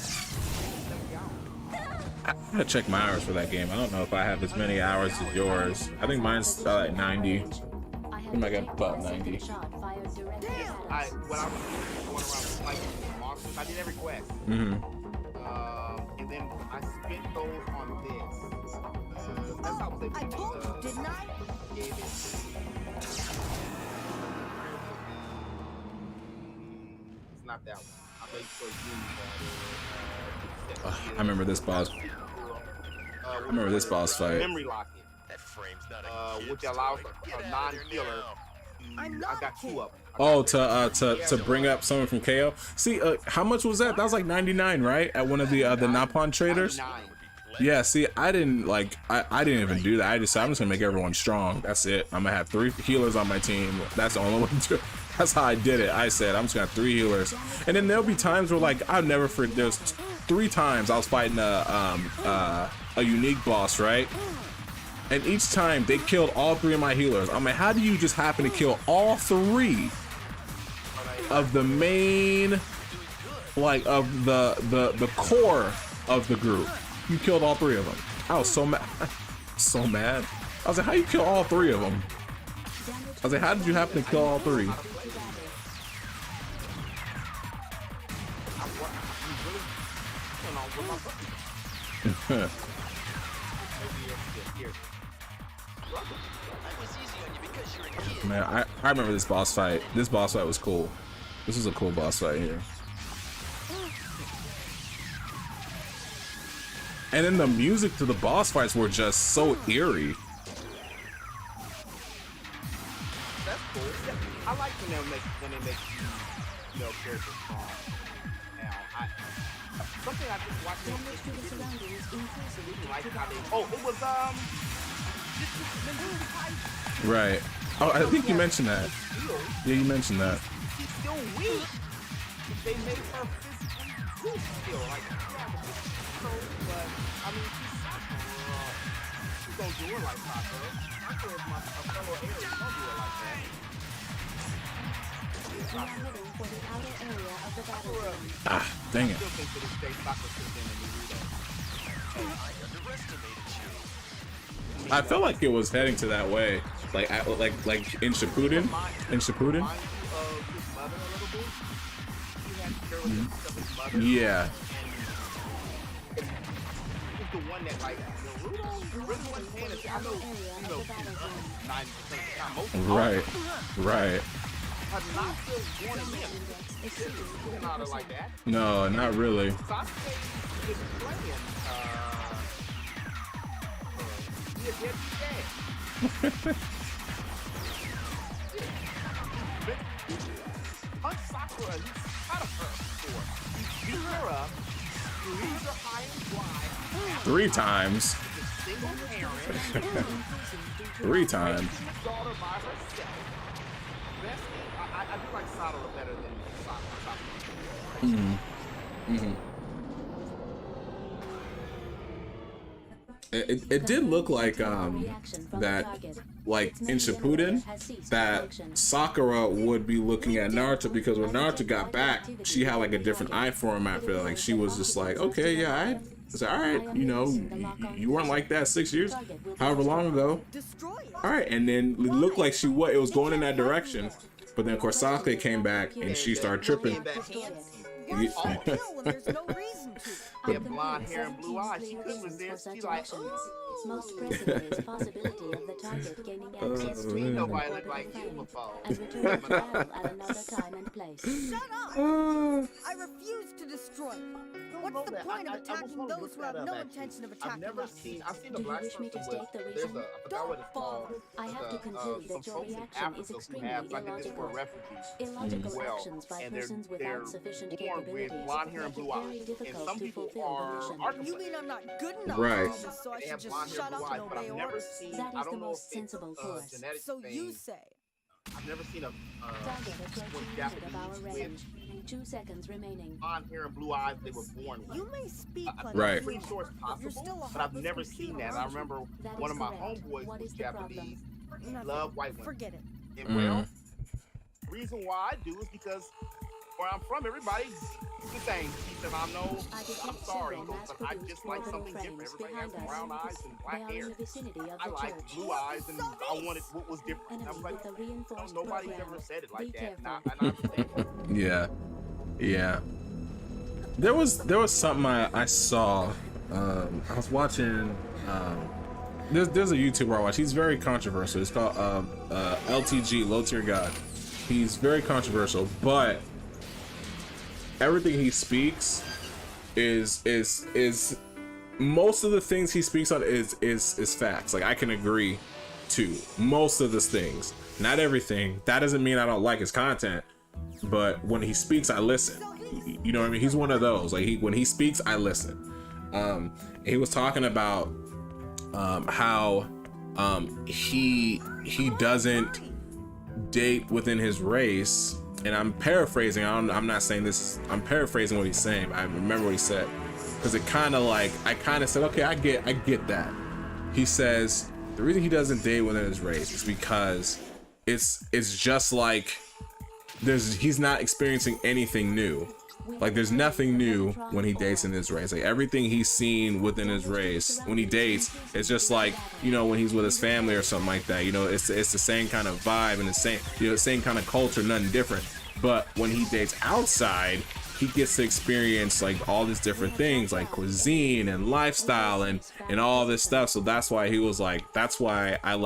70 hours. I'm gonna check my hours for that game. I don't know if I have as many hours as yours. I think mine's like 90. I might get about 90. When I was going around fighting monsters, I did every quest. And then I spent those on this. That's how I was able to I told you, didn't I? gave it. It's not that one. I made sure you I remember this boss. I remember this boss fight. Memory locket. That frame's not a Which allows a non-killer. I got 2 of them. Oh, to bring up someone from KO. See, how much was that? That was like 99, right? At one of the Napon traders. Yeah. See, I didn't even do that. I'm just gonna make everyone strong. That's it. I'm gonna have 3 healers on my team. That's the only way to do it. That's how I did it. I said I'm just gonna have 3 healers, and then there'll be times where like I'll never forget. There's 3 times I was fighting a unique boss, right? And each time they killed all 3 of my healers. I'm like, how do you just happen to kill all 3 of the main, like of the core of the group? You killed all 3 of them. I was so mad. So mad. I was like, how you kill all 3 of them? I was like, how did you happen to kill all 3? Man, I remember this boss fight. This boss fight was cool. This was a cool boss fight here. And then the music to the boss fights were just so eerie. That's cool. I like when they make you know, characters strong. Now, something I just watched. Like how they, it was Right. Oh, I think you mentioned that. Yeah, you mentioned that. She's still weak. They made her physically weak still. Like, so, but I mean, she's gonna do it like Sakura. Sakura is my fellow Aries. Don't do it like that. We are heading for the outer area of the battlefield. Ah, dang it. I still think to this day Sakura should have been in the Naruto. I underestimated you. I felt like it was heading to that way, like in Shippuden. In Shippuden. Yeah. The one that like Naruto really wasn't paying attention. I know, you know, 90% of the time, most of the time. Right. But not still wanting him. It's not like that. No, not really. Sasuke is playing. He is dead. Punch Sakura, he's out of her before. He beat her up, leaves her high and dry. 3 times. Single parent. 3 times. Daughter by herself. Best, I do like Sakura better than Sakura. It did look like that, like in Shippuden, that Sakura would be looking at Naruto, because when Naruto got back, she had like a different eye format for, like, she was just like, okay, yeah, I was like, all right, you know, you weren't like that 6 years, however long ago. All right, and then it looked like it was going in that direction. But then of course Sasuke came back and she started tripping. Why should I kill when there's no reason to? She had blonde hair and blue eyes. She couldn't resist. She like, Most pressing is possibility of the target gaining access to nobody looked like you before. and returning to battle at another time and place. Shut up! I refuse to destroy. What's the point of attacking those who have no intention of attacking us? I've seen Do a you black wish me to person state with, the there's reason? I forgot what it's called. I have to conclude that your reaction is extremely illogical. Illogical actions by persons without sufficient capabilities blonde hair and make blue it very eyes. And difficult some to people fulfill the are mission. You mean I'm not good enough? Right. So I They should have just blonde hair shut and up blue eyes, and but obey I've never orders? seen. That I is the don't know most if it's sensible course. genetic So thing. you say. I've never seen a Target approaching limit of our Japanese range. 2 seconds remaining. blonde hair and blue eyes they were born with. You may speak like Right. a I'm pretty human, sure it's but you're still possible, a but I've heartless never computer, seen that. I aren't you? remember That one is of my correct. homeboys What was is the problem? Japanese Nothing. love white women. Forget it. And well, the reason why I do is because where I'm from, everybody's the same. He says, I know, I I'm detect sorry, several but I mass-produced just like orbital something different. frames Everybody has behind us. brown eyes and They black are in hair. the vicinity of I the like church. blue eyes and I wanted what was different. And I was Enemy like, with a reinforced nobody's program. ever said it Be like that. And I careful. understand. Yeah. There was something I saw. I was watching. There's a YouTuber I watch. He's very controversial. It's called LTG, Low Tier God. He's very controversial, but everything he speaks is most of the things he speaks on is facts. Like I can agree to most of the things. Not everything. That doesn't mean I don't like his content, but when he speaks, I listen. You know what I mean? He's one of those. Like when he speaks, I listen. He was talking about how he doesn't date within his race, and I'm paraphrasing. I'm not saying this. I'm paraphrasing what he's saying. I remember what he said because it kind of like I kind of said, okay, I get that. He says the reason he doesn't date within his race is because it's just like he's not experiencing anything new. Like there's nothing new when he dates in his race. Like everything he's seen within his race when he dates, it's just like, you know, when he's with his family or something like that. You know, it's the same kind of vibe and the same, you know, the same kind of culture, nothing different. But when he dates outside, he gets to experience like all these different things like cuisine and lifestyle and all this stuff. So that's why he was like, that's why I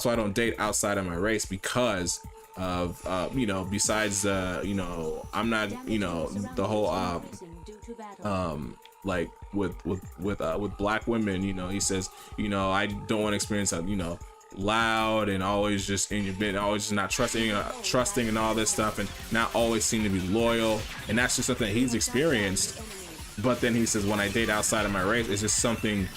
don't date outside of my race, because of you know, besides you know, I'm not, you know, the whole like with black women, you know, he says, you know, I don't want to experience you know, loud and always just in your bed, always just not trusting and all this stuff, and not always seem to be loyal, and that's just something he's experienced. But then he says, when I date outside of my race, it's just something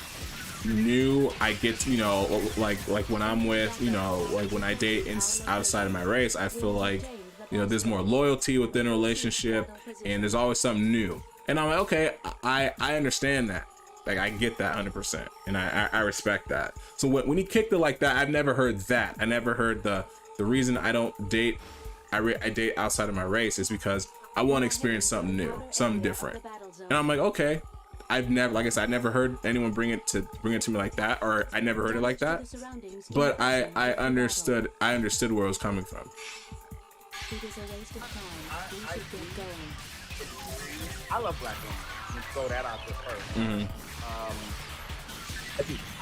new. I get, you know, like when I'm with, you know, like when I date outside of my race, I feel like, you know, there's more loyalty within a relationship and there's always something new. And I'm like, okay, I understand that. Like I get that 100%, and I respect that. So when he kicked it like that, I've never heard that. I never heard the reason I don't date, I date outside of my race is because I want to experience something new, something different. And I'm like, okay, I've never, like I said, I never heard anyone bring it to me like that, or I never heard it like that. But I understood where it was coming from. It is a waste of time. We should get going. I love black women. Let's throw that out there first.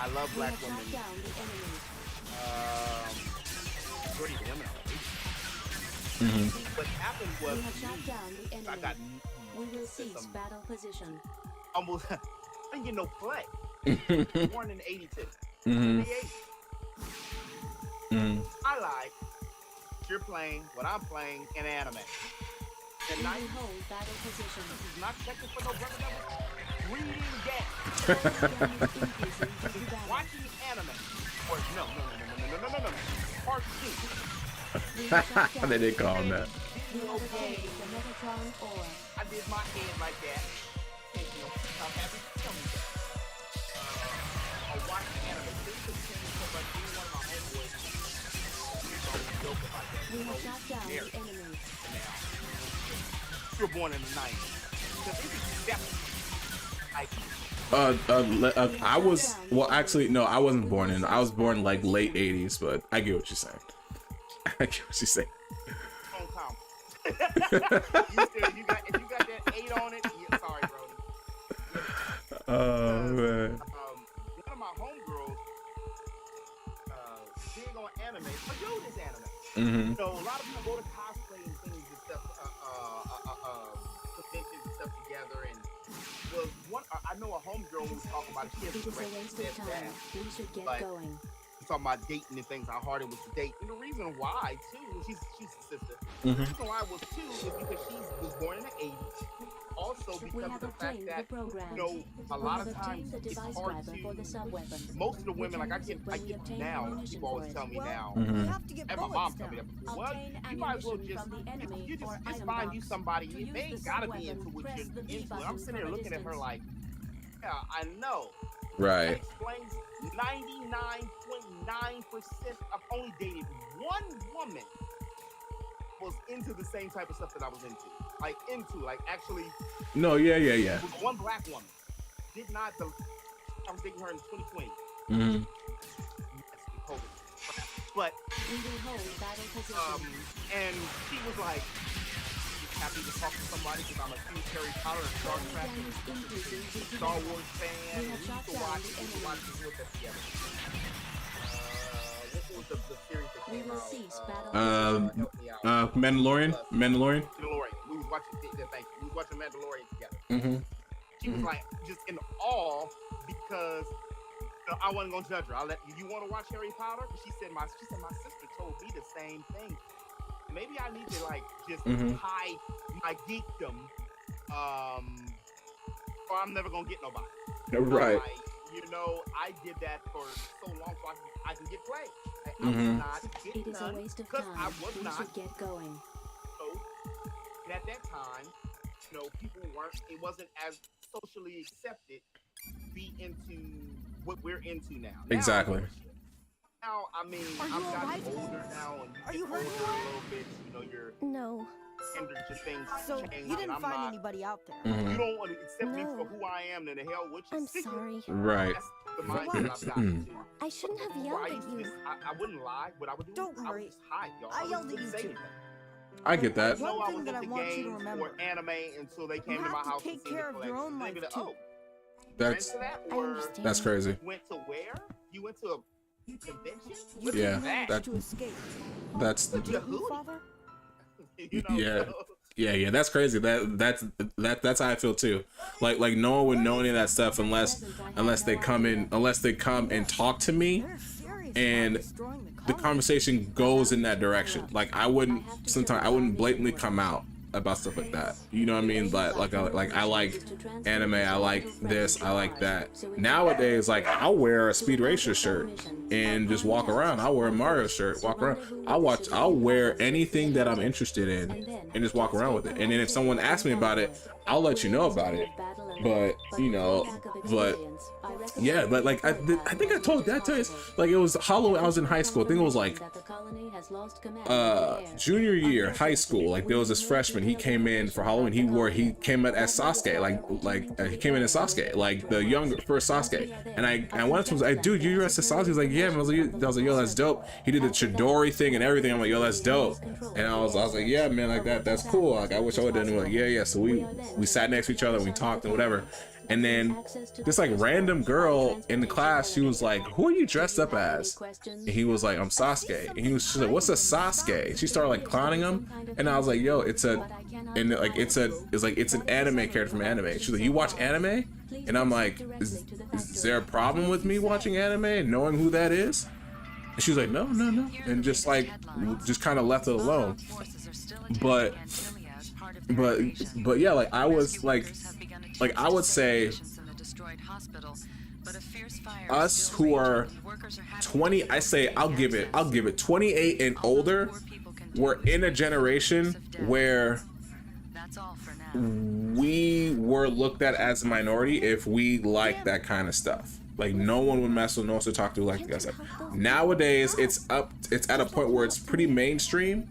I love black women. Majority of women are. What happened was I got we will cease battle position. almost I didn't get no play. Born in 82. 88. I like you're playing what I'm playing in anime. We will hold battle position. This is not checking for no brother that was reading games. Watching anime. Or no. Part 2. They did call him that. I did my head like that. I'm happy to tell me that. Watching anime. This is so much. Being one of my homeboys. Joke about that. We have shot down the enemy. You were born in the 90s. I was, well, actually, no, I wasn't born in. I was born like late 80s, but I get what you're saying. I get what you're saying. on count. you got that 8 on it. Yeah, sorry, Brody. Oh man. One of my homegirls, big on anime. A dude is anime. So a lot of people go to cosplay and things and stuff, conventions and stuff together. And was one. I know a homegirl who was talking about it. She has It is a waste of time. We should get going. Talking about dating and things, how hard it was to date. And the reason why, too, she's a sister. The reason why it was, too, is because she was born in the 80s. Also because of the fact that, you know, a lot of times it's hard to, most of the women, like I get now, people always tell me now, and my mom told me that before, well, you might as well just find you somebody, they ain't gotta be into what you're into. And I'm sitting there looking at her like, yeah, I know. Right. That explains 99.9% I've only dated one woman was into the same type of stuff that I was into. Like actually. No, yeah. It was one black woman. I was dating her in 2020. Yes, COVID. But and she was like, happy to talk to somebody because I'm a huge Harry Potter and Star Trek, Star Wars fan. We used to watch this with us together. What was the series that came out? Mandalorian. Mandalorian. We was watching Mandalorian together. She was like just in awe because I wasn't gonna judge her. I let you want to watch Harry Potter? She said my sister told me the same thing. Maybe I need to like just hide my geekdom, or I'm never gonna get nobody. Right. Like, you know, I did that for so long so I can get played. Like, I was not getting It is a waste of time. I was We not. should get going. So, and at that time, you know, people weren't. It wasn't as socially accepted to be into what we're into now. Exactly. Now, I mean, I'm gotten older now, and you get older a little bit. You know, your temperature things So change. you didn't and find I'm not, anybody out there. you don't want to accept me for who I am, then the hell with you. I'm sorry. Right. That's the mindset I've gotten to. I shouldn't have Before, yelled at you. I wouldn't lie. What I would do Don't is I worry. would just hide, y'all. I yelled at wouldn't you say too. anything. I get that. I know One I thing was that I into want you to games remember. or anime until they came You to my have to house take and seen care the of your collection. own They'd be life, like, too. oh, That's you went to that? I Or understand. that's crazy. you went to where? You went to a convention? You Yeah, didn't manage that- to escape. That's The Did you, hoodie? Father? You know, Yeah. so- Yeah, that's crazy. That's how I feel too. Like no one would know any of that stuff unless they come and talk to me, They're serious and about destroying the the colony. conversation goes in that direction. Like I wouldn't blatantly come out about stuff like that. You know what I mean? But I like anime, I like this, I like that. Nowadays, like I'll wear a Speed Racer shirt and just walk around. I'll wear a Mario shirt, walk around. I'll wear anything that I'm interested in and just walk around with it. And then if someone asks me about it, I'll let you know about it. But yeah, but like I think I told you, like it was Halloween. I was in high school. I think it was like junior year high school. Like there was this freshman. He came in for Halloween. He came in as Sasuke. He came in as Sasuke, like the younger first Sasuke. And I went up to him, I was like, dude, you're as Sasuke? He's like, yeah. Man. I was like, yo, that's dope. He did the Chidori thing and everything. I'm like, yo, that's dope. And I was like, yeah, man, like that's cool. Like I wish I would have done it. Like, yeah. So we sat next to each other, and we talked and whatever. And then this like random girl in the class, she was like, who are you dressed up as? And he was like, I'm Sasuke. And she's like, what's a Sasuke? And she started like clowning him. And I was like, yo, it's an anime character from anime. She's like, you watch anime? And I'm like, is there a problem with me watching anime and knowing who that is? And she was like, no. And just kind of left it alone. But yeah, like I was like I would say us who are 20, I say I'll give it 28 and older, we're in a generation where we were looked at as a minority if we like that kind of stuff. Like no one would mess with, no one to talk to like that stuff. Nowadays it's at a point where it's pretty mainstream,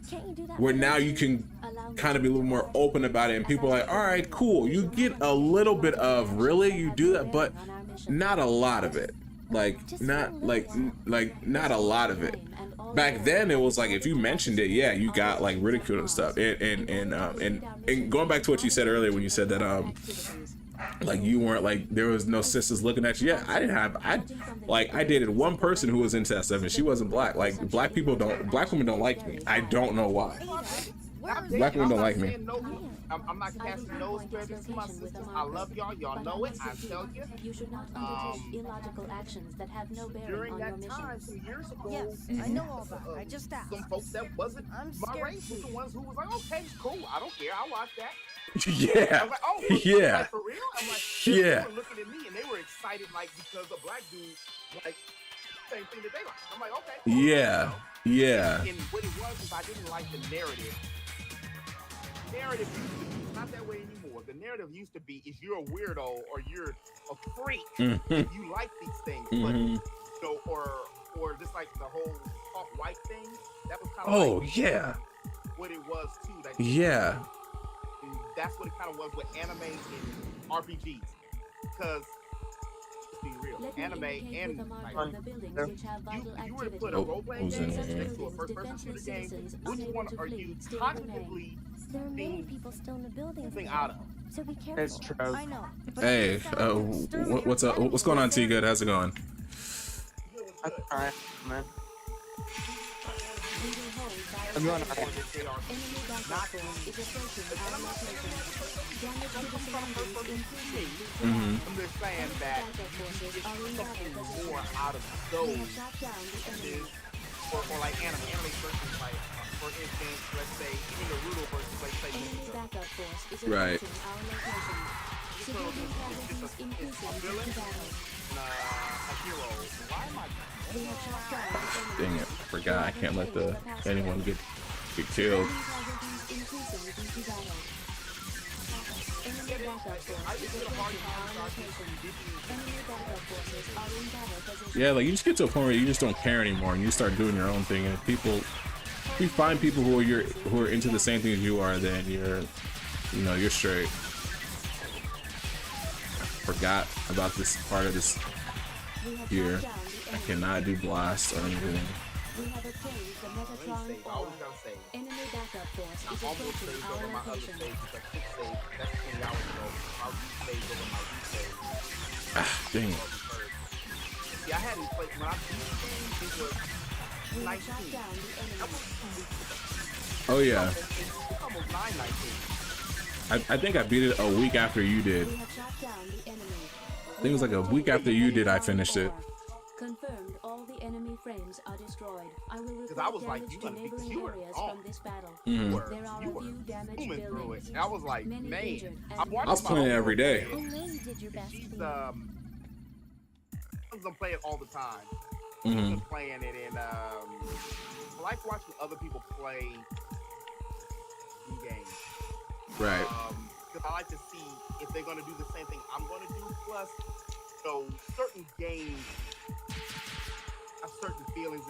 where now you can kind of be a little more open about it, and people are like, all right, cool. You get a little bit of, really, you do that, but not a lot of it. like not not a lot of it. Back then it was like if you mentioned it, yeah, you got like ridiculed and stuff. And going back to what you said earlier when you said that like you weren't like there was no sisters looking at you. Yeah, I dated one person who was into that stuff and she wasn't black. Like black women don't like me. I don't know why. Black women don't like me. I'm not casting no aspersions to my sisters. I love y'all. Y'all know it. I tell you. You should not undertake illogical actions that have no bearing During on your that mission. time, some years ago, Yes, I know all that. I just asked. some folks that wasn't I'm my scared race was too. the ones who was like, okay, it's cool. I don't care. I'll watch that. I Yeah. was like, oh, Yeah. like, for real? I'm like, Yeah. they were looking at me and they were excited, like, because the black dudes, like, same thing that they like. I'm like, okay. Cool. Yeah. Yeah. And what it was is I didn't like the narrative. Narrative used to be, it's not that way anymore. The narrative used to be is you're a weirdo or you're a freak if you like these things. But, you know, or just like the whole talk white thing, that was kind of like yeah. what it was too. Like, Yeah. and that's what it kind of was with anime and RPGs. Because, let's be real, Let me anime indicate and with a mark like, of the buildings which have vital you were to activity. put a role-playing who's game in there? next to a first-person shooter game, which one are you cognitively There are many being people still in the building. out of? So be careful. It's true. I know. But Hey, it sounds like an exterminator what's up? What's going on, T Good? How's it going? That's alright, man. We will hold I'm going vital alright. enemy backup force is approaching our location. Damage to the surroundings increasing. I'm just saying that Backup forces you are in get battle something position. more out of We those have shot down the enemy. or like anime versus like, for instance, let's say even Naruto versus let's say Enemy backup force is Right. approaching our location. Civilian casualties increasing due to battle. a hero. Why am I? We have shot down the enemy. Dang it! I forgot. I can't let anyone get killed. Civilian casualties increasing due to battle. Enemy backup force is approaching our location. Enemy backup forces are in battle position. Yeah, like you just get to a point where you just don't care anymore, and you start doing your own thing. And if you find people who are into the same thing as you are, then you're straight. I forgot about this part of this We have here. shot down the I enemy. cannot do blast or anything. We have obtained the Metatron I ore. always gotta say. Enemy backup force I is almost approaching saved our over my other location. save because I kick save. That's 20 hours ago. I resaved over my resave. Dang it. See, I hadn't played when I beat the game. It was We have shot 19. down the That enemy. was 2 weeks ago. Oh yeah. It's almost 9/19. I think I beat it a week after you did. We have shot down the enemy. I think it was like a week after you did. I finished it. Confirmed. All the enemy frames are destroyed. I will Because I report was like, damage you to gonna beat neighboring you were areas on. from this battle. Mhm. There are You a were few damaged zooming through buildings. it. And I was like, Many man. injured and I'm watching I was playing it every day. I know you did your best. She's Thea. I'm playing it all the time. Mhm. Just playing it and I like watching other people play new games. Right. Because I like to see if they're gonna do the same thing I'm gonna do. Plus, so certain games have certain feelings,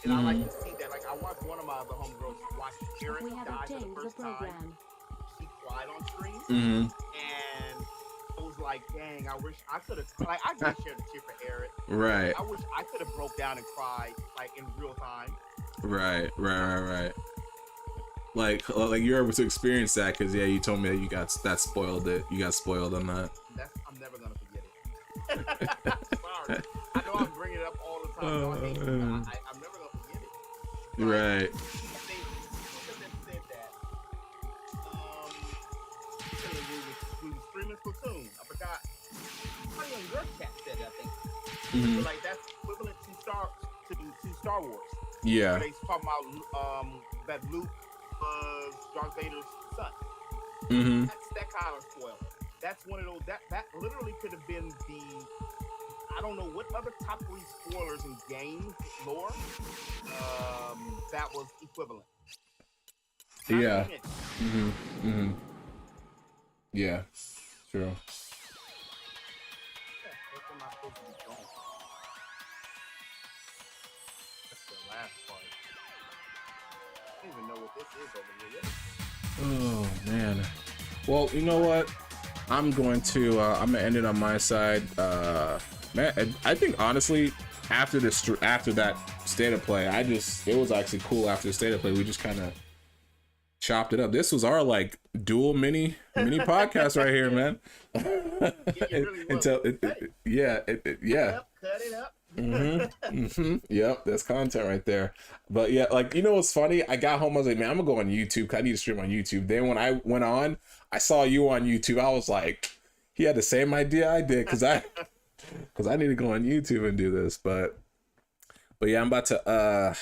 and I like to see that. Like I watched one of my other homegirls watch Eric We have die for the obtained the first time. program. She cried on stream, Mhm. and I was like, "Dang, I wish I could have." Like I did share the tear for Eric. Right. I wish I could have broke down and cried like in real time. Right. Like you're able to experience that because yeah, you told me that you got spoiled on that. I'm never gonna forget it. Sorry, I know I'm bringing it up all the time. No, I hate it, but I'm never gonna forget it. Right. Said that. We were streaming Splatoon. I forgot. Somebody on your chat said that, I think. Mhm. But, like that's equivalent to Star Wars. Yeah. Where they talking about that Luke was Darth Vader's son. Mhm. That's that kind of spoiler. That's one of those that literally could have been the I don't know what other top 3 spoilers in game lore that was equivalent. Yeah. Yeah. True. What am I supposed to be doing? That's the last part. I don't even know what this is over here. Oh man. Well, you know what? I'm gonna end it on my side. Man, I think honestly, after that state of play, it was actually cool. After the state of play, we just kind of chopped it up. This was our like dual mini podcast right here, man. Yeah, Cut it up. Yep, that's content right there. But yeah, like, you know what's funny? I got home, I was like, man, I'm gonna go on YouTube 'cause I need to stream on YouTube. Then when I went on, I saw you on YouTube. I was like, he had the same idea I did, because I need to go on YouTube and do this. But yeah, I'm about to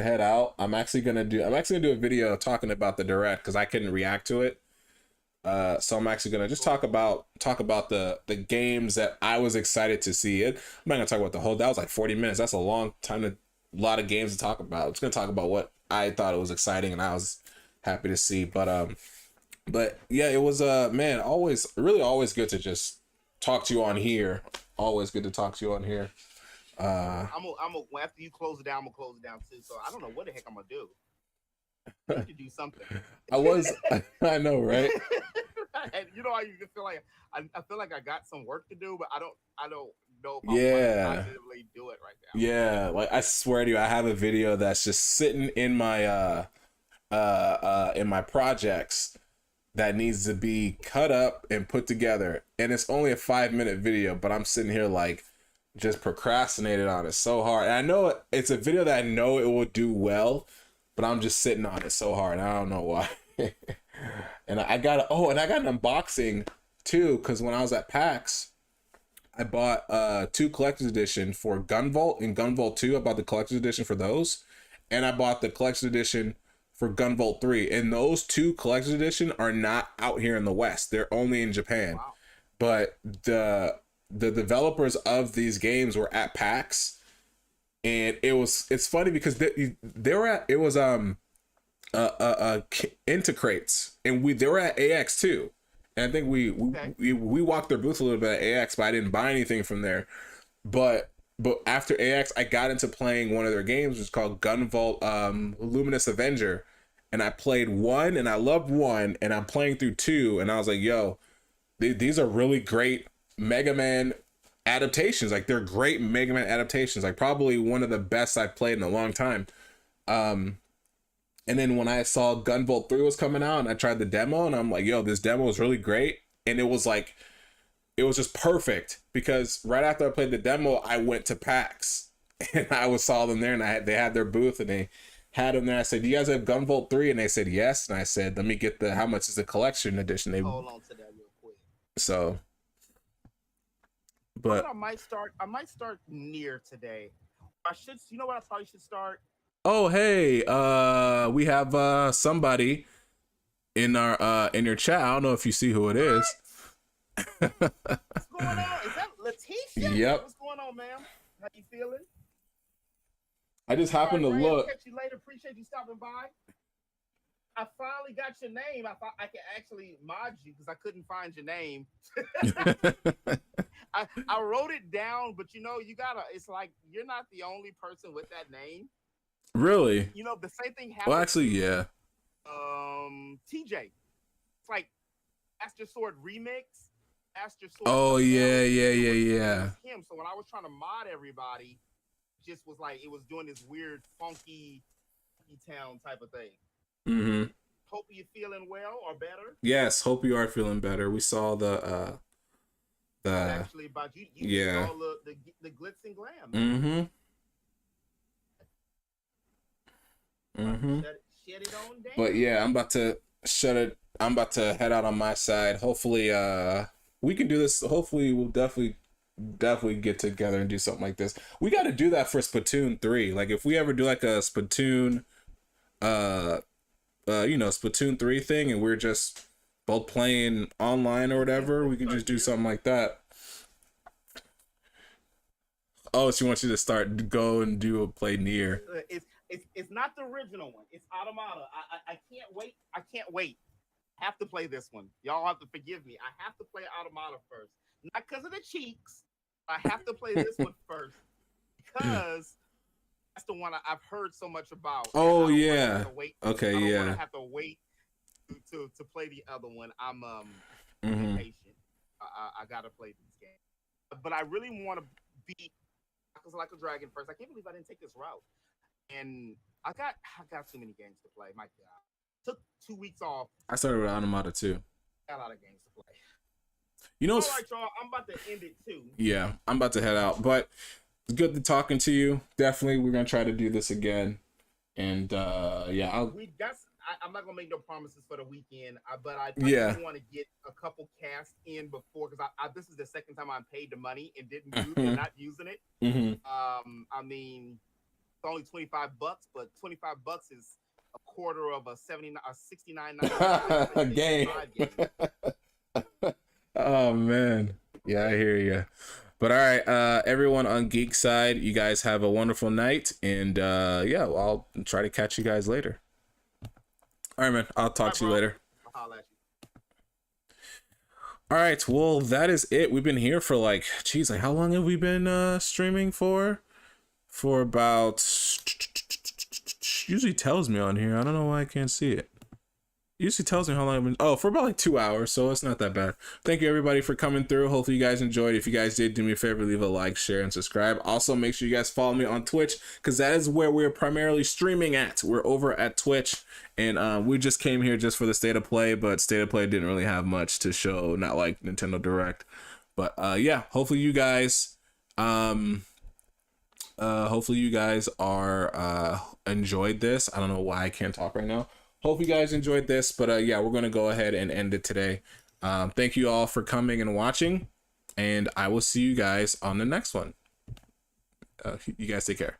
head out. I'm actually gonna do a video talking about the direct because I couldn't react to it. So I'm actually gonna just talk about the games that I was excited to see. I'm not gonna talk about the whole. That was like 40 minutes. That's a long time a lot of games to talk about. I'm just gonna talk about what I thought it was exciting and I was happy to see. But yeah, it was man, always good to just talk to you on here. Always good to talk to you on here. After you close it down, I'm gonna close it down too. So I don't know what the heck I'm gonna do. I need to do something. I know, right? You know, I feel like I feel like I got some work to do, but I don't know if I yeah. positively do it right now. Yeah, like I swear to you, I have a video that's just sitting in my projects that needs to be cut up and put together, and it's only a 5-minute video, but I'm sitting here like just procrastinated on it so hard. And I know it's a video that I know it will do well, but I'm just sitting on it so hard. I don't know why. And I got an unboxing too, because when I was at PAX, I bought 2 collector's edition for Gunvolt and Gunvolt 2. I bought the collector's edition for those, and I bought the collector's edition for Gunvolt 3. And those 2 collector's edition are not out here in the West. They're only in Japan. Wow. But the developers of these games were at PAX, and it's funny because they were at Intercrates, and they were at AX too, and I think we walked their booth a little bit at AX, but I didn't buy anything from there. But after AX, I got into playing one of their games, which is called Gunvolt Luminous Avenger, and I played 1 and I loved 1, and I'm playing through 2, and I was like, yo, these are really great Mega Man adaptations. Like, they're great Mega Man adaptations, like probably one of the best I've played in a long time. And then when I saw Gunvolt 3 was coming out and I tried the demo, and I'm like, yo, this demo is really great. And it was just perfect, because right after I played the demo, I went to PAX and I saw them there, and they had their booth and they had them there. I said, do you guys have Gunvolt 3? And they said yes. And I said, let me get how much is the collection edition? Hold on to that real quick. So, but I might start near today. You know what I probably should start? Oh, hey, we have somebody in your chat. I don't know if you see who it is. What's going on? Is that Letitia? Yep. What's going on, ma'am? How you feeling? I just happened to look. Catch you later. Appreciate you stopping by. I finally got your name. I thought I could actually mod you because I couldn't find your name. I wrote it down, but you know, it's like you're not the only person with that name. Really? You know, the same thing happened. Well, actually, yeah. TJ. It's like Master Sword Remix. Master Sword. Oh, yeah. Him. So when I was trying to mod everybody, just was like, it was doing this weird, funky town type of thing. Mm-hmm. Hope you're feeling well or better. Yes, hope you are feeling better. We saw the actually about you saw the glitz and glam. Shut it on down. But yeah, I'm about to head out on my side. Hopefully we can do this. Hopefully we'll definitely get together and do something like this. We got to do that for Splatoon 3. Like, if we ever do like a Splatoon Splatoon 3 thing, and we're just both playing online or whatever, we can just do something like that. Oh, she wants you to go and play Nier. It's not the original one. It's Automata. I can't wait. I have to play this one. Y'all have to forgive me. I have to play Automata first. Not because of the cheeks. I have to play this one first because that's the one I've heard so much about. Oh yeah. Okay, I yeah. don't have to wait to play the other one. I'm impatient. I gotta play this game. but I really want to beat Like a Dragon first. I can't believe I didn't take this route. And I got too many games to play. My God. Took 2 weeks off. I started with Automata too. Got a lot of games to play. You know, all right, y'all. I'm about to end it too. Yeah, I'm about to head out, but it's good to talking to you. Definitely, we're gonna try to do this again. And yeah, I'm not gonna make no promises for the weekend, but I want to get a couple casts in before, because this is the second time I paid the money and didn't use it, not using it. I mean, it's only $25, but $25 is a quarter of a $69 game. Oh man, yeah, I hear you. But all right, everyone on Geek Side, you guys have a wonderful night, and yeah, I'll try to catch you guys later. All right, man. I'll talk to you later. All right. Well, that is it. We've been here for like how long have we been streaming for? For about, usually tells me on here. I don't know why I can't see it. Usually tells me how long I've been. Oh, for about like 2 hours, so it's not that bad. Thank you everybody for coming through. Hopefully you guys enjoyed. If you guys did, do me a favor, leave a like, share, and subscribe. Also, make sure you guys follow me on Twitch, because that is where we're primarily streaming at. We're over at Twitch, and we just came here just for the State of Play, but State of Play didn't really have much to show, not like Nintendo Direct. But yeah, hopefully you guys are enjoyed this. I don't know why I can't talk right now. Hope you guys enjoyed this, but yeah, we're gonna go ahead and end it today. Thank you all for coming and watching, and I will see you guys on the next one. You guys take care.